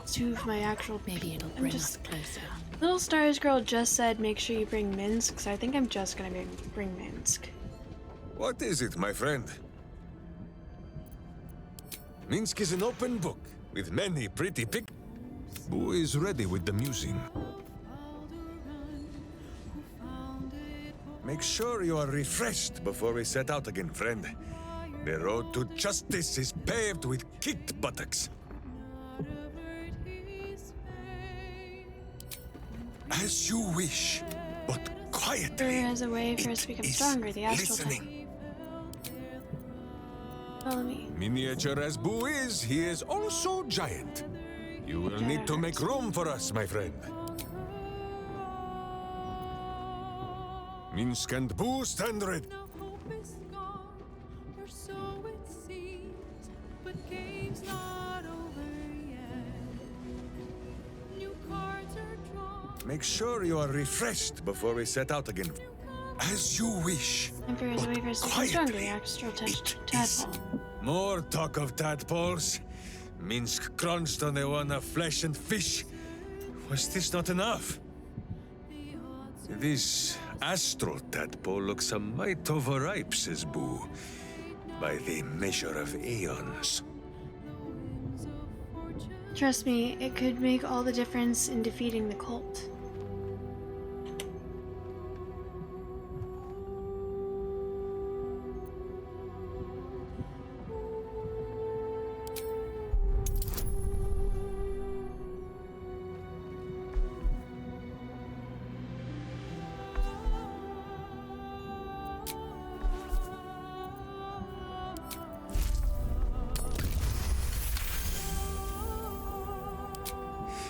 two of my actual. Maybe it'll bring us closer. Little Stars Girl just said make sure you bring Minsk, so I think I'm just gonna bring Minsk. What is it, my friend? Minsk is an open book with many pretty pic. Who is ready with the musing? Make sure you are refreshed before we set out again, friend. The road to justice is paved with kicked buttocks. As you wish, but quietly. There is a way for us to become stronger, the astral type. Follow me. Miniature as Boo is, he is also giant. You will need to make room for us, my friend. Minsk and Boo stand ready. Make sure you are refreshed before we set out again. As you wish. And there is a way for us to become stronger, the astral tadpole. More talk of tadpoles. Minsk crunched on the one of flesh and fish. Was this not enough? This astral tadpole looks a mite overripe, says Boo. By the measure of aeons. Trust me, it could make all the difference in defeating the cult.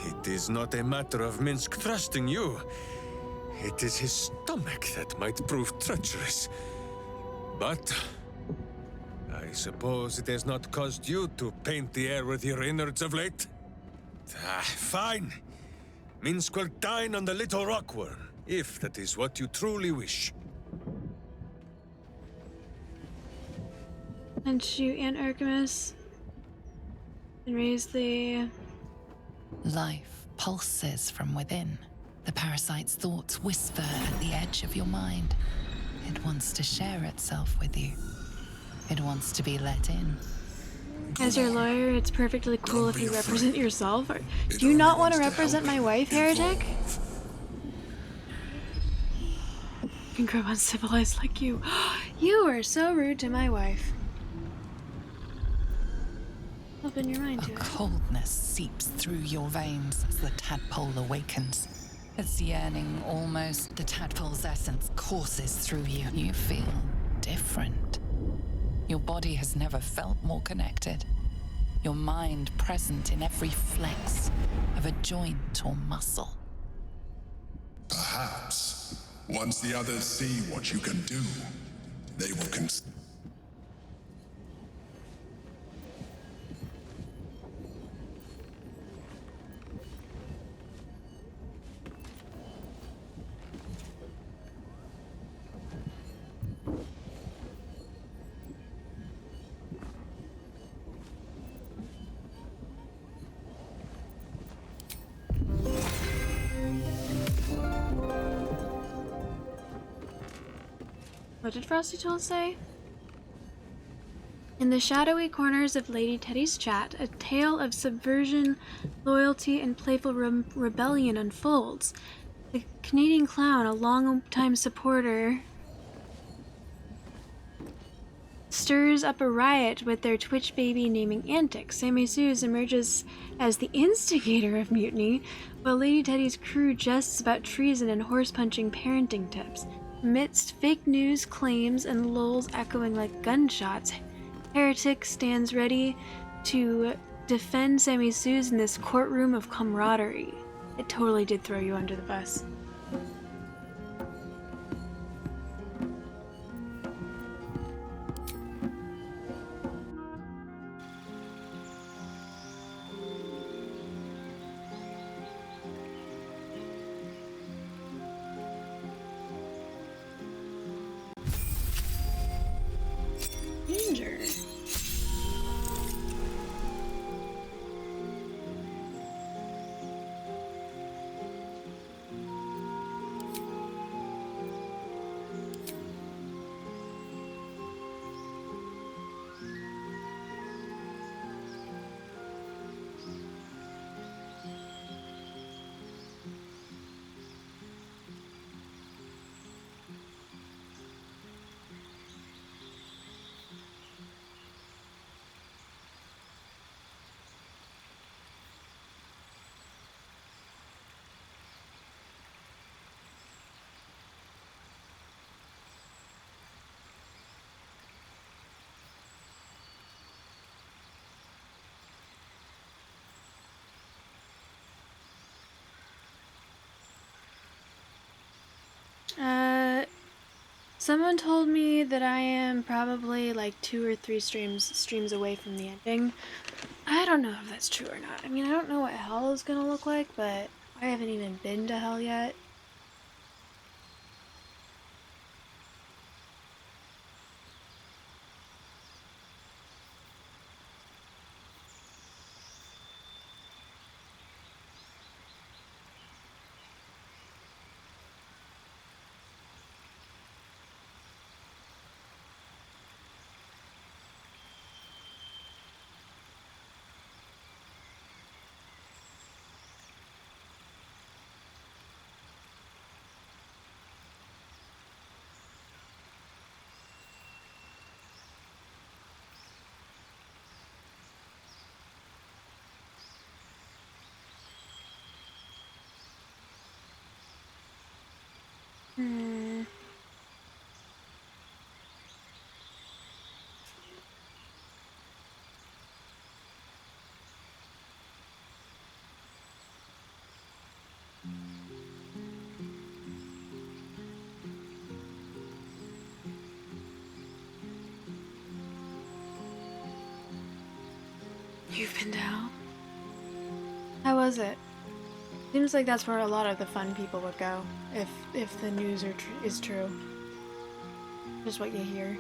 It is not a matter of Minsk trusting you. It is his stomach that might prove treacherous. But I suppose it has not caused you to paint the air with your innards of late? Fine. Minsk will dine on the little rockworm, if that is what you truly wish. And shoot Aunt Artemis. And raise the... Life pulses from within. The parasite's thoughts whisper at the edge of your mind. It wants to share itself with you. It wants to be let in. As your lawyer, it's perfectly cool if you represent yourself. Do you not want to represent my wife, heretic? You can grow uncivilized like you. You are so rude to my wife. Open your mind to it. Coldness seeps through your veins as the tadpole awakens. Its yearning almost, the tadpole's essence courses through you. You feel different. Your body has never felt more connected. Your mind present in every flex of a joint or muscle. Perhaps, once the others see what you can do, they will consider. What did Frosty Toll say? In the shadowy corners of Lady Teddy's chat, a tale of subversion, loyalty, and playful rebellion unfolds. The Canadian clown, a long-time supporter, stirs up a riot with their Twitch baby naming antics. Sammy Suze emerges as the instigator of mutiny, while Lady Teddy's crew jests about treason and horse-punching parenting tips. Amidst fake news claims and lulls echoing like gunshots, Heretic stands ready to defend Sammy Suze in this courtroom of camaraderie. It totally did throw you under the bus. Danger. Someone told me that I am probably like 2 or 3 streams away from the ending. I don't know if that's true or not. I mean, I don't know what hell is gonna look like, but I haven't even been to hell yet. You've been down? How was it? Seems like that's where a lot of the fun people would go, if the news is true. Just what you hear.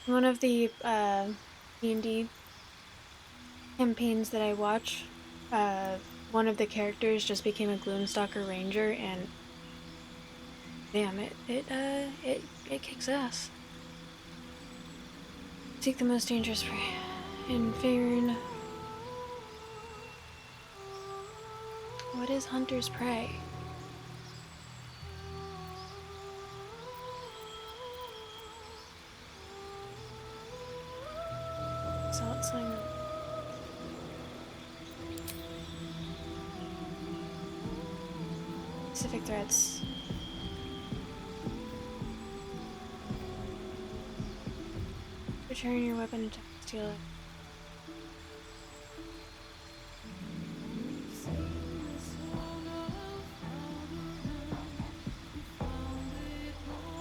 One of the D&D campaigns that I watch, one of the characters just became a Gloomstalker Ranger, and damn, it kicks ass. Seek the most dangerous prey. In Faerun. What is Hunter's Prey? Salt Sling. Specific threats. Return your weapon to steal it.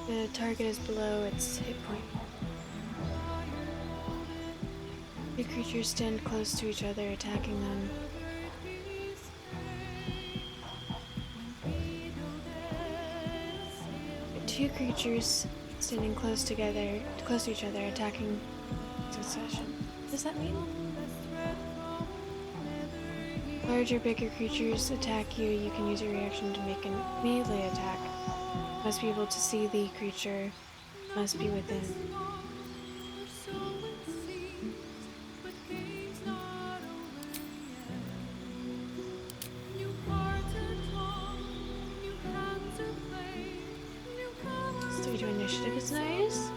The target is below its hit point. Two creatures stand close to each other, attacking them. Two creatures standing close to each other, attacking in succession. What does that mean? Larger, bigger creatures attack you. You can use your reaction to make a melee attack. Must be able to see the creature. Must be within. Stick to initiative is nice.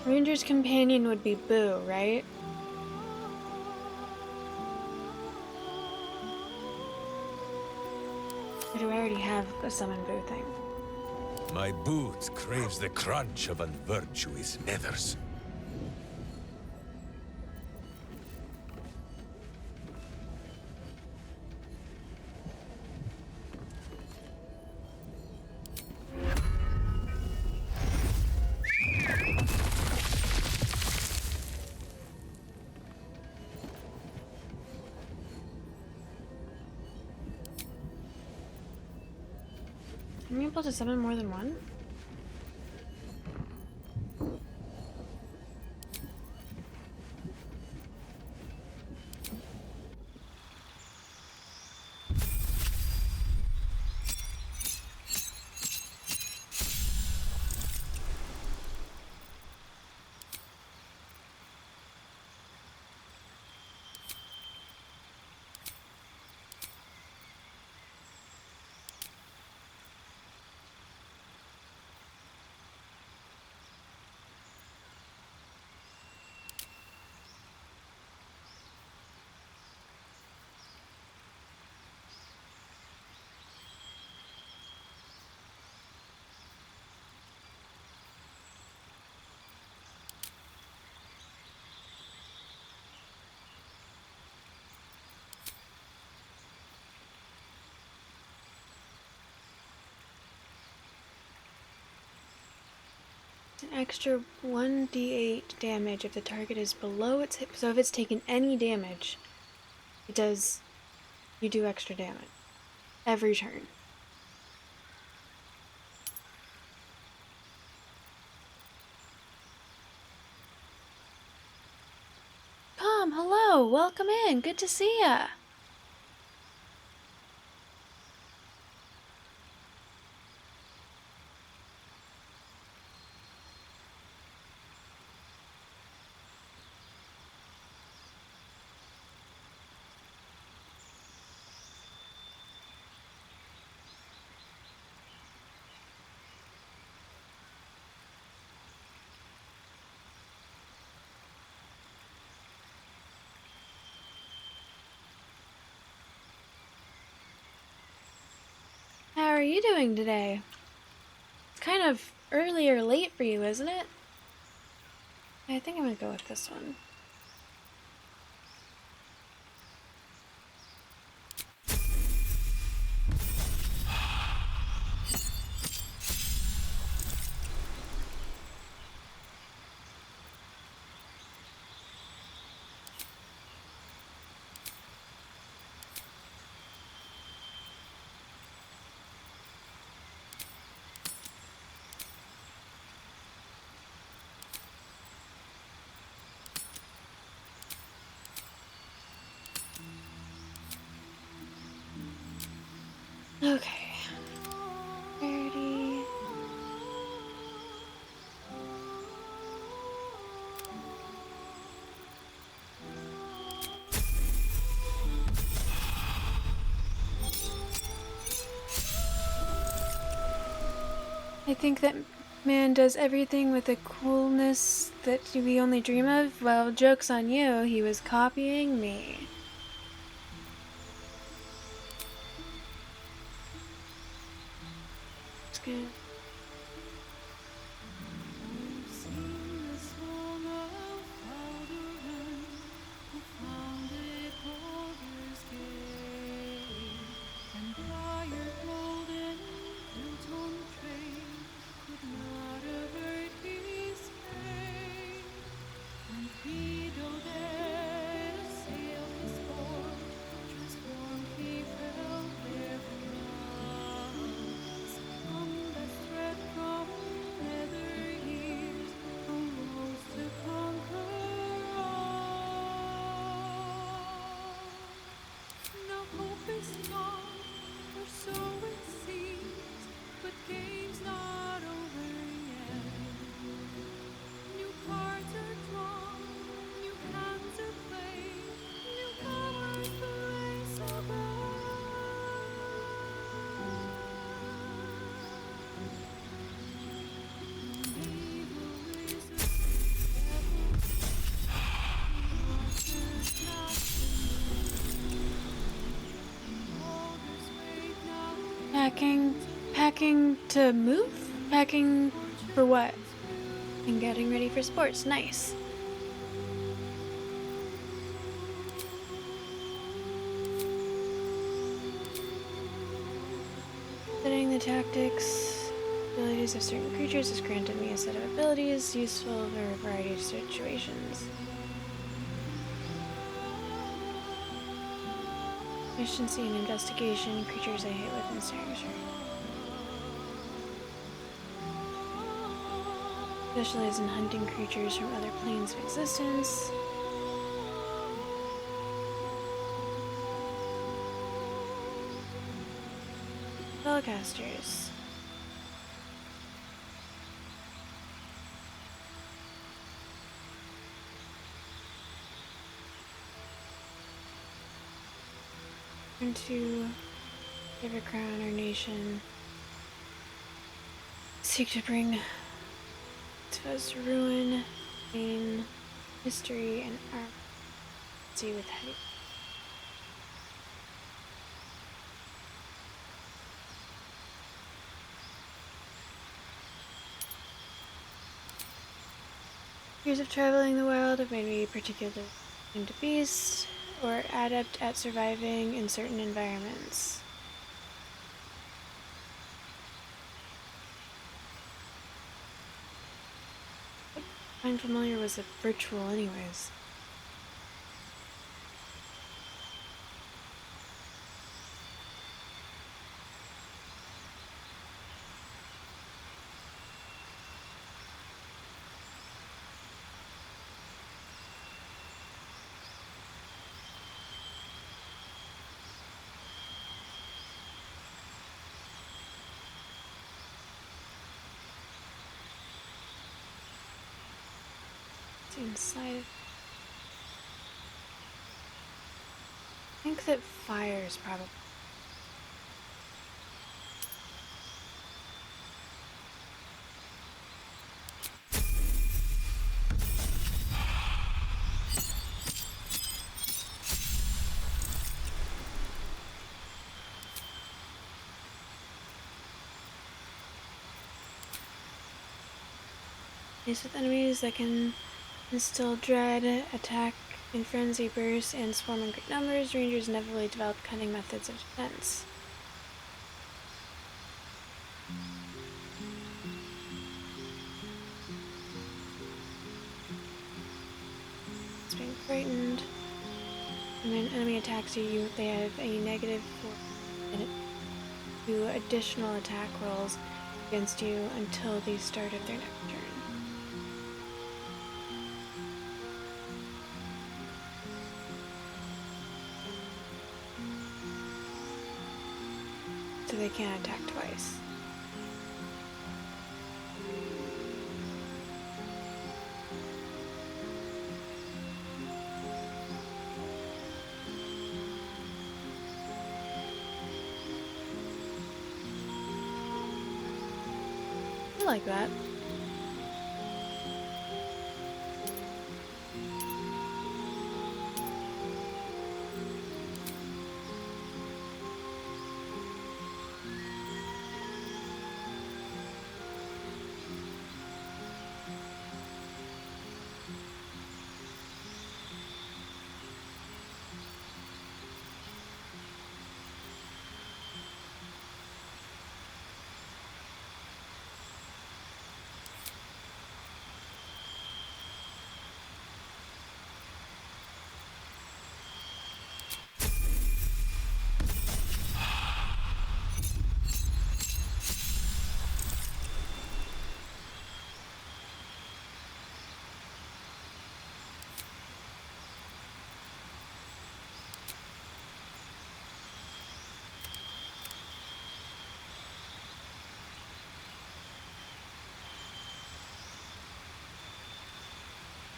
Ranger's companion would be Boo, right? Or do I already have a summon Boo thing? My boot craves the crunch of unvirtuous nethers. Am I able to summon more than one? An extra 1d8 damage if the target is below its hit. So if it's taken any damage, you do extra damage every turn. Come, hello, welcome in. Good to see ya. are you doing today? It's kind of early or late for you, isn't it? I think I'm gonna go with this one. Okay. 30. I think that man does everything with a coolness that we only dream of. Well, joke's on you, he was copying me. It's good. Packing to move? Packing for what? And getting ready for sports. Nice. Studying the tactics, abilities of certain creatures has granted me a set of abilities useful for a variety of situations. Efficiency and investigation, creatures I hit with instinct. Specialize in hunting creatures from other planes of existence. Spellcasters. Turn to give a crown or nation. Seek to bring to us ruin, pain, history, and art. See with heavy. Years of traveling the world have made me particularly into beast or adept at surviving in certain environments. I'm familiar with a ritual anyways. Inside. I think that fire is probably. Is with enemies that can instill dread, attack in frenzy bursts, and swarm in great numbers. Rangers inevitably develop cunning methods of defense. It's being frightened. When an enemy attacks you, they have a negative 4 and 2 additional attack rolls against you until the start of their next turn. So they can't attack twice. I like that.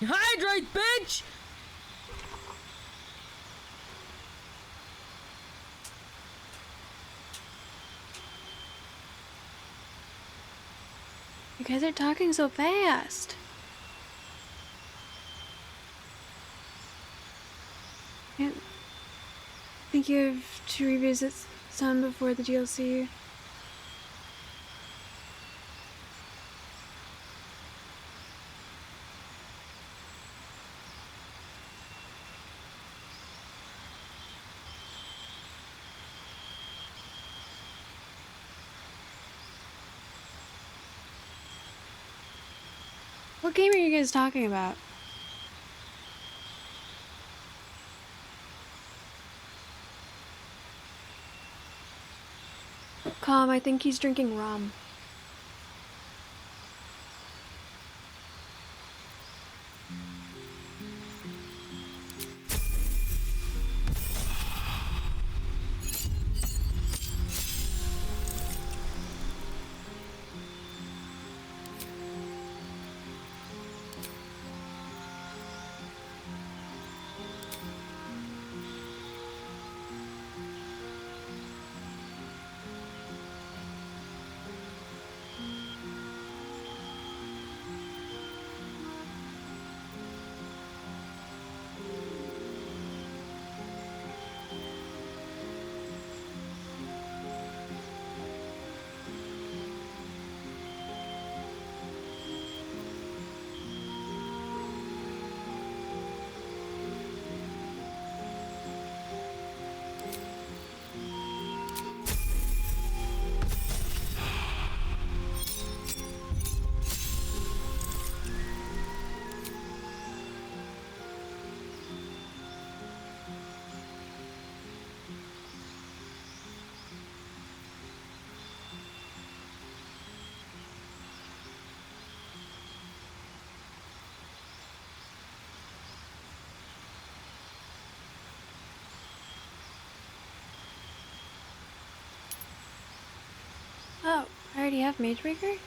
Hydrate, bitch! You guys are talking so fast. I think you have to revisit some before the DLC. What game are you guys talking about? Calm, I think he's drinking rum. Oh, I already have Magebreaker?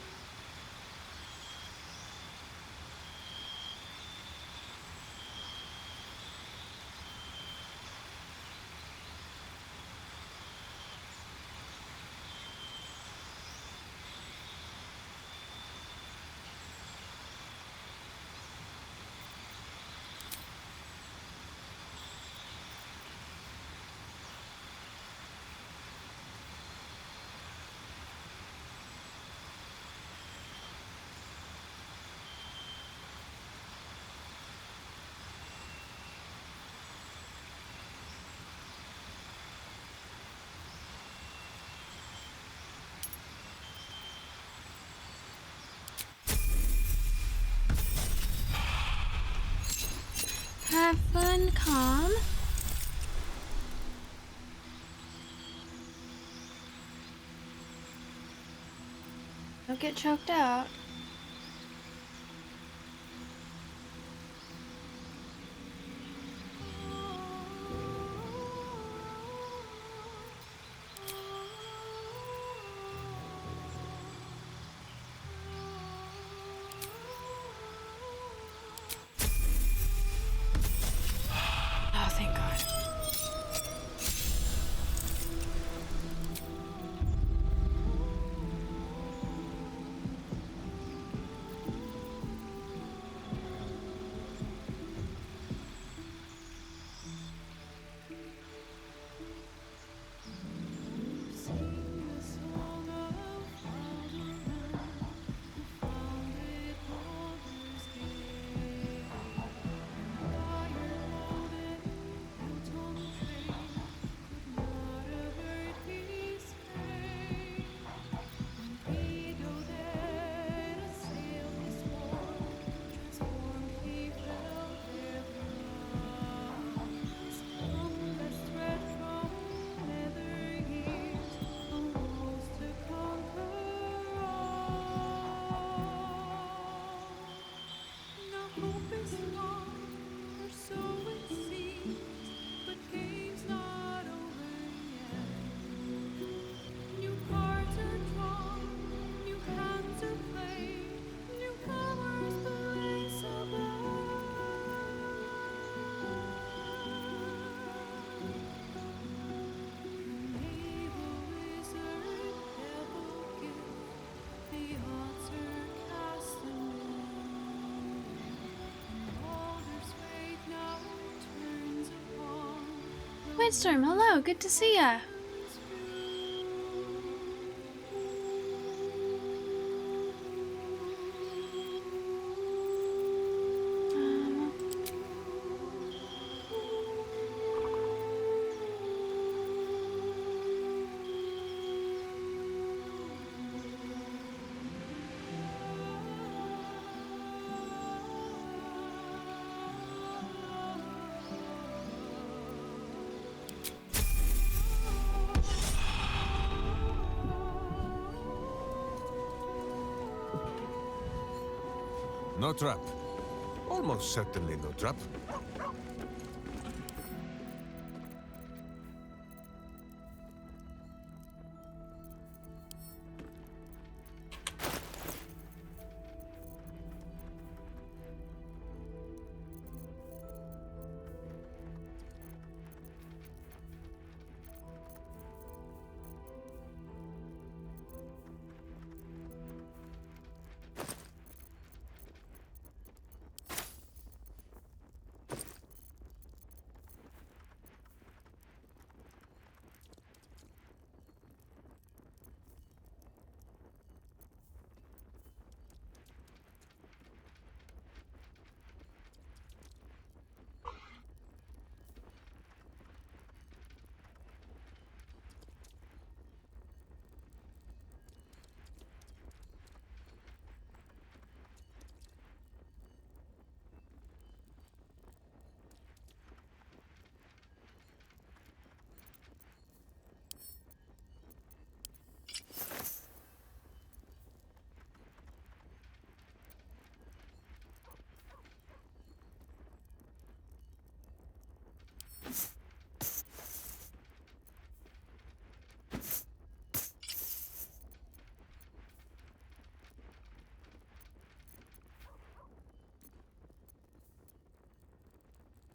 careful and calm. Don't get choked out. Oh, thank God. Windstorm, hello, good to see ya. No trap. Almost certainly no trap.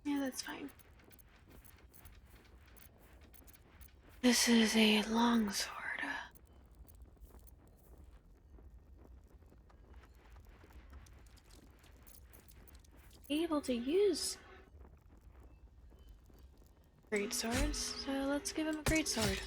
Yeah, that's fine. This is a long sword. Able to use great swords, so let's give him a great sword.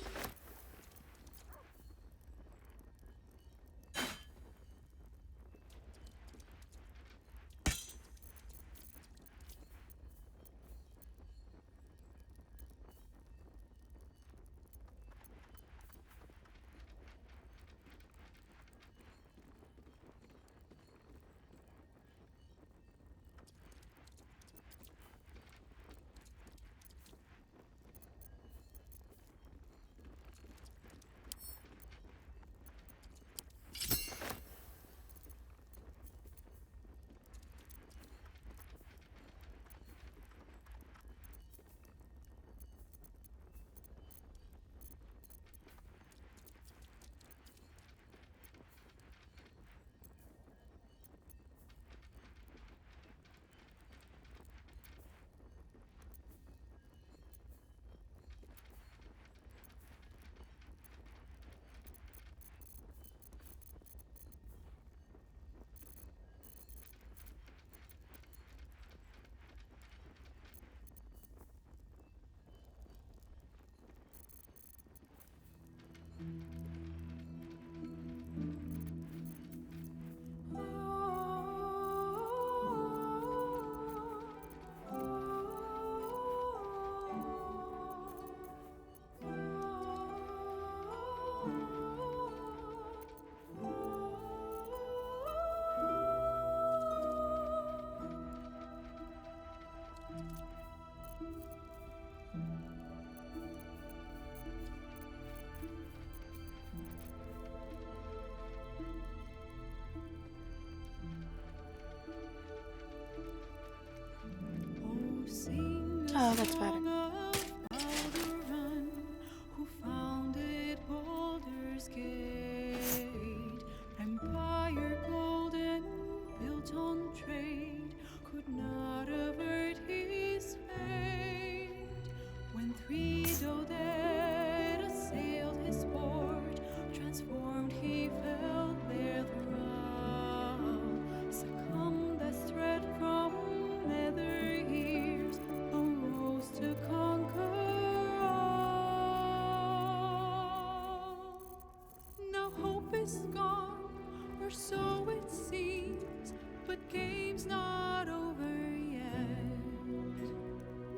so it seems, but game's not over yet.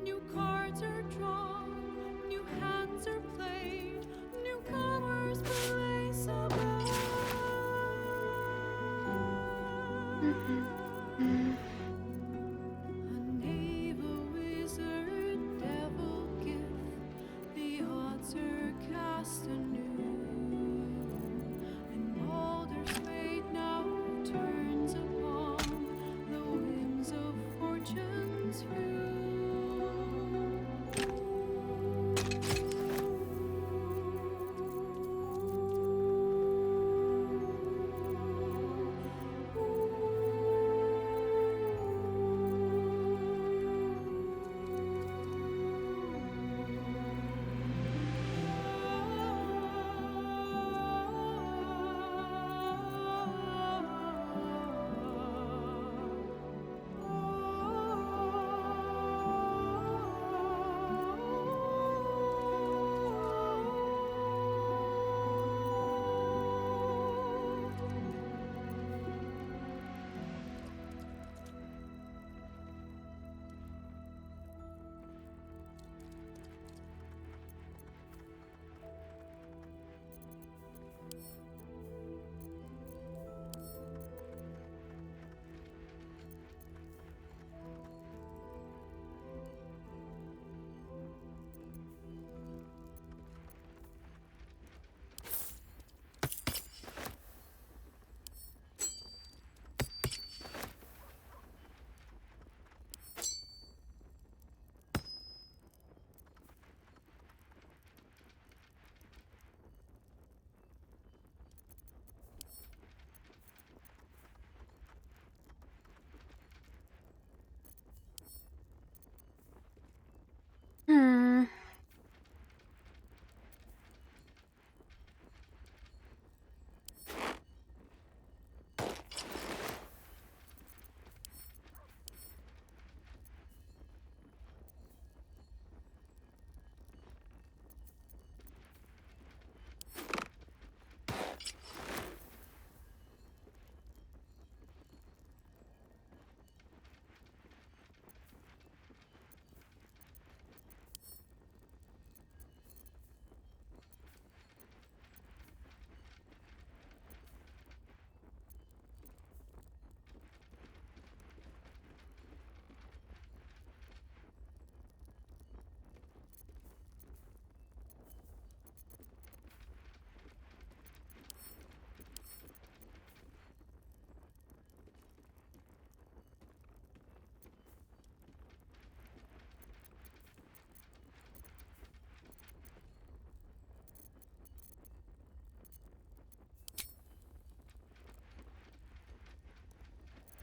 New cards are drawn, new hands are played, newcomers place above. A knave, a wizard, devil gift, the odds are cast anew, and Baldur's fate now turns upon the whims of fortune's view.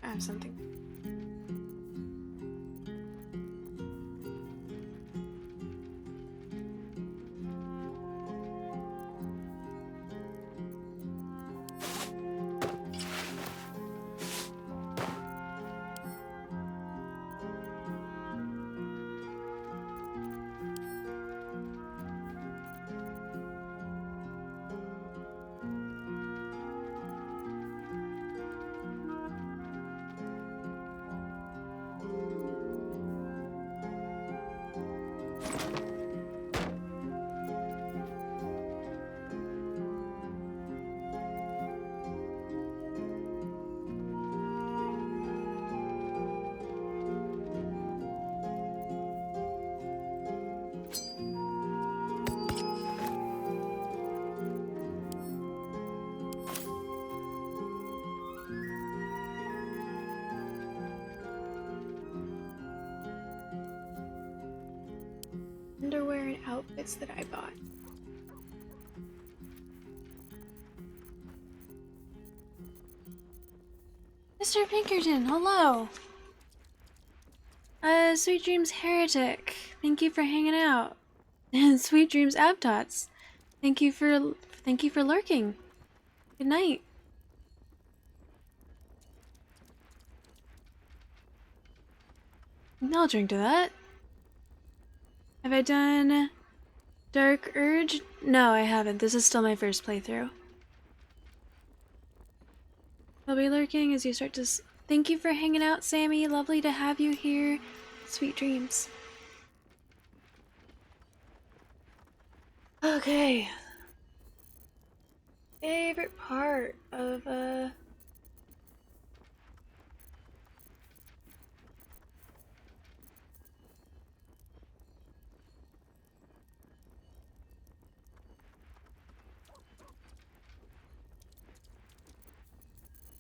I have something. Underwear and outfits that I bought. Mr. Pinkerton, hello! Sweet Dreams Heretic, thank you for hanging out. And Sweet Dreams Abtots, thank you for lurking. Good night. I'll drink to that. Have I done Dark Urge? No, I haven't. This is still my first playthrough. They'll be lurking as you start to... Thank you for hanging out, Sammy. Lovely to have you here. Sweet dreams. Okay. Favorite part of,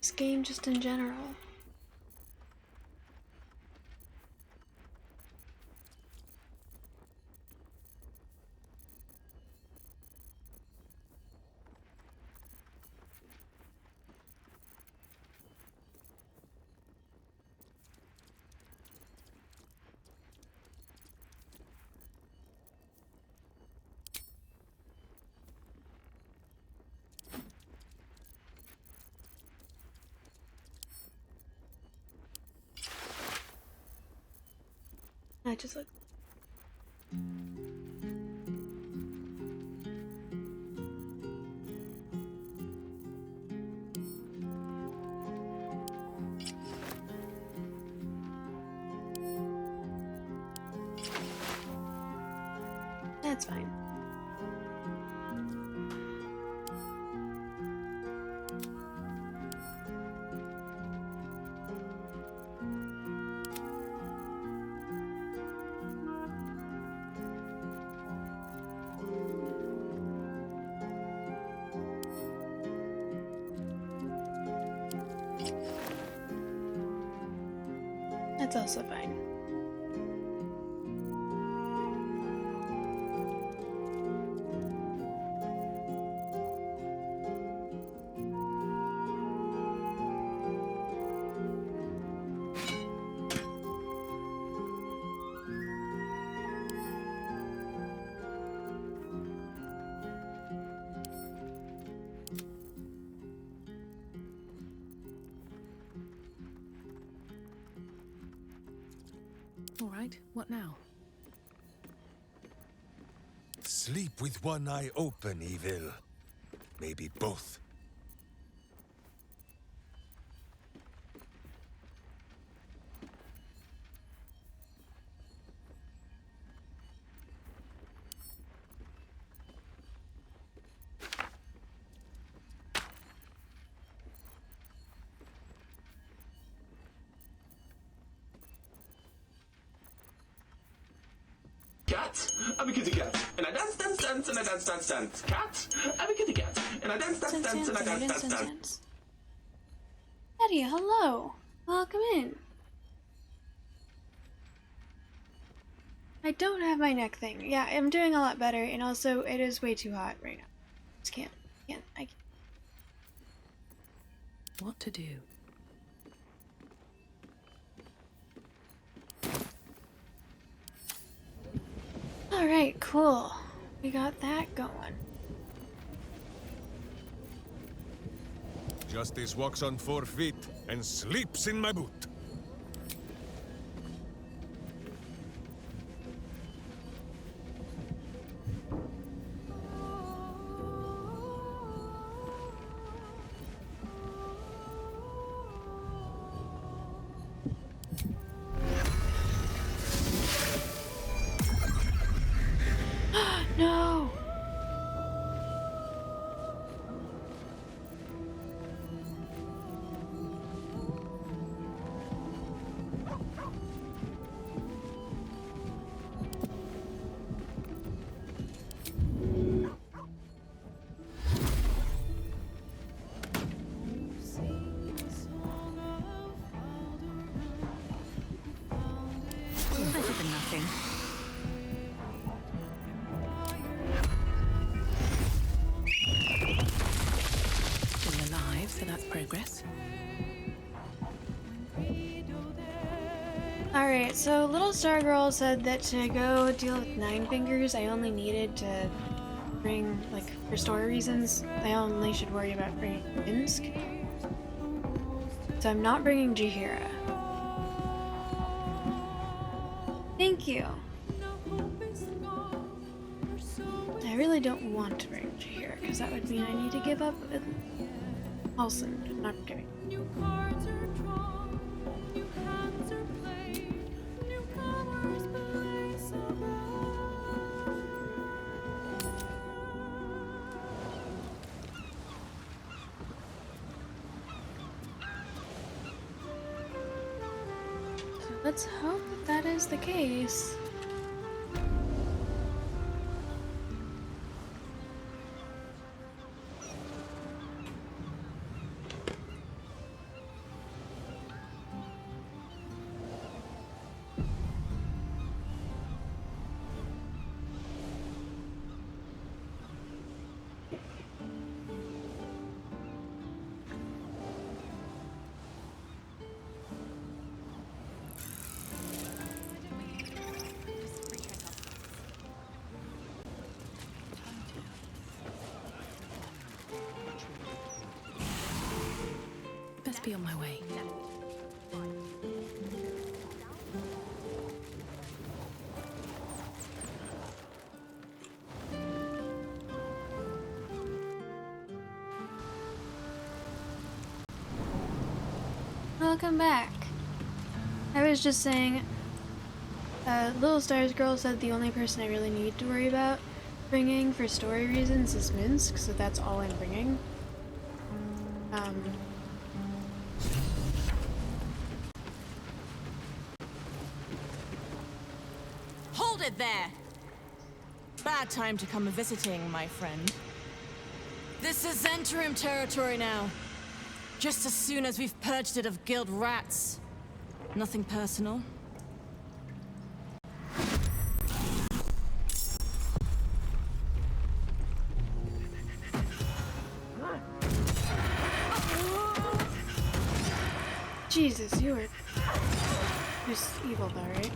this game just in general. I just look. That's fine. That's also fine. All right, what now? Sleep with one eye open, Evil. Maybe both. Cat, I'm a kitty cat, and I dance, dance, dance, and I dance, dance, dance. Cat, I'm a kitty cat, and I dance, dance, dance, and I dance, dance, dance. Eddie, hello. Welcome in. I don't have my neck thing. Yeah, I'm doing a lot better, and also it is way too hot right now. Just can't. I can't. What to do? Alright, cool. We got that going. Justice walks on 4 feet and sleeps in my boot. No! Better than nothing. Still alive, so that's progress. Alright, so Little Star Girl said that to go deal with Nine Fingers, I only needed to bring, like, for story reasons, I only should worry about bringing Minsk. So I'm not bringing Jahira. Thank you. I really don't want to bring Jahira, because that would mean I need to give up Olsen, not kidding. New cards are drawn, new hands are played, newcomers place So let's hope that is the case. Best be on my way. Welcome back. I was just saying, Little Stars Girl said the only person I really need to worry about bringing for story reasons is Minsk, so that's all I'm bringing. Hold it there! Bad time to come visiting, my friend. This is Zentrum territory now. Just as soon as we've purged it of guild rats. Nothing personal. Jesus, you are just evil though, right?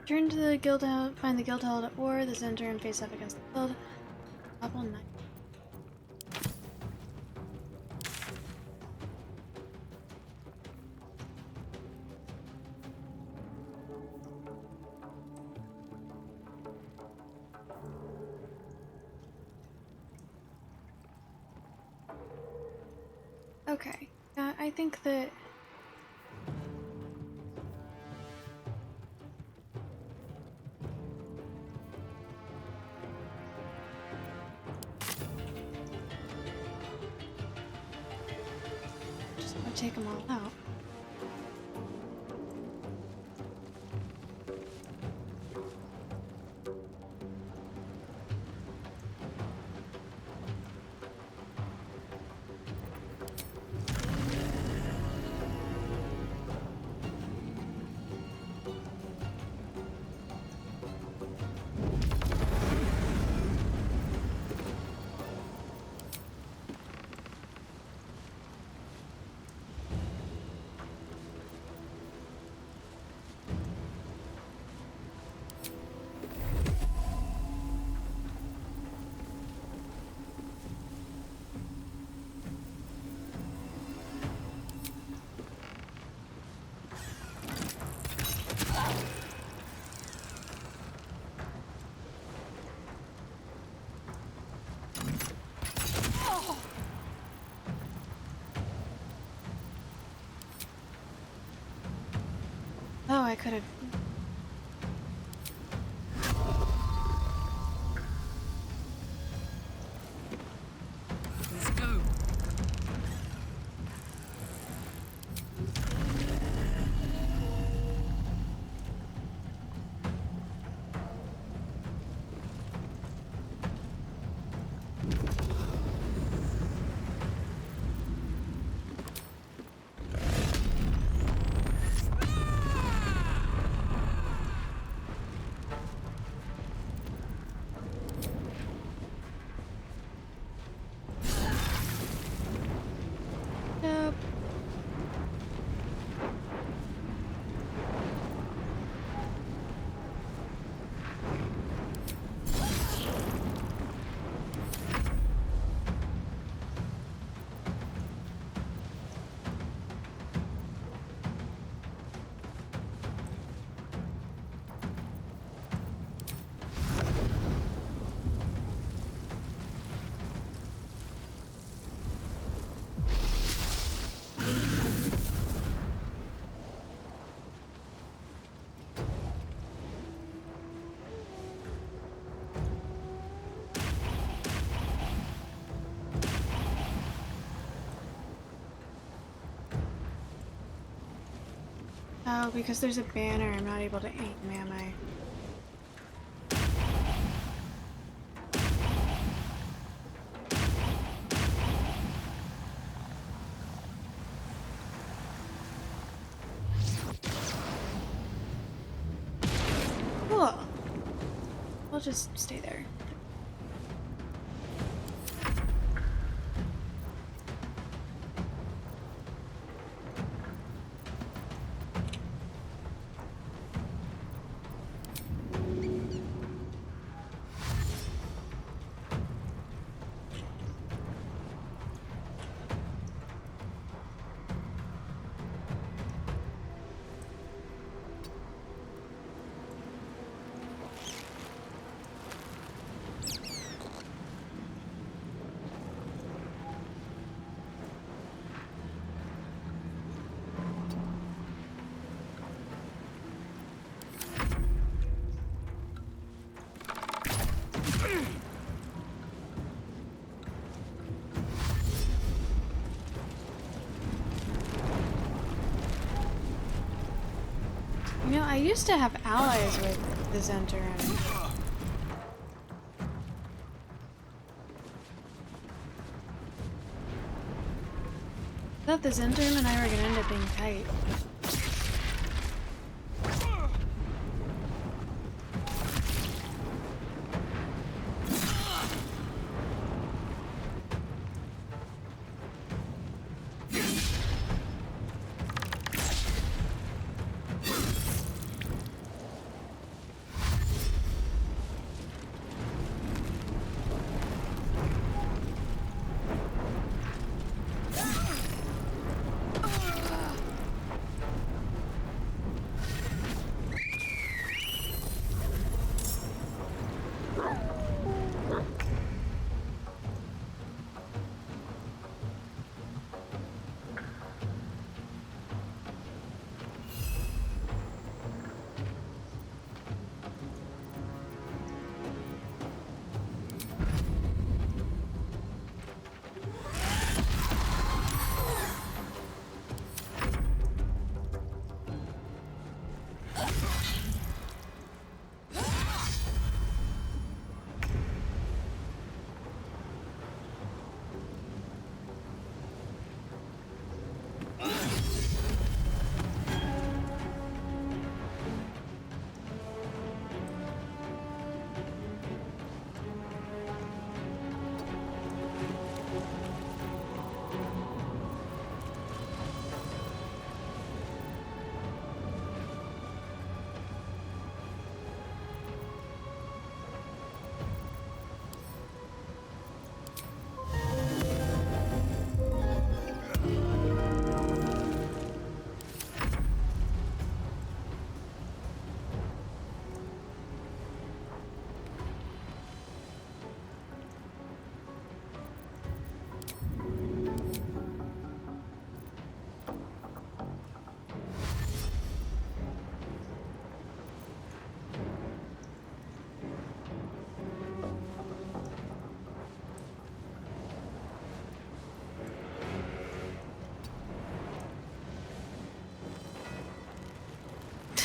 Return to the guildhall, find the guildhall at war, the center, and face up against the guild. Level 9. Okay, I think that take them all out. Oh, I could have. Let's go. Oh, because there's a banner, I'm not able to aim, am I? Cool. I'll just stay there. You know, I used to have allies with the Zentarum. I thought the Zentarum and I were gonna end up being tight.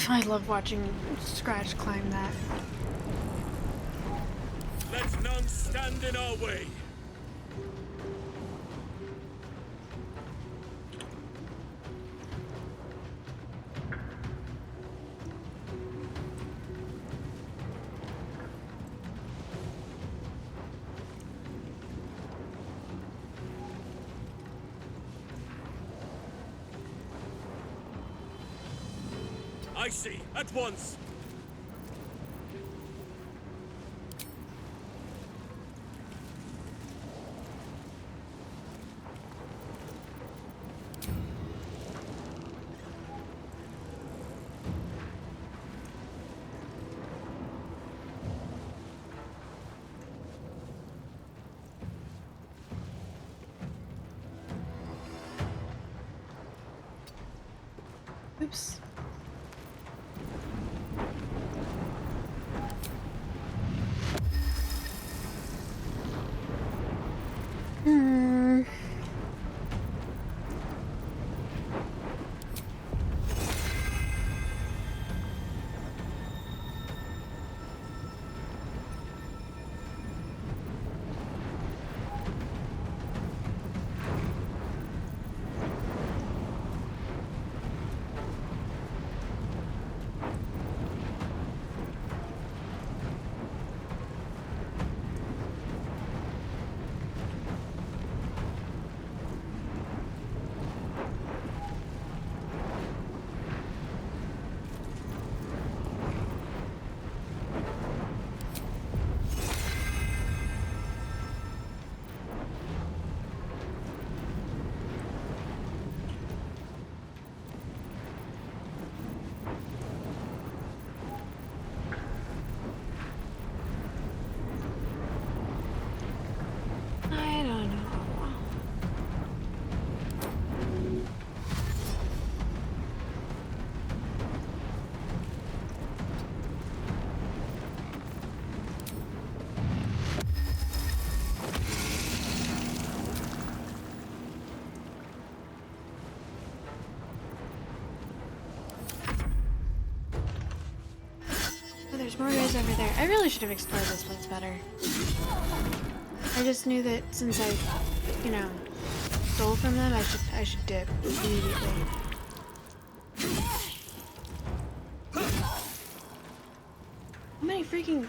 I love watching Scratch climb that. Let none stand in our way. I see, at once. Oops. There's more guys over there. I really should have explored this place better. I just knew that since I, you know, stole from them, I should dip immediately. How many freaking...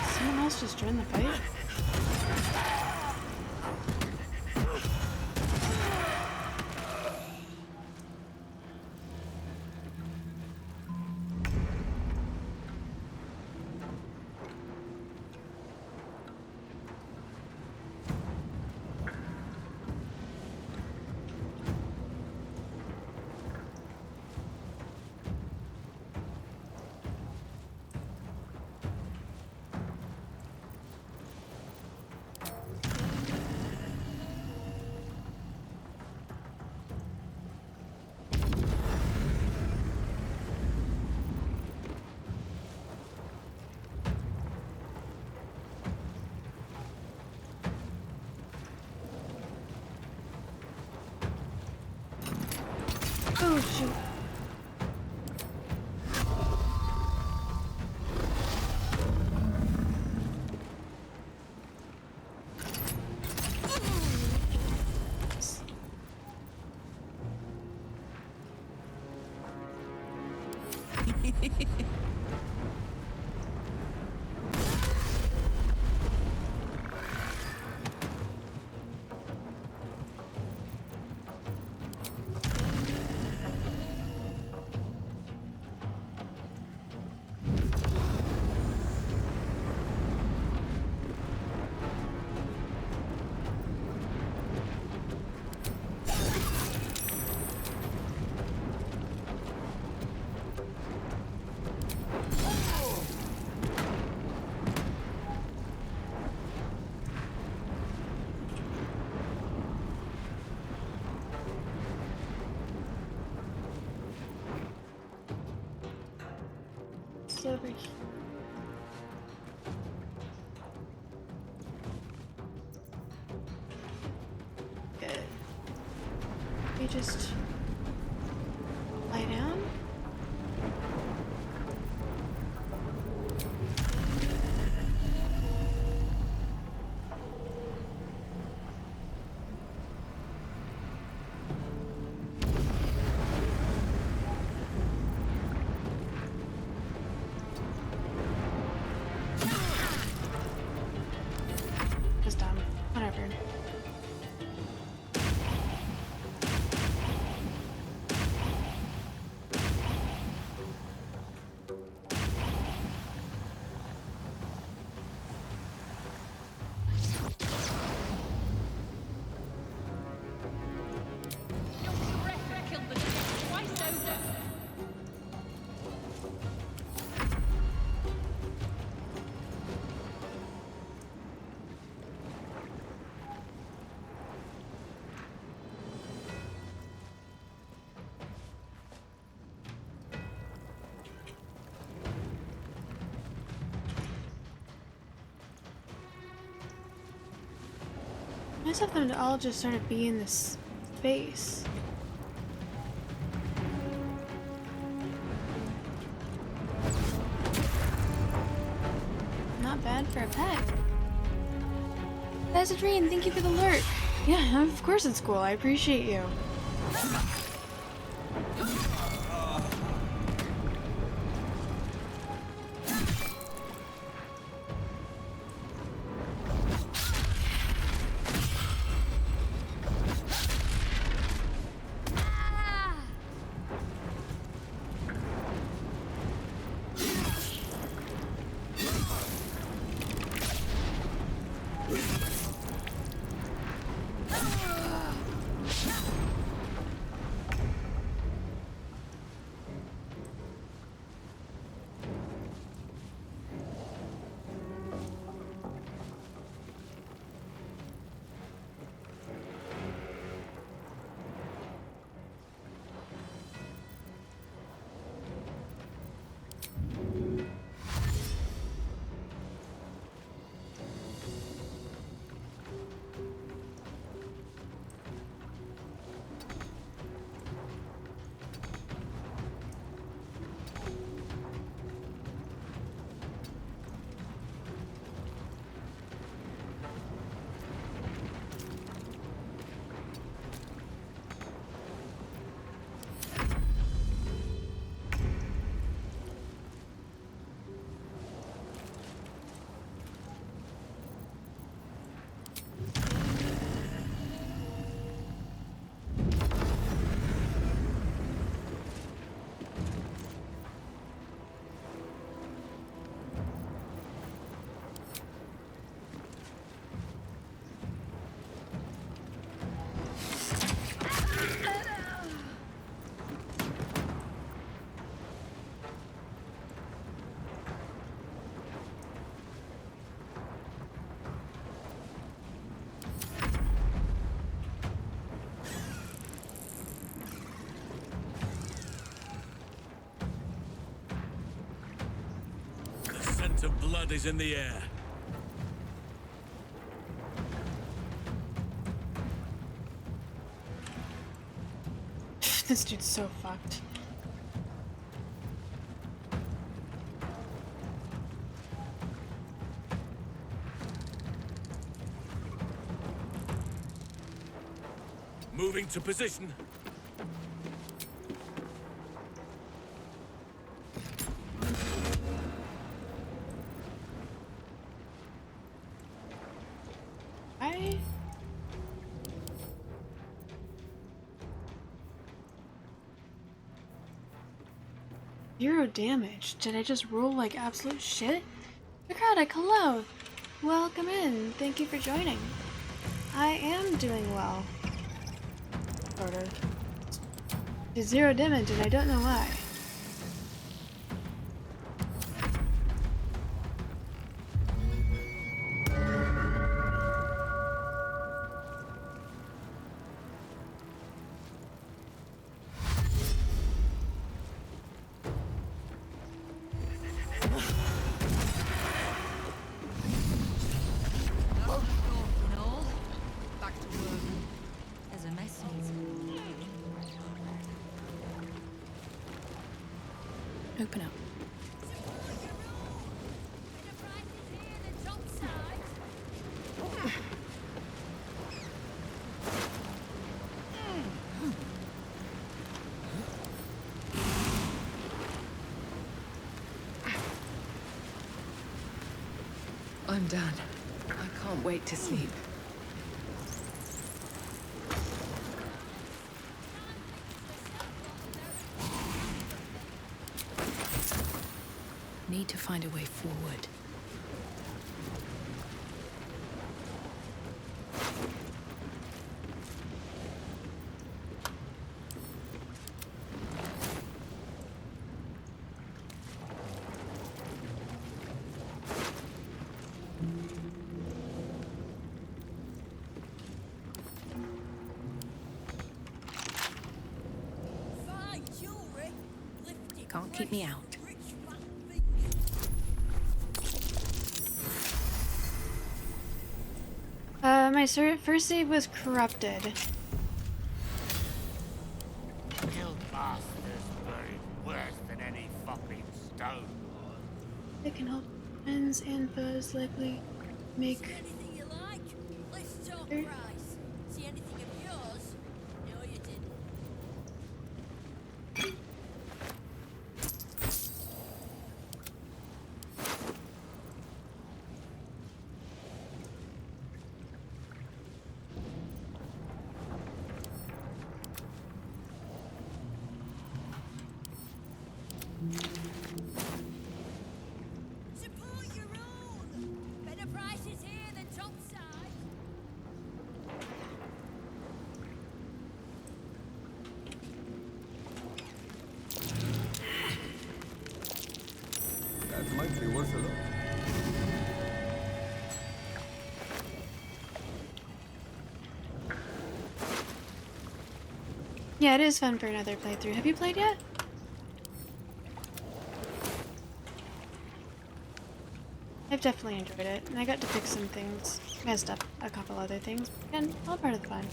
Someone else just joined the fight? Oh, shoot. Over here. Good. You just lie down? Just dumb. Whatever. Nice of them to all just sort of be in this space. Not bad for a pet. That's a dream. Thank you for the alert. Yeah, of course it's cool. I appreciate you. Blood is in the air. This dude's so fucked. Moving to position. Zero damage. Did I just roll like absolute shit? Necrotic, hello! Welcome in. Thank you for joining. I am doing well. Sort of. Did zero damage and I don't know why. Open up. I'm done. I can't wait to sleep. Need to find a way forward. Can't keep me out. My first save was corrupted. Guild masters buried worse than any fucking stone. It can help friends and foes likely make. Anything you like? Let's talk Sure. price. See anything of yours? No, you didn't. Support your own. Better prices here than topside. That might be worth a look. Yeah, it is fun for another playthrough. Have you played yet? I've definitely enjoyed it, and I got to fix some things, messed up a couple other things, and all part of the fun.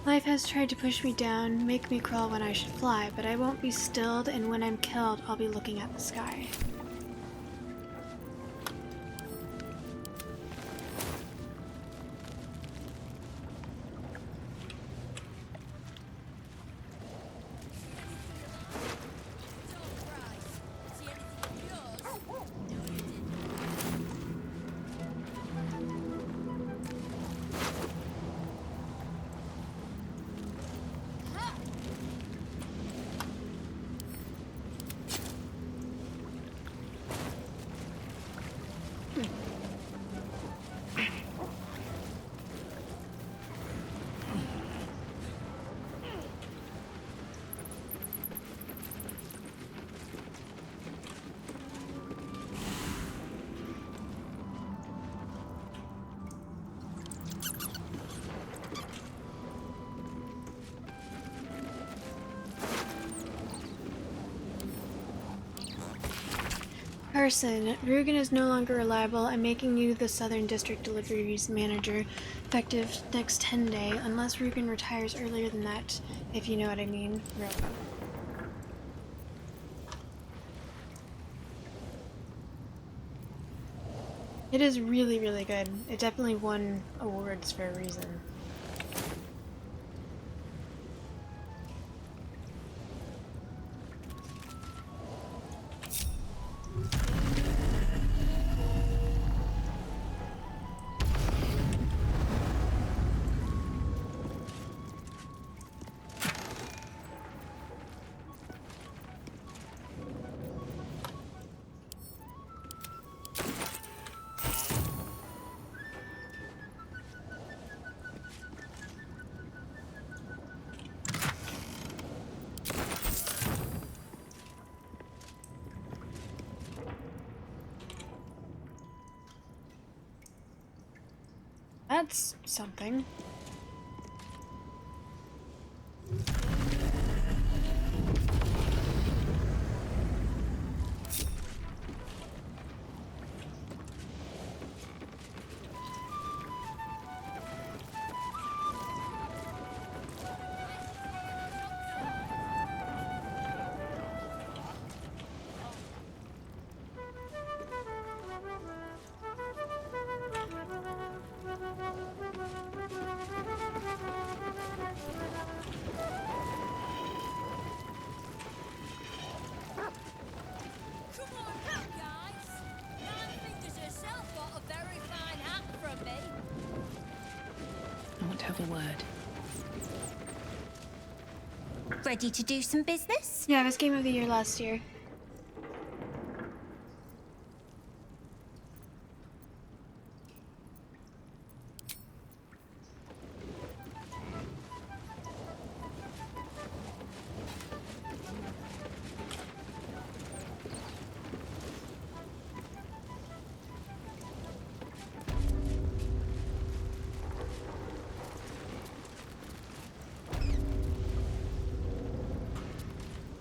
Life has tried to push me down, make me crawl when I should fly, but I won't be stilled, and when I'm killed, I'll be looking at the sky. Carson, Rugen is no longer reliable. I'm making you the Southern District Deliveries Manager, effective next 10 day, unless Rugen retires earlier than that, if you know what I mean. Ropa. It is really, really good. It definitely won awards for a reason. That's something. I want to have a word. Ready to do some business? Yeah, it was Game of the Year last year.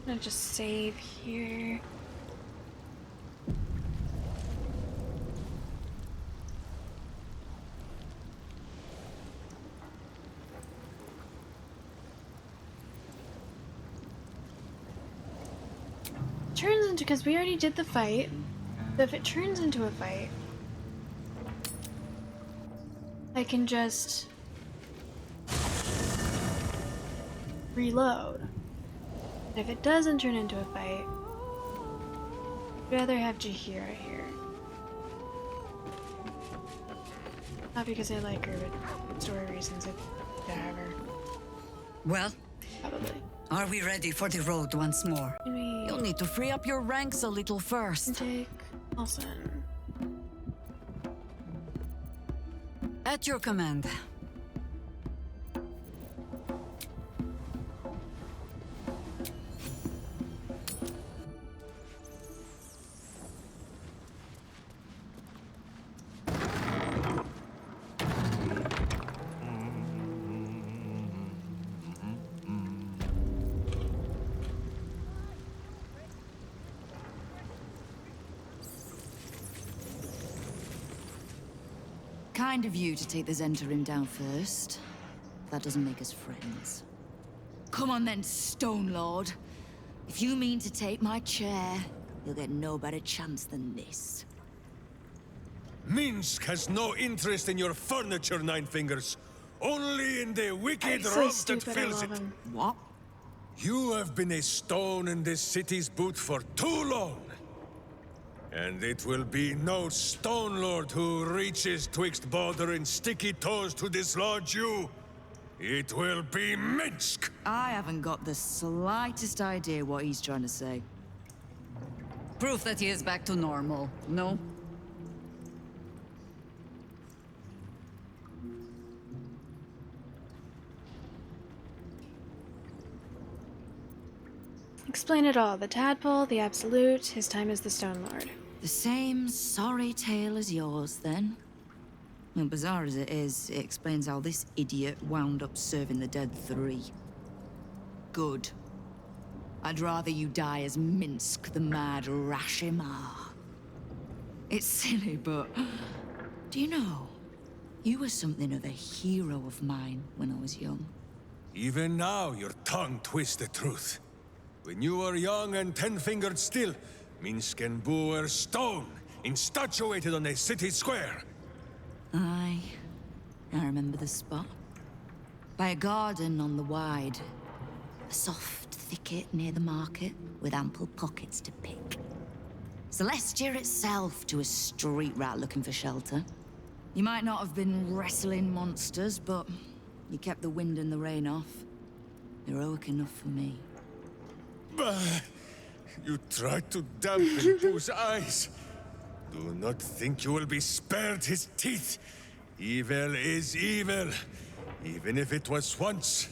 I'm gonna just save here. Turns into, because we already did the fight, so if it turns into a fight, I can just reload. If it doesn't turn into a fight, I'd rather have Jahira here. Not because I like her, but story reasons I have her. Well, Probably. are we ready for the road once more? You'll need to free up your ranks a little first. Take Olsen. At your command. Kind of you to take the Zentarim down first. That doesn't make us friends. Come on then, Stone Lord. If you mean to take my chair, you'll get no better chance than this. Minsk has no interest in your furniture, Nine Fingers. Only in the wicked so rum that stupid, I fills love it. him. What? You have been a stone in this city's boot for too long. And it will be no Stone Lord who reaches twixt Baldur and sticky toes to dislodge you. It will be Minsk! I haven't got the slightest idea what he's trying to say. Proof that he is back to normal, no? Explain it all. The tadpole, the absolute, his time as the Stone Lord. The same sorry tale as yours, then? Well, bizarre as it is, it explains how this idiot wound up serving the Dead Three. Good. I'd rather you die as Minsk, the mad Rashimar. It's silly, but do you know, you were something of a hero of mine when I was young. Even now, your tongue twists the truth. When you were young and ten-fingered still, Minsk and Boo were stone, instatuated on a city square. Aye, I remember the spot. By a garden on the Wide. A soft thicket near the market, with ample pockets to pick. Celestia itself to a street rat looking for shelter. You might not have been wrestling monsters, but you kept the wind and the rain off. Heroic enough for me. Bah! You tried to dampen Boo's eyes. Do not think you will be spared his teeth. Evil is evil, even if it was once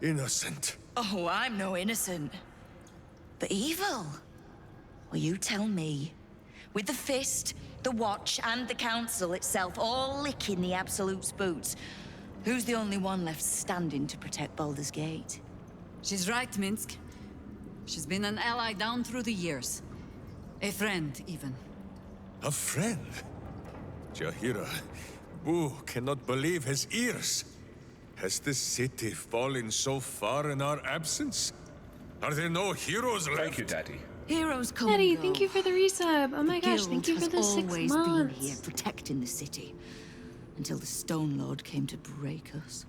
innocent. Oh, I'm no innocent. But evil? Well, you tell me. With the Fist, the Watch, and the Council itself all licking the Absolute's boots, who's the only one left standing to protect Baldur's Gate? She's right, Minsk. She's been an ally down through the years. A friend, even. A friend? Jahira, Boo cannot believe his ears. Has the city fallen so far in our absence? Are there no heroes left? Thank you, Daddy. Heroes come Daddy, and go. thank you for the resub. Oh my The gosh, thank Guild you for has the 6 always months. been here protecting the city. Until the Stone Lord came to break us.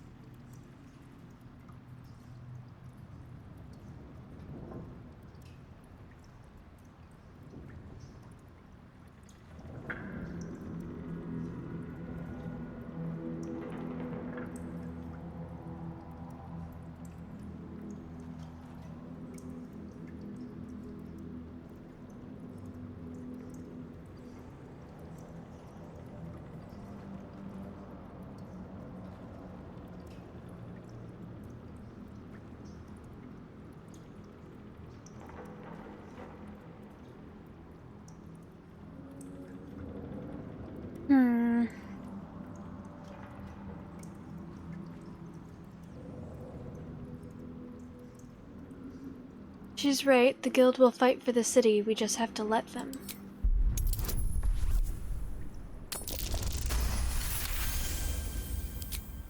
She's right, the guild will fight for the city, we just have to let them.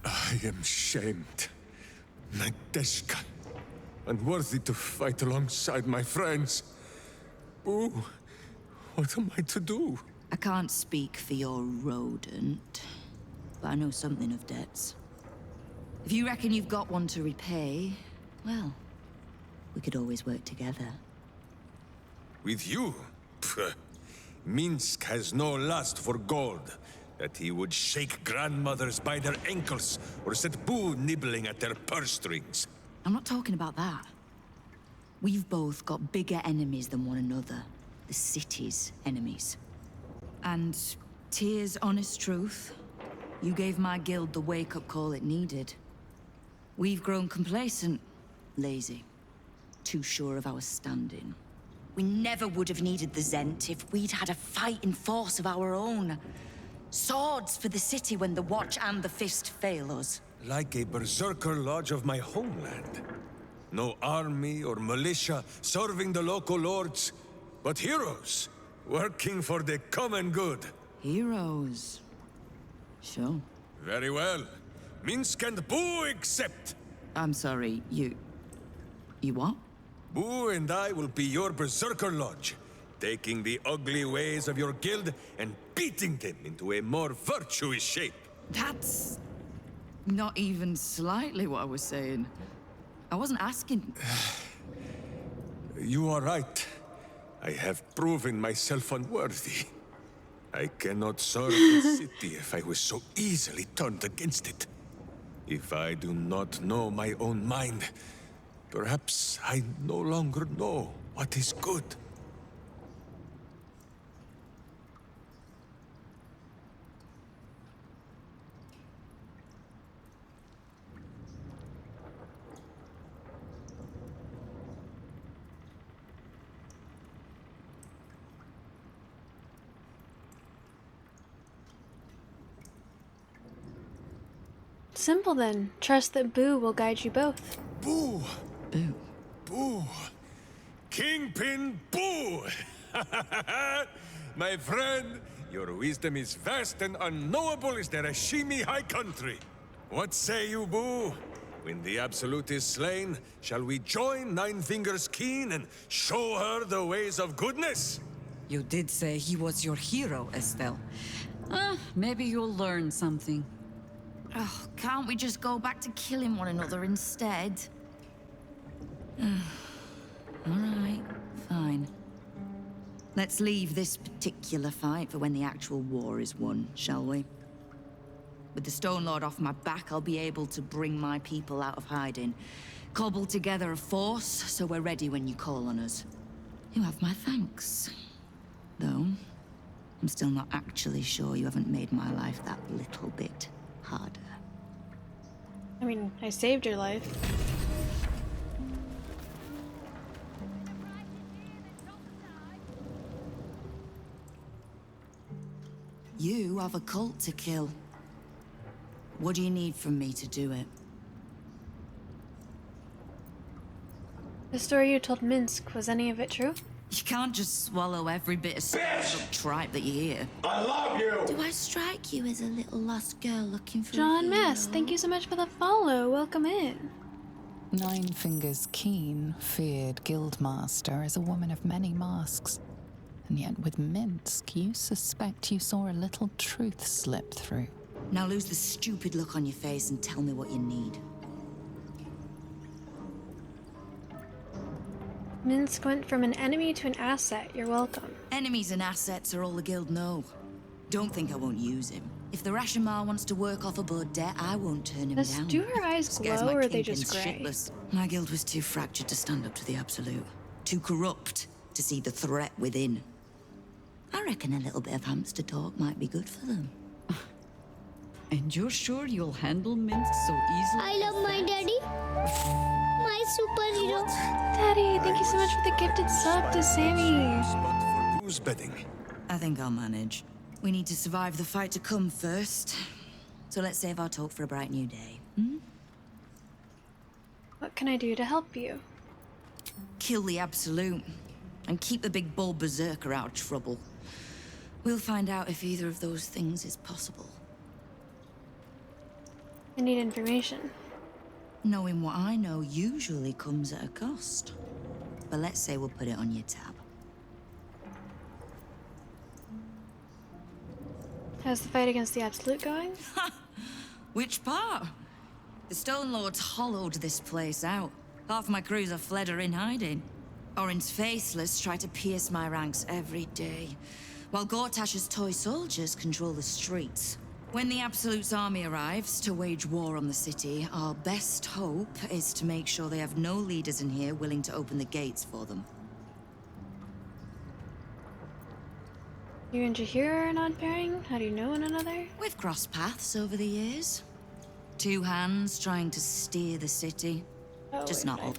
I am shamed. Nadeshka. Unworthy to fight alongside my friends. Boo, what am I to do? I can't speak for your rodent, but I know something of debts. If you reckon you've got one to repay, well, we could always work together. With you? Pfft. Minsk has no lust for gold. That he would shake grandmothers by their ankles, or set Boo nibbling at their purse strings. I'm not talking about that. We've both got bigger enemies than one another. The city's enemies. And Tyr's honest truth, you gave my guild the wake-up call it needed. We've grown complacent, lazy, too sure of our standing. We never would have needed the Zent if we'd had a fighting force of our own. Swords for the city when the Watch and the Fist fail us. Like a berserker lodge of my homeland. No army or militia serving the local lords, but heroes working for the common good. Heroes. Sure. Very well. Minsk and Boo accept. I'm sorry, you what? Boo and I will be your berserker lodge, taking the ugly ways of your guild and beating them into a more virtuous shape. That's not even slightly what I was saying. I wasn't asking. You are right. I have proven myself unworthy. I cannot serve the city if I was so easily turned against it. If I do not know my own mind, perhaps I no longer know what is good. Simple then. Trust that Boo will guide you both. Boo! Boo. Boo! Kingpin Boo! My friend, your wisdom is vast and unknowable as the Rashimi High Country. What say you, Boo? When the Absolute is slain, shall we join Nine Fingers Keen and show her the ways of goodness? You did say he was your hero, Estelle. Maybe you'll learn something. Oh, can't we just go back to killing one another instead? Alright, fine. Let's leave this particular fight for when the actual war is won, shall we? With the Stone Lord off my back, I'll be able to bring my people out of hiding. Cobble together a force, so we're ready when you call on us. You have my thanks. Though, I'm still not actually sure you haven't made my life that little bit harder. I mean, I saved your life. You have a cult to kill. What do you need from me to do it? The story you told Minsk, was any of it true? You can't just swallow every bit of tripe that you hear. I love you! Do I strike you as a little lost girl looking for John a Mess, hero? thank you so much for the follow. Welcome in. Nine Fingers Keen feared Guildmaster as a woman of many masks. And yet with Minsk, you suspect you saw a little truth slip through. Now lose the stupid look on your face and tell me what you need. Minsk went from an enemy to an asset. You're welcome. Enemies and assets are all the guild know. Don't think I won't use him. If the Rashomar wants to work off a blood debt, I won't turn him down. Do her eyes Scares glow my or are they just kingpins grey? shitless. My guild was too fractured to stand up to the Absolute. Too corrupt to see the threat within. I reckon a little bit of hamster talk might be good for them. And you're sure you'll handle Minsk so easily? I love my daddy. My superhero. Daddy, thank you so much for the gifted sub to Sammy. Who's betting? I think I'll manage. We need to survive the fight to come first. So let's save our talk for a bright new day. What can I do to help you? Kill the Absolute. And keep the big bull berserker out of trouble. We'll find out if either of those things is possible. I need information. Knowing what I know usually comes at a cost. But let's say we'll put it on your tab. How's the fight against the Absolute going? Which part? The Stone Lords hollowed this place out. Half my crews are fled or in hiding. Orin's faceless try to pierce my ranks every day, while Gortash's toy soldiers control the streets. When the Absolute's army arrives to wage war on the city, our best hope is to make sure they have no leaders in here willing to open the gates for them. You and Jahira are not pairing? How do you know one another? We've crossed paths over the years. Two hands trying to steer the city. Just not all.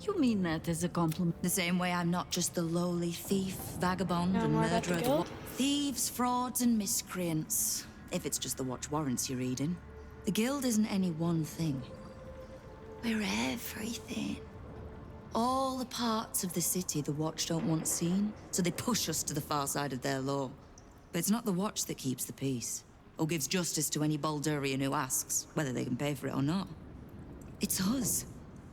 You mean that as a compliment? The same way I'm not just the lowly thief, vagabond, and more about the murderer. guild? Thieves, frauds, and miscreants. If it's just the watch warrants you're reading. The guild isn't any one thing. We're everything. All the parts of the city the watch don't want seen, so they push us to the far side of their law. But it's not the watch that keeps the peace, or gives justice to any Baldurian who asks, whether they can pay for it or not. It's us.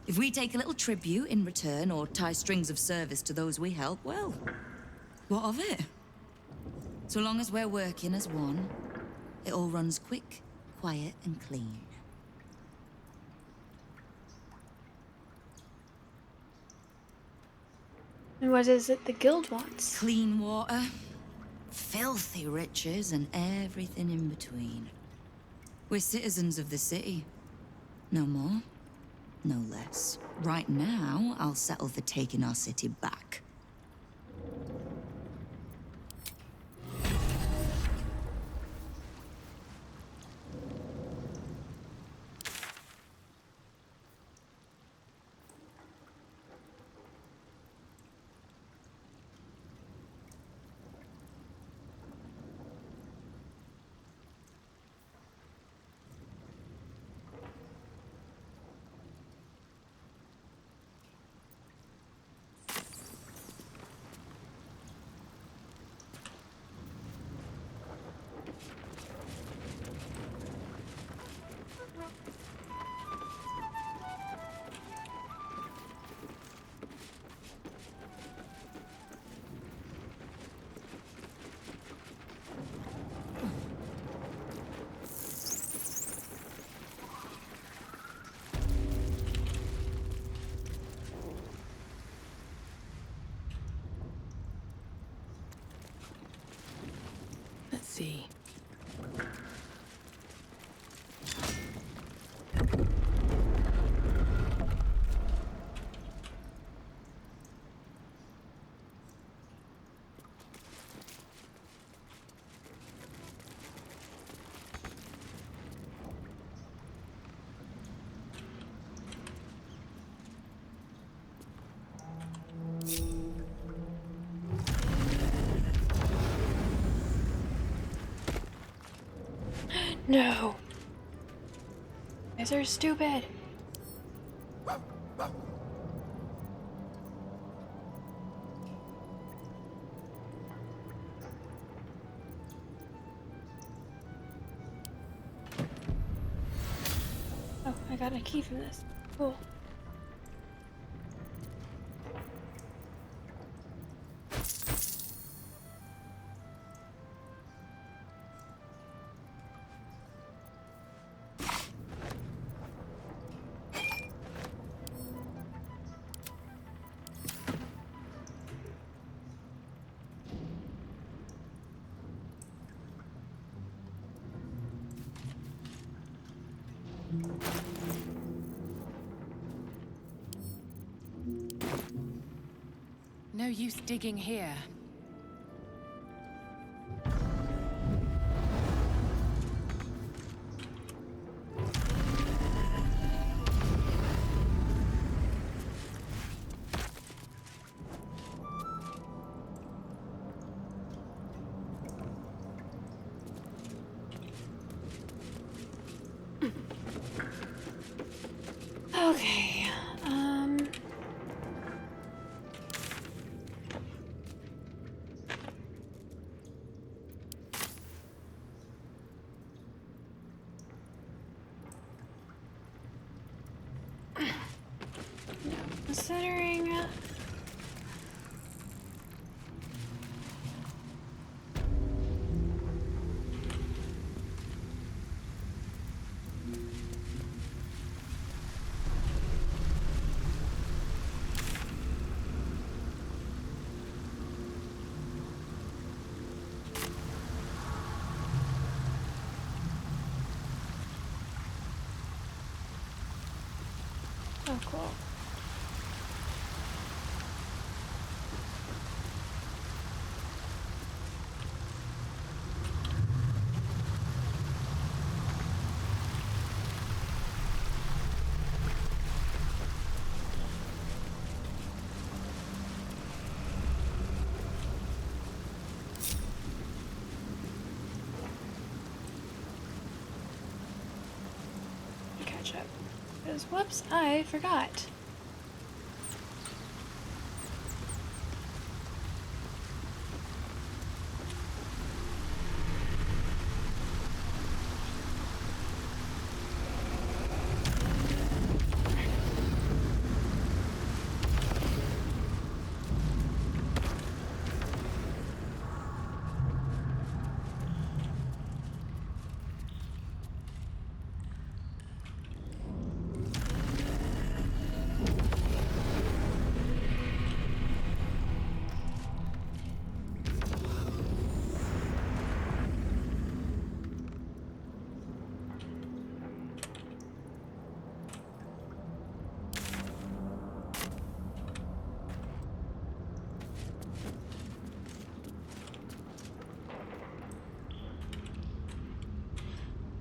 If we take a little tribute in return or tie strings of service to those we help, well, what of it? So long as we're working as one, it all runs quick, quiet, and clean. And what is it the guild wants? Clean water, filthy riches, and everything in between. We're citizens of the city. No more. No less. Right now, I'll settle for taking our city back. see. No. You guys are stupid. Oh, I got a key from this. Cool. No use digging here. Okay. Considering oh, cool. Catch up. Because, whoops, I forgot.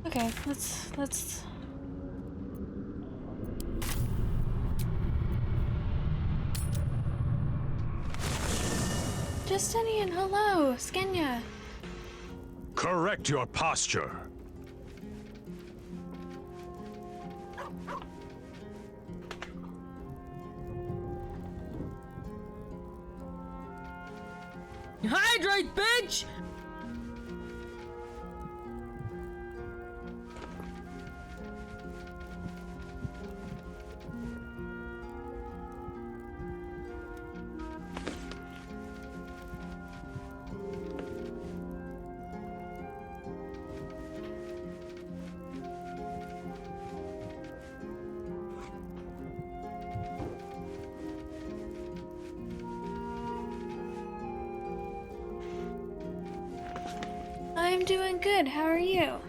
Okay, let's Justinian, hello, Skenya. Correct your posture. Hydrate, bitch! I'm doing good. How are you?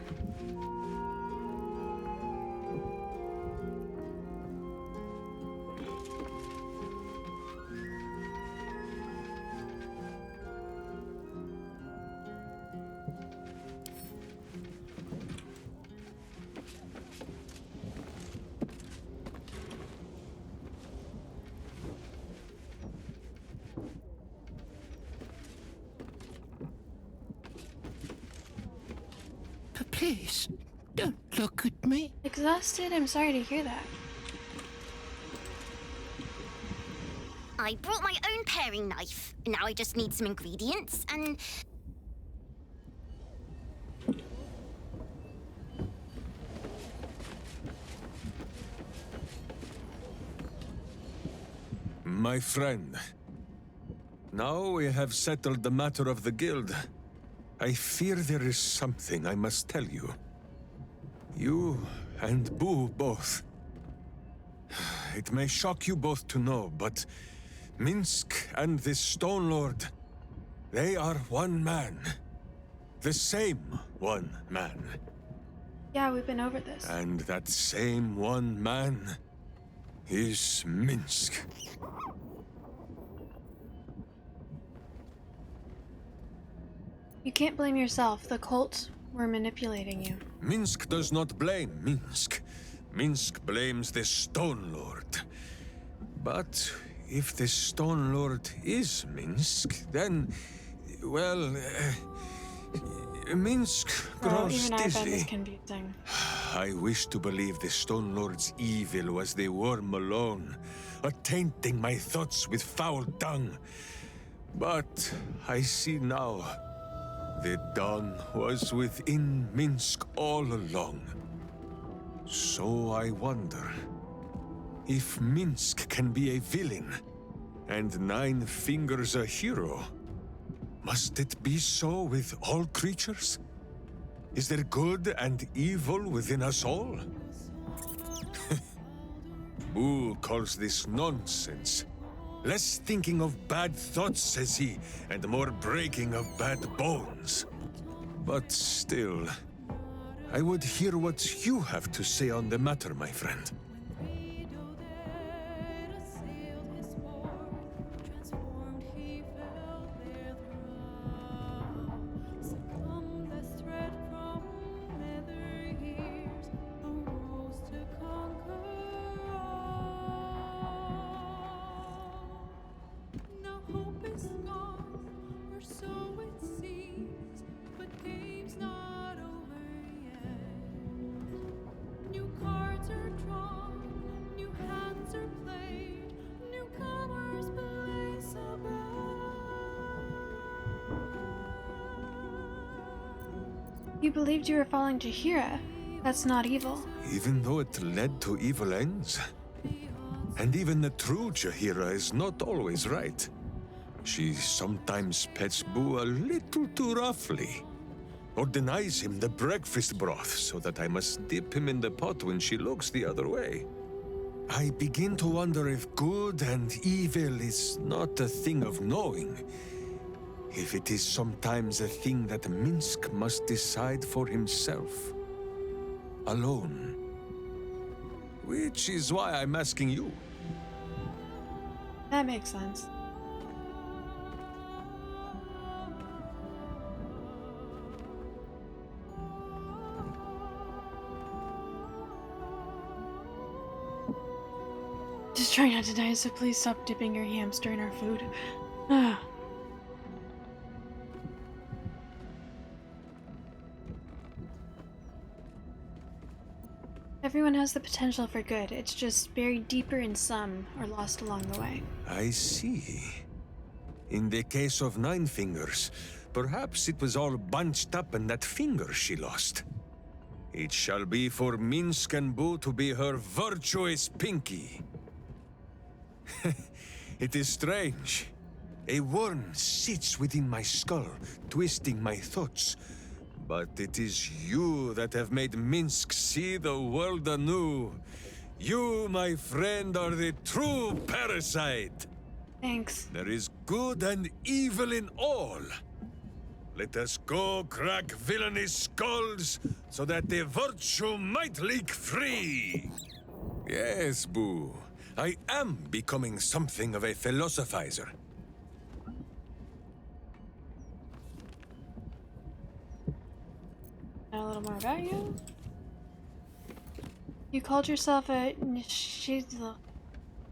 Please, don't look at me. Exhausted? I'm sorry to hear that. I brought my own paring knife. Now I just need some ingredients and... My friend, now we have settled the matter of the guild. I fear there is something I must tell you. You and Boo both. It may shock you both to know, but Minsk and this Stone Lord, they are one man. The same one man. Yeah, we've been over this. And that same one man is Minsk. You can't blame yourself. The cult were manipulating you. Minsk does not blame Minsk. Minsk blames the Stone Lord. But if the Stone Lord is Minsk, then, well, Minsk grows even I find this dizzy. confusing. I wish to believe the Stone Lord's evil was the worm alone, tainting my thoughts with foul dung. But I see now, the dung was within Minsk all along. So I wonder, if Minsk can be a villain, and Nine Fingers a hero, must it be so with all creatures? Is there good and evil within us all? Boo calls this nonsense. Less thinking of bad thoughts, says he, and more breaking of bad bones. But still, I would hear what you have to say on the matter, my friend. You believed you were falling to Hira. That's not evil. Even though it led to evil ends. And even the true Jahira is not always right. She sometimes pets Boo a little too roughly. Or denies him the breakfast broth so that I must dip him in the pot when she looks the other way. I begin to wonder if good and evil is not a thing of knowing. If it is sometimes a thing that Minsk must decide for himself. Alone. Which is why I'm asking you. That makes sense. Just trying not to die, so please stop dipping your hamster in our food. Everyone has the potential for good. It's just buried deeper in some or lost along the way. I see. In the case of Nine Fingers, perhaps it was all bunched up in that finger she lost. It shall be for Minsk and Boo to be her virtuous pinky. It is strange. A worm sits within my skull, twisting my thoughts. But it is you that have made Minsk see the world anew. You, my friend, are the true parasite. Thanks. There is good and evil in all. Let us go crack villainous skulls so that the virtue might leak free. Yes, Boo. I am becoming something of a philosophizer. A little more about you. You called yourself a Nishizla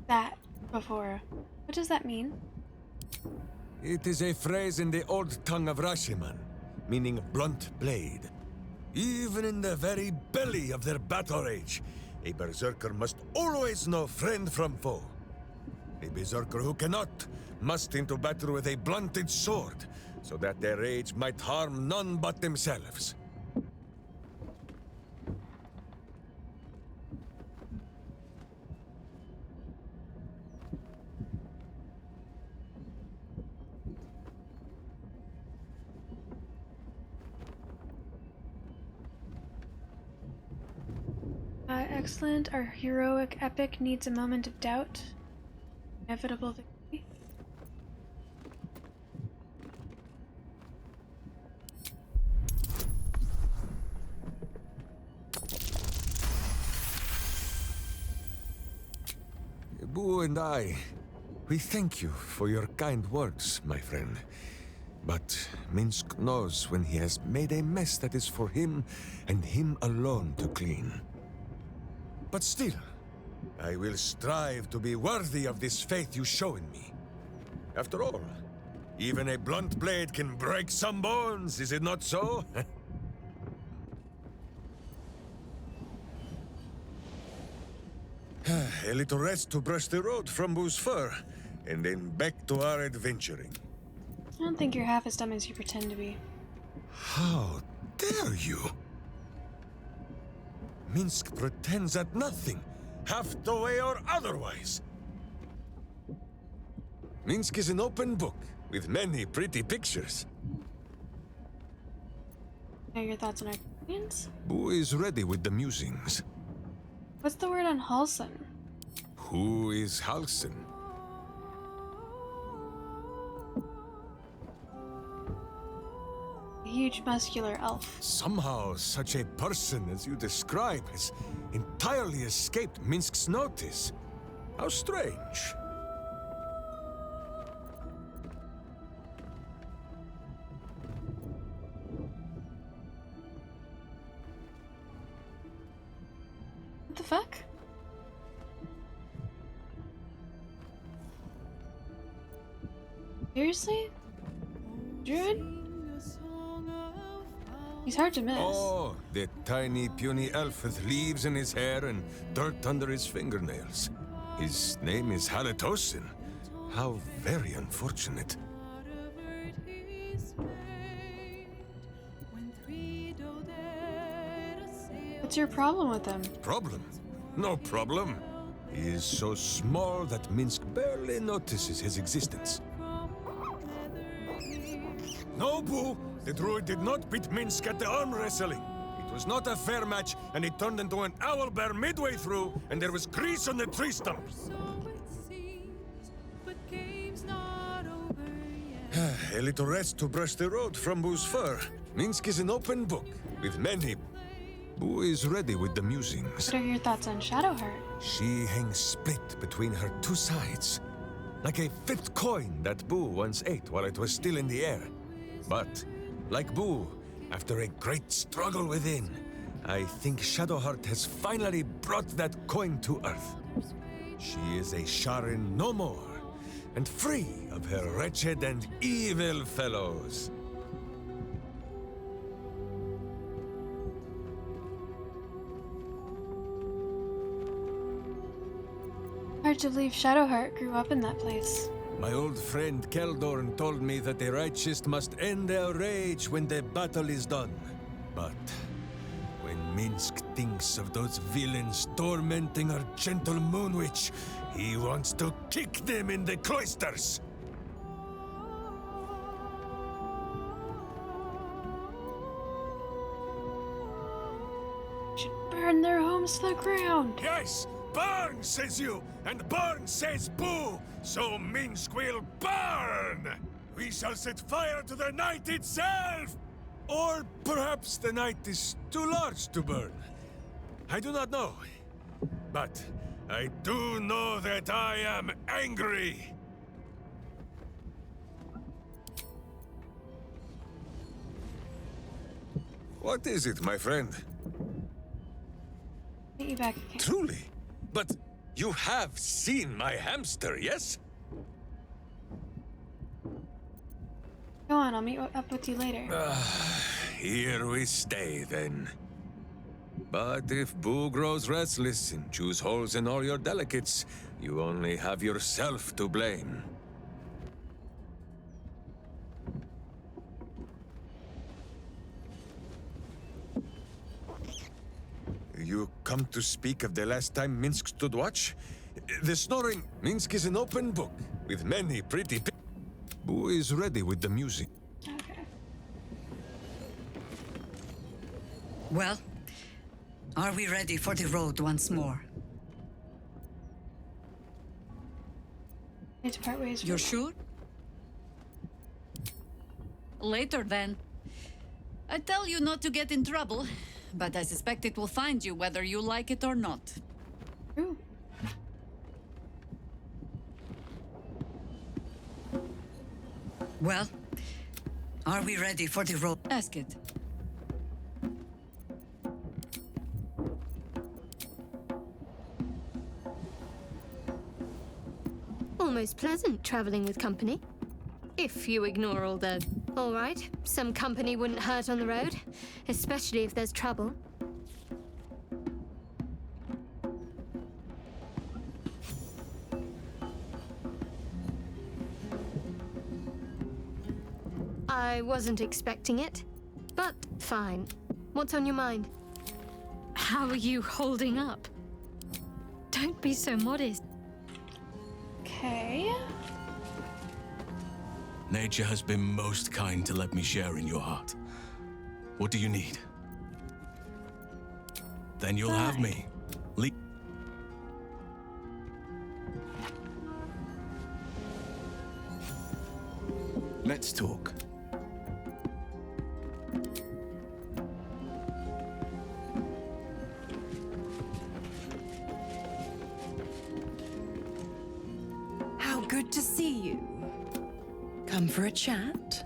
that before. What does that mean? It is a phrase in the old tongue of Rashiman, meaning blunt blade. Even in the very belly of their battle rage, a berserker must always know friend from foe. A berserker who cannot must into battle with a blunted sword, so that their rage might harm none but themselves. Excellent. Our heroic epic needs a moment of doubt. Inevitable victory. Boo and I, we thank you for your kind words, my friend. But Minsk knows when he has made a mess that is for him and him alone to clean. But still, I will strive to be worthy of this faith you show in me. After all, even a blunt blade can break some bones, is it not so? A little rest to brush the road from Boo's fur, and then back to our adventuring. I don't think you're half as dumb as you pretend to be. How dare you? Minsk pretends at nothing, half the way or otherwise. Minsk is an open book, with many pretty pictures. What are your thoughts on our experience? Boo is ready with the musings. What's the word on Halson? Who is Halson? A huge muscular elf. Somehow, such a person as you describe has entirely escaped Minsk's notice. How strange. What the fuck? Seriously? Druid? He's hard to miss. Oh, the tiny, puny elf with leaves in his hair and dirt under his fingernails. His name is Halitosin. How very unfortunate. What's your problem with him? Problem? No problem. He is so small that Minsk barely notices his existence. No, Boo! The druid did not beat Minsk at the arm wrestling. It was not a fair match, and he turned into an owlbear midway through, and there was grease on the tree stumps. A little rest to brush the road from Boo's fur. Minsk is an open book, with many... Boo is ready with the musings. What are your thoughts on Shadowheart? She hangs split between her two sides, like a flipped coin that Boo once ate while it was still in the air. But, like Boo, after a great struggle within, I think Shadowheart has finally brought that coin to Earth. She is a Sharin no more, and free of her wretched and evil fellows. Hard to believe Shadowheart grew up in that place. My old friend Keldorn told me that the righteous must end their rage when the battle is done. But when Minsk thinks of those villains tormenting our gentle moon witch, he wants to kick them in the cloisters. Should burn their homes to the ground. Yes! Burn, says you, and burn, says Boo, so Minsk will burn! we shall set fire to the night itself! Or perhaps the night is too large to burn. I do not know. But I do know that I am angry. What is it, my friend? Get you back again. Truly? But you have seen my hamster, yes? Go on, I'll meet up with you later. Here we stay, then. But if Boo grows restless and chews holes in all your delicates, you only have yourself to blame. You come to speak of the last time Minsk stood watch? The snoring, Minsk is an open book, with many pretty Boo is ready with the music. Okay. Well, are we ready for the road once more? Need to part ways. You're sure? Later, then. I tell you not to get in trouble, but I suspect it will find you whether you like it or not. Ooh. Well, are we ready for the road? Ask it. Almost pleasant traveling with company. If you ignore all the... All right, some company wouldn't hurt on the road, especially if there's trouble. I wasn't expecting it, but fine. What's on your mind? How are you holding up? Don't be so modest. Okay. Nature has been most kind to let me share in your heart. What do you need? Then you'll have me. Let's talk. How good to see you. Come for a chat?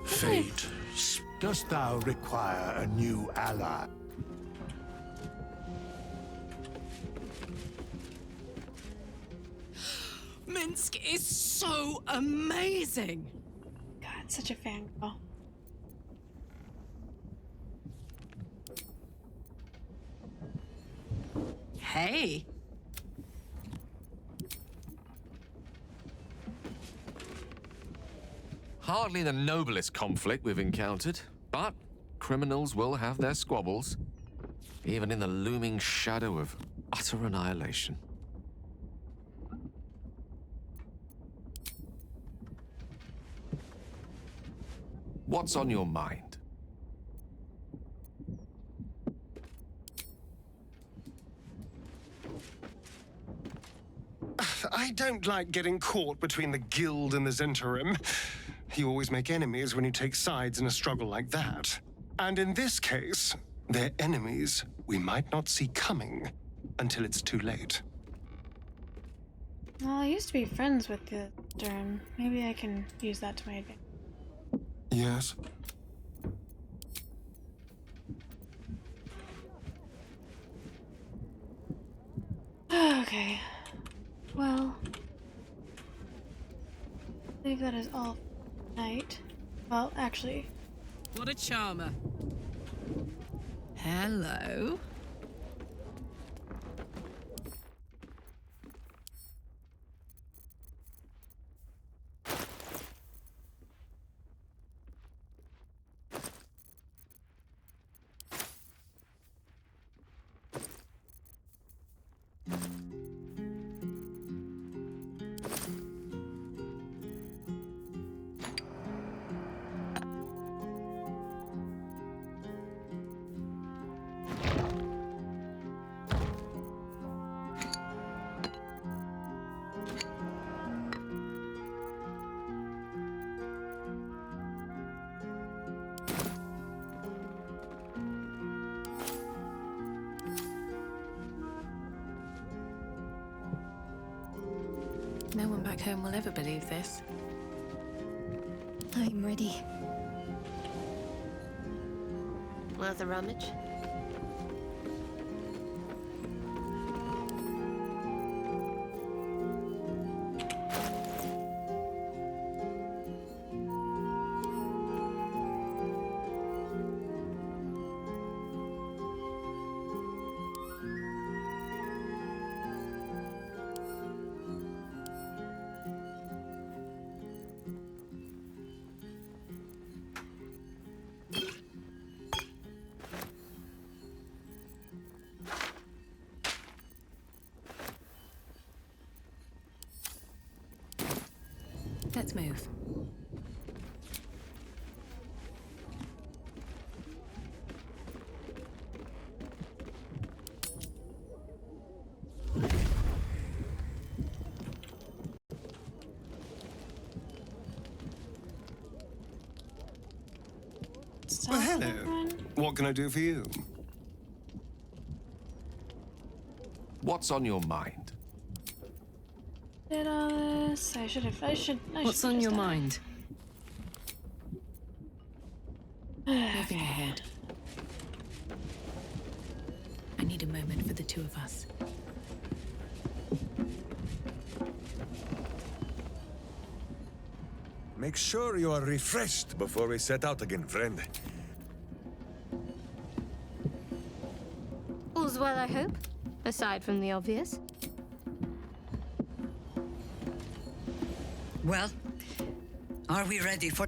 Fate, dost thou require a new ally? Minsk is so amazing! God, such a fangirl. Hey! Hardly the noblest conflict we've encountered, but criminals will have their squabbles, even in the looming shadow of utter annihilation. What's on your mind? I don't like getting caught between the Guild and the Zentarim. You always make enemies when you take sides in a struggle like that. And in this case, they're enemies we might not see coming until it's too late. Well, I used to be friends with the Durham. Maybe I can use that to my advantage. Yes. Okay. Well, I believe that is all for tonight. Well, actually. What a charmer. Hello. No one back home will ever believe this. I'm ready. Worth a rummage? Let's move. Well, hello. What can I do for you? What's on your mind? Did all this? I should. What's on your mind? Moving ahead. I need a moment for the two of us. Make sure you are refreshed before we set out again, friend. All's well, I hope. Aside from the obvious. Well, are we ready for...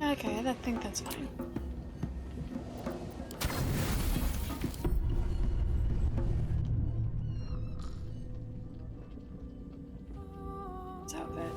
Okay, I think that's fine. It's outfit.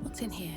What's in here?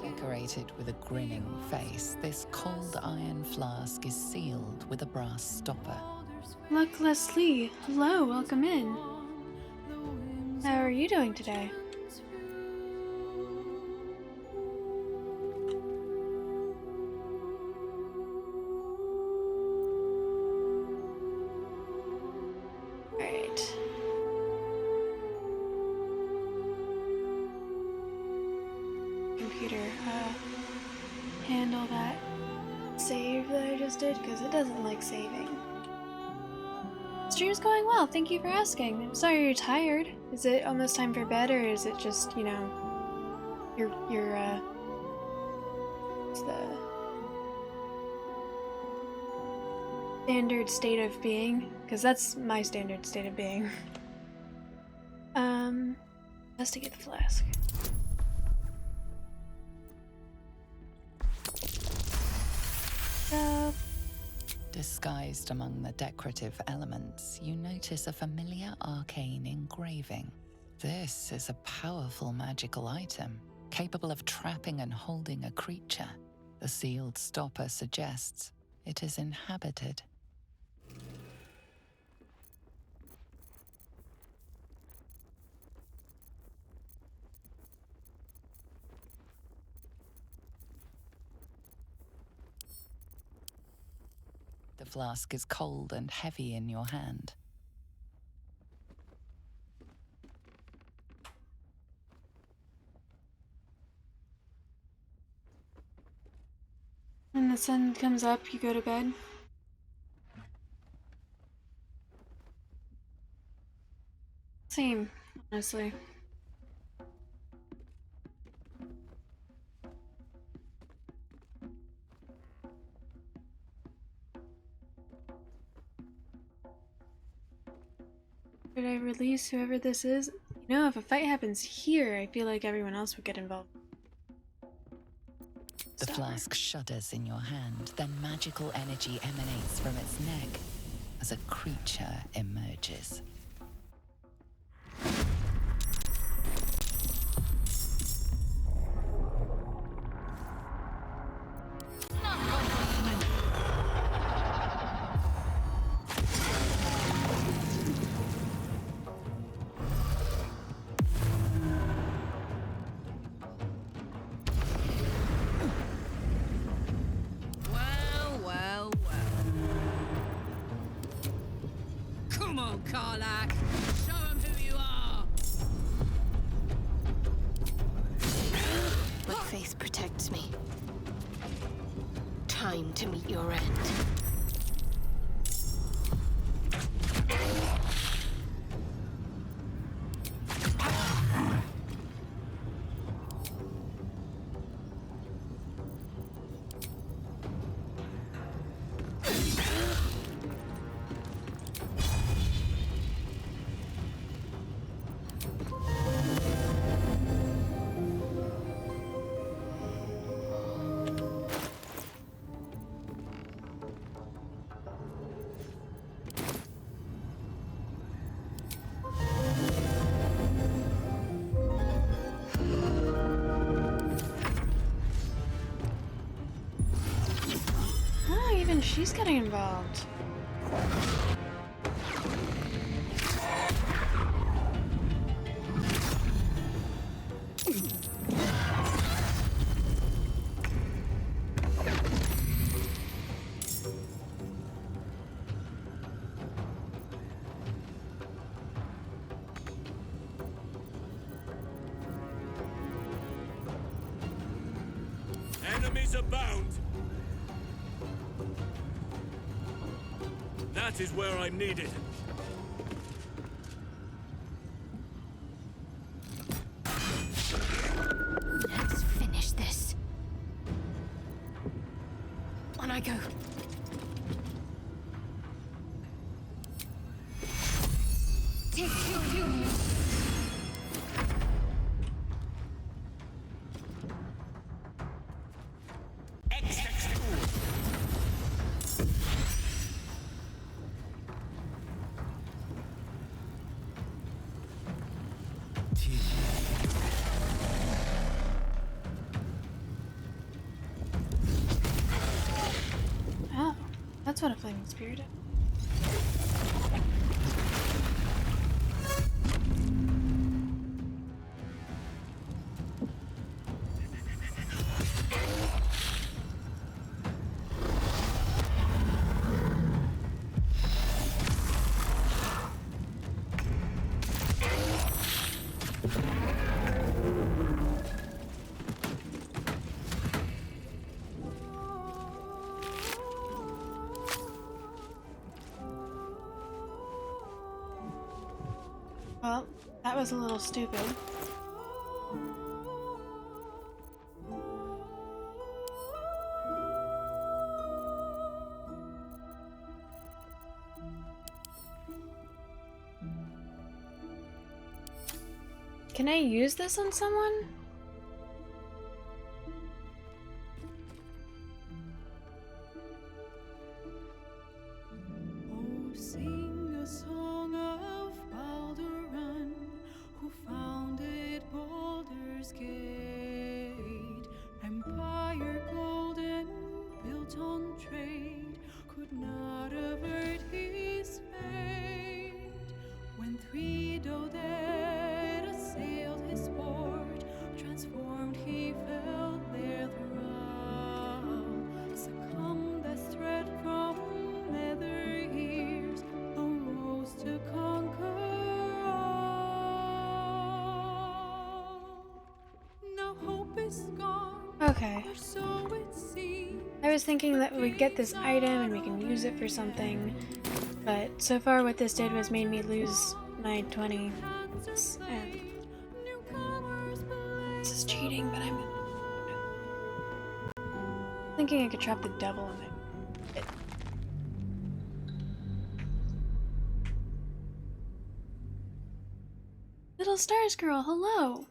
Decorated with a grinning face, this cold iron flask is sealed with a brass stopper. Look, Leslie. Hello, welcome in. How are you doing today? Alright. Computer, handle that save that I just did, because it doesn't like saving. Stream's going well, thank you for asking. I'm sorry you're tired. Is it almost time for bed, or is it just, you know, what's the standard state of being? Because that's my standard state of being. Investigate the flask. Disguised among the decorative elements, you notice a familiar arcane engraving. This is a powerful magical item, capable of trapping and holding a creature. The sealed stopper suggests it is inhabited. The flask is cold and heavy in your hand. When the sun comes up, you go to bed. Same, honestly. Should I release whoever this is? You know, if a fight happens here, I feel like everyone else would get involved. The flask shudders in your hand, then magical energy emanates from its neck as a creature emerges. Well, well, well. Come on, Karlach. Show 'em who you are. My faith protects me. Time to meet your end. Oh, even she's getting involved. Enemies abound. That is where I'm needed. Let's finish this. On I go. Take two. Oh, that's what a flaming spirit is. Well, that was a little stupid. Can I use this on someone? Oh, sing a song of Baldur, who founded Baldur's Gate. Empire golden, built on trade, could not avert his fate. When three Doded assailed his port, Okay. I was thinking that we'd get this item and we can use it for something, but so far what this did was made me lose my 20. And this is cheating, but I'm thinking I could trap the devil in it. Little Stars Girl, hello!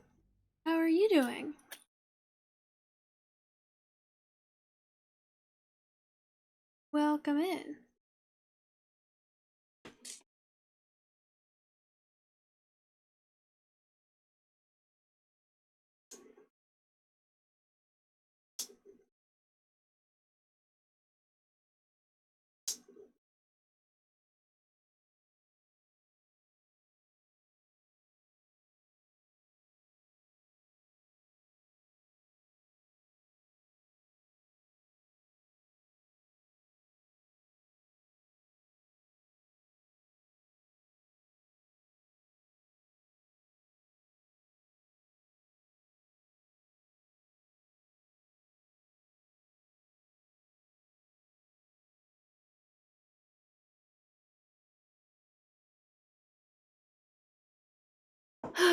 How are you doing? Welcome in.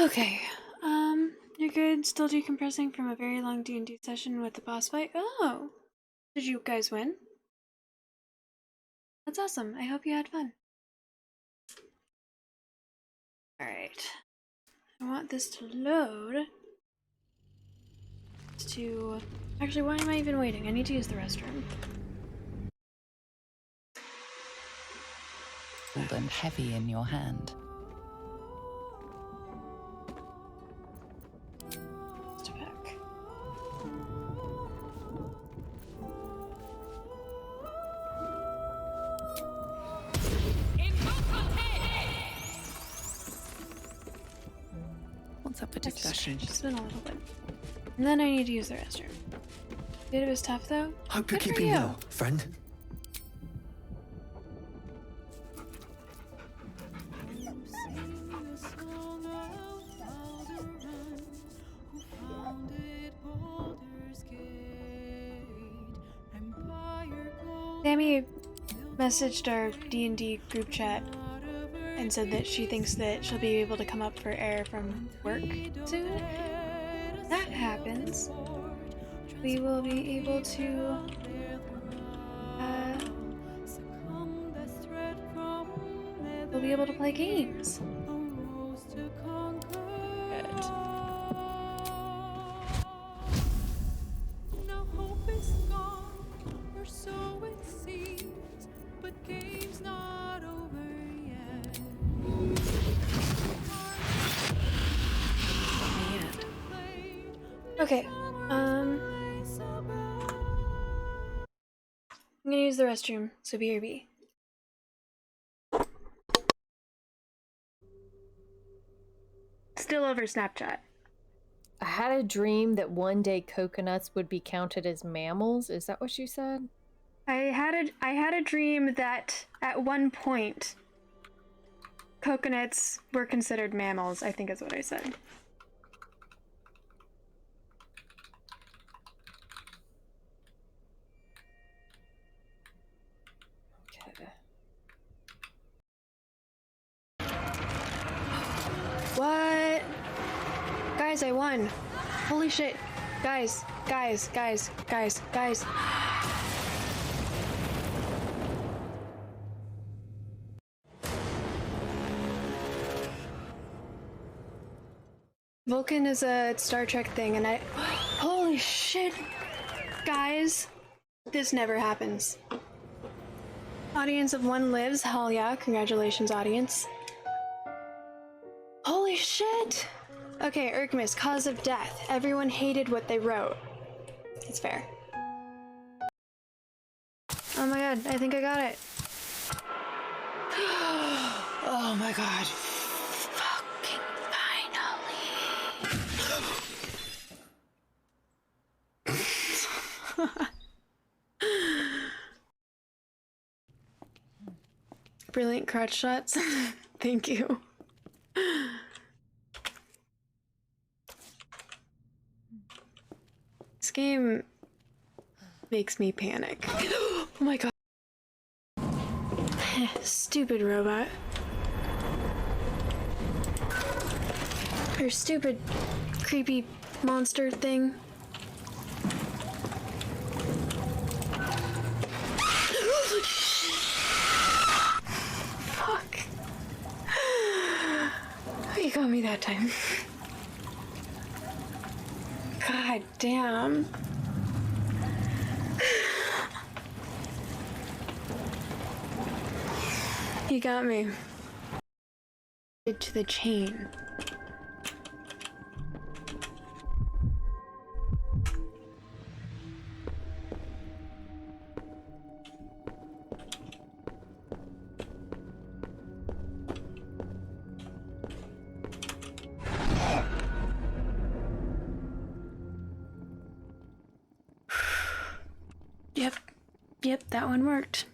Okay, you're good. Still decompressing from a very long D&D session with the boss fight? Oh! Did you guys win? That's awesome. I hope you had fun. Alright. I want this to load. Actually, why am I even waiting? I need to use the restroom. Cold and heavy in your hand. Just a pack. What's up with discussion? Just been a little bit. And then I need to use the restroom. It was tough though. Hope you're Good for keeping you. well, friend. Sammy messaged our D&D group chat and said that she thinks that she'll be able to come up for air from work soon. If that happens, we will be able to we'll be able to play games. Good. Now hope is gone, or so it seems, but game's not over yet. Okay, I'm gonna use the restroom, so BRB. Still over Snapchat. I had a dream that one day coconuts would be counted as mammals. Is that what you said? I had a dream that at one point coconuts were considered mammals, I think is what I said. Okay. What? Guys, I won. Holy shit. Guys. Vulcan is a Star Trek thing, and holy shit! Guys, this never happens. Audience of one lives, hell yeah, congratulations audience. Holy shit! Okay, Erkmis, cause of death. Everyone hated what they wrote. It's fair. Oh my god, I think I got it. Oh my god. Fucking finally. Brilliant crotch shots. Thank you. game makes me panic. Oh my god. Stupid robot. Or stupid, creepy monster thing. Fuck. You got me that time. God damn. You got me. To the chain. Yep, that one worked.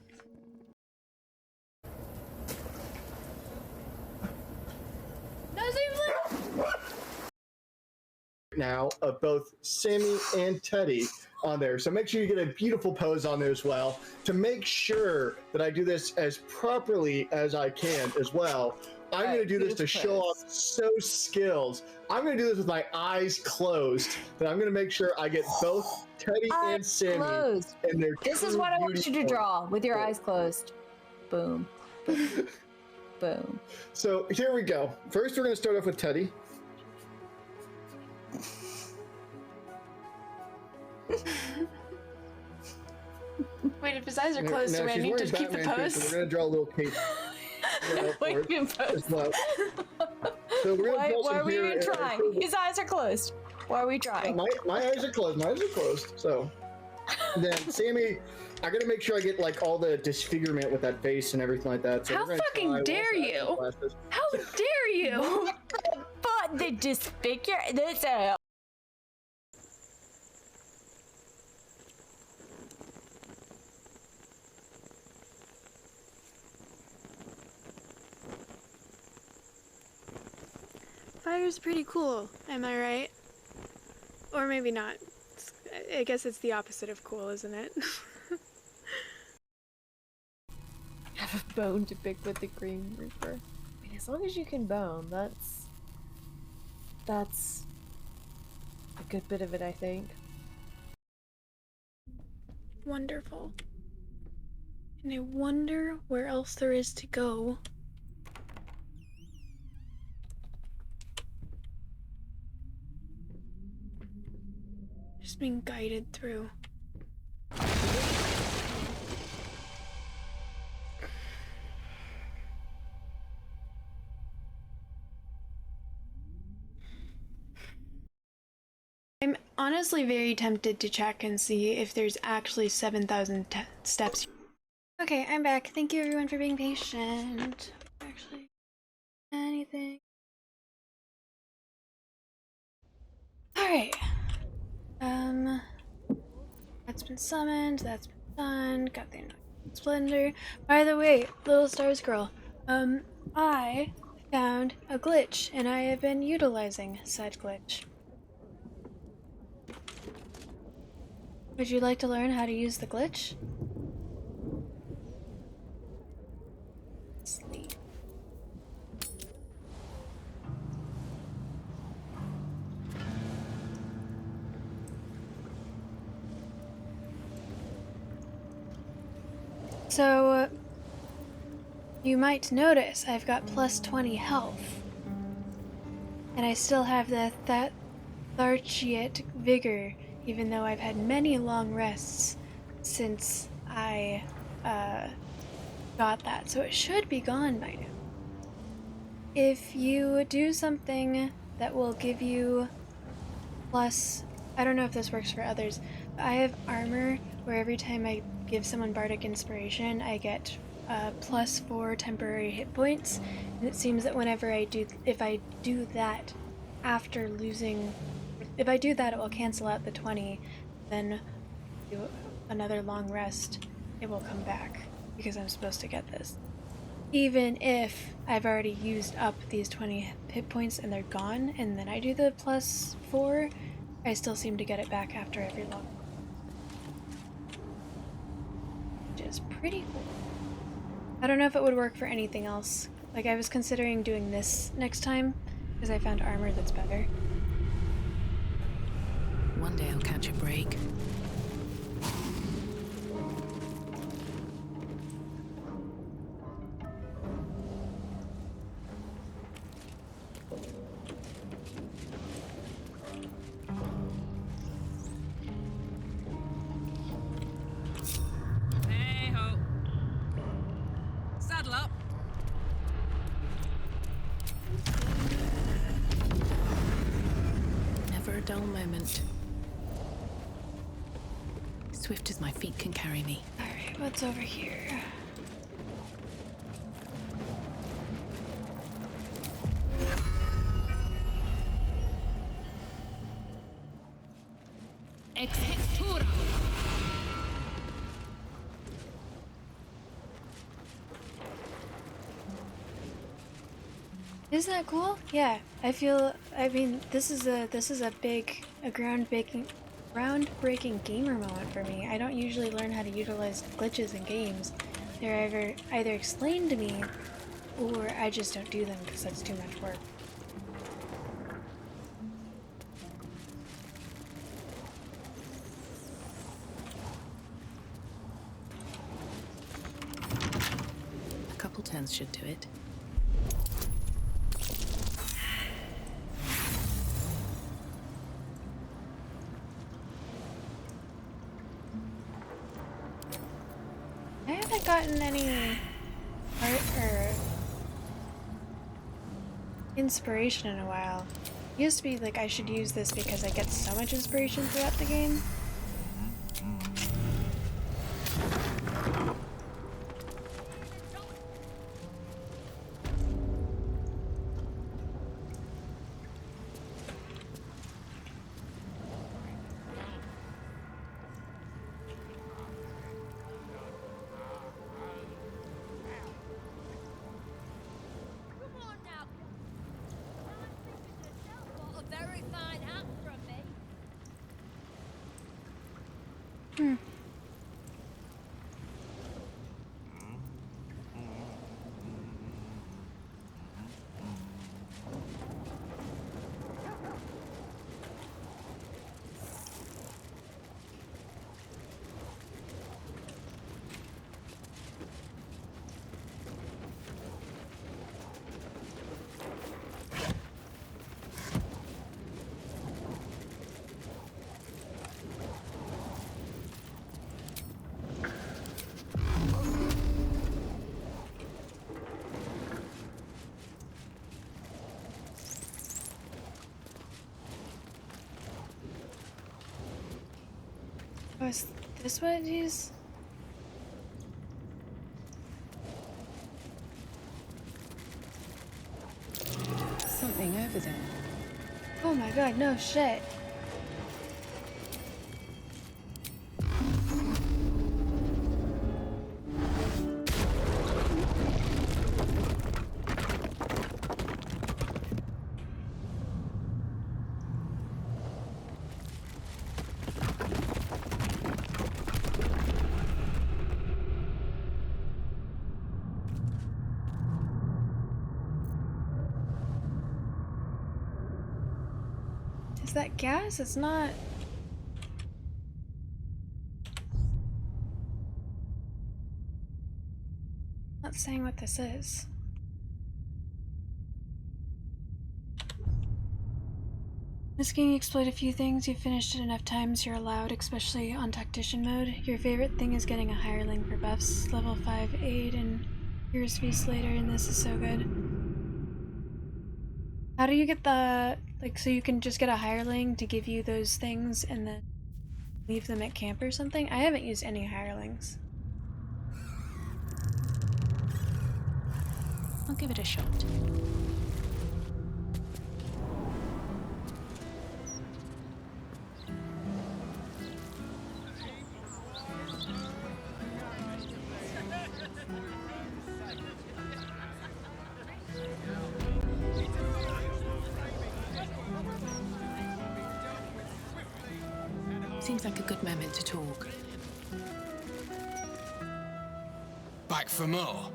Now of both Sammy and Teddy on there, so make sure you get a beautiful pose on there as well. To make sure that I do this as properly as I can as well, I'm going to do this to show off skills. I'm going to do this with my eyes closed. But I'm going to make sure I get both Teddy and Sammy. Closed. And their This is what I want you to draw with your eyes closed. Boom. Boom. Boom. So here we go. First, we're going to start off with Teddy. Wait, if his eyes are closed, do I need to keep the pose? So we're going to draw a little cape. Wait, pose. Well. So we're Why are we even trying? His eyes are closed. Why are we trying? My eyes are closed. My eyes are closed. So then, Sammy, I gotta make sure I get like all the disfigurement with that face and everything like that. So how fucking dare you? How dare you? But the disfigure. This. Fire's pretty cool, am I right? Or maybe not. I guess it's the opposite of cool, isn't it? Have a bone to pick with the Green Reaper. I mean, as long as you can bone, that's a good bit of it, I think. Wonderful. And I wonder where else there is to go. Just being guided through. I'm honestly very tempted to check and see if there's actually 7,000 steps. Okay, I'm back. Thank you everyone for being patient. Actually, anything. Alright. That's been summoned, that's been done, got the splendor. By the way, little stars girl, I found a glitch and I have been utilizing said glitch. Would you like to learn how to use the glitch? Sleep. So, you might notice I've got plus 20 health. And I still have the lethargic vigor, even though I've had many long rests since I got that. So it should be gone by now. If you do something that will give you plus, I don't know if this works for others, but I have armor where every time I give someone Bardic Inspiration, I get plus 4 temporary hit points. And it seems that whenever if I do that after losing, if I do that, it will cancel out the 20, then do another long rest, it will come back, because I'm supposed to get this. Even if I've already used up these 20 hit points and they're gone, and then I do the plus 4, I still seem to get it back after every level. Which is pretty cool. I don't know if it would work for anything else. Like, I was considering doing this next time, because I found armor that's better. One day I'll catch a break. Hey ho. Saddle up. Never a dull moment. Swift as my feet can carry me. Alright, what's over here? Exhectura. Isn't that cool? Yeah, I mean, this is a groundbreaking gamer moment for me. I don't usually learn how to utilize glitches in games. They're either explained to me, or I just don't do them because that's too much work. A couple turns should do it. I haven't gotten any art or inspiration in a while. It used to be like I should use this because I get so much inspiration throughout the game. Oh, is this what it is? Something over there. Oh my god, no shit. Is that gas? It's not. Not saying what this is. This game you exploit a few things, you've finished it enough times, you're allowed, especially on tactician mode. Your favorite thing is getting a hireling for buffs, level 5 aid and Heroes Feast later, and this is so good. How do you get the, like, so you can just get a hireling to give you those things and then leave them at camp or something? I haven't used any hirelings. I'll give it a shot. Seems like a good moment to talk. Back for more?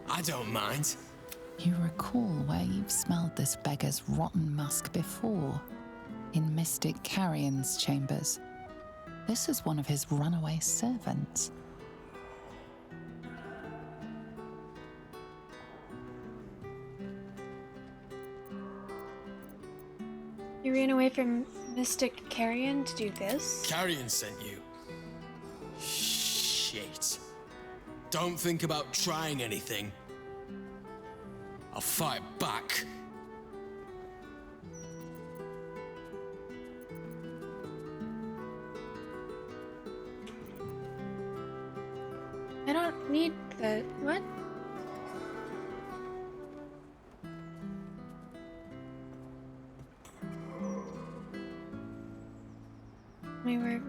I don't mind. You recall where you've smelled this beggar's rotten musk before? In Mystic Carrion's chambers. This is one of his runaway servants. You ran away from Mystic Carrion to do this? Carrion sent you. Shit. Don't think about trying anything. I'll fight back. I don't need the... what? We were...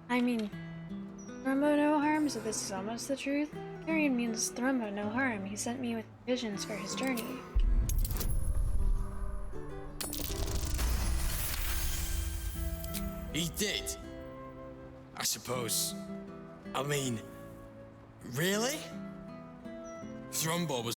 I mean... Thrumbo no harm, so this is almost the truth. Carrion means Thrumbo no harm. He sent me with visions for his journey. He did? I suppose. I mean, really? Thrumbo was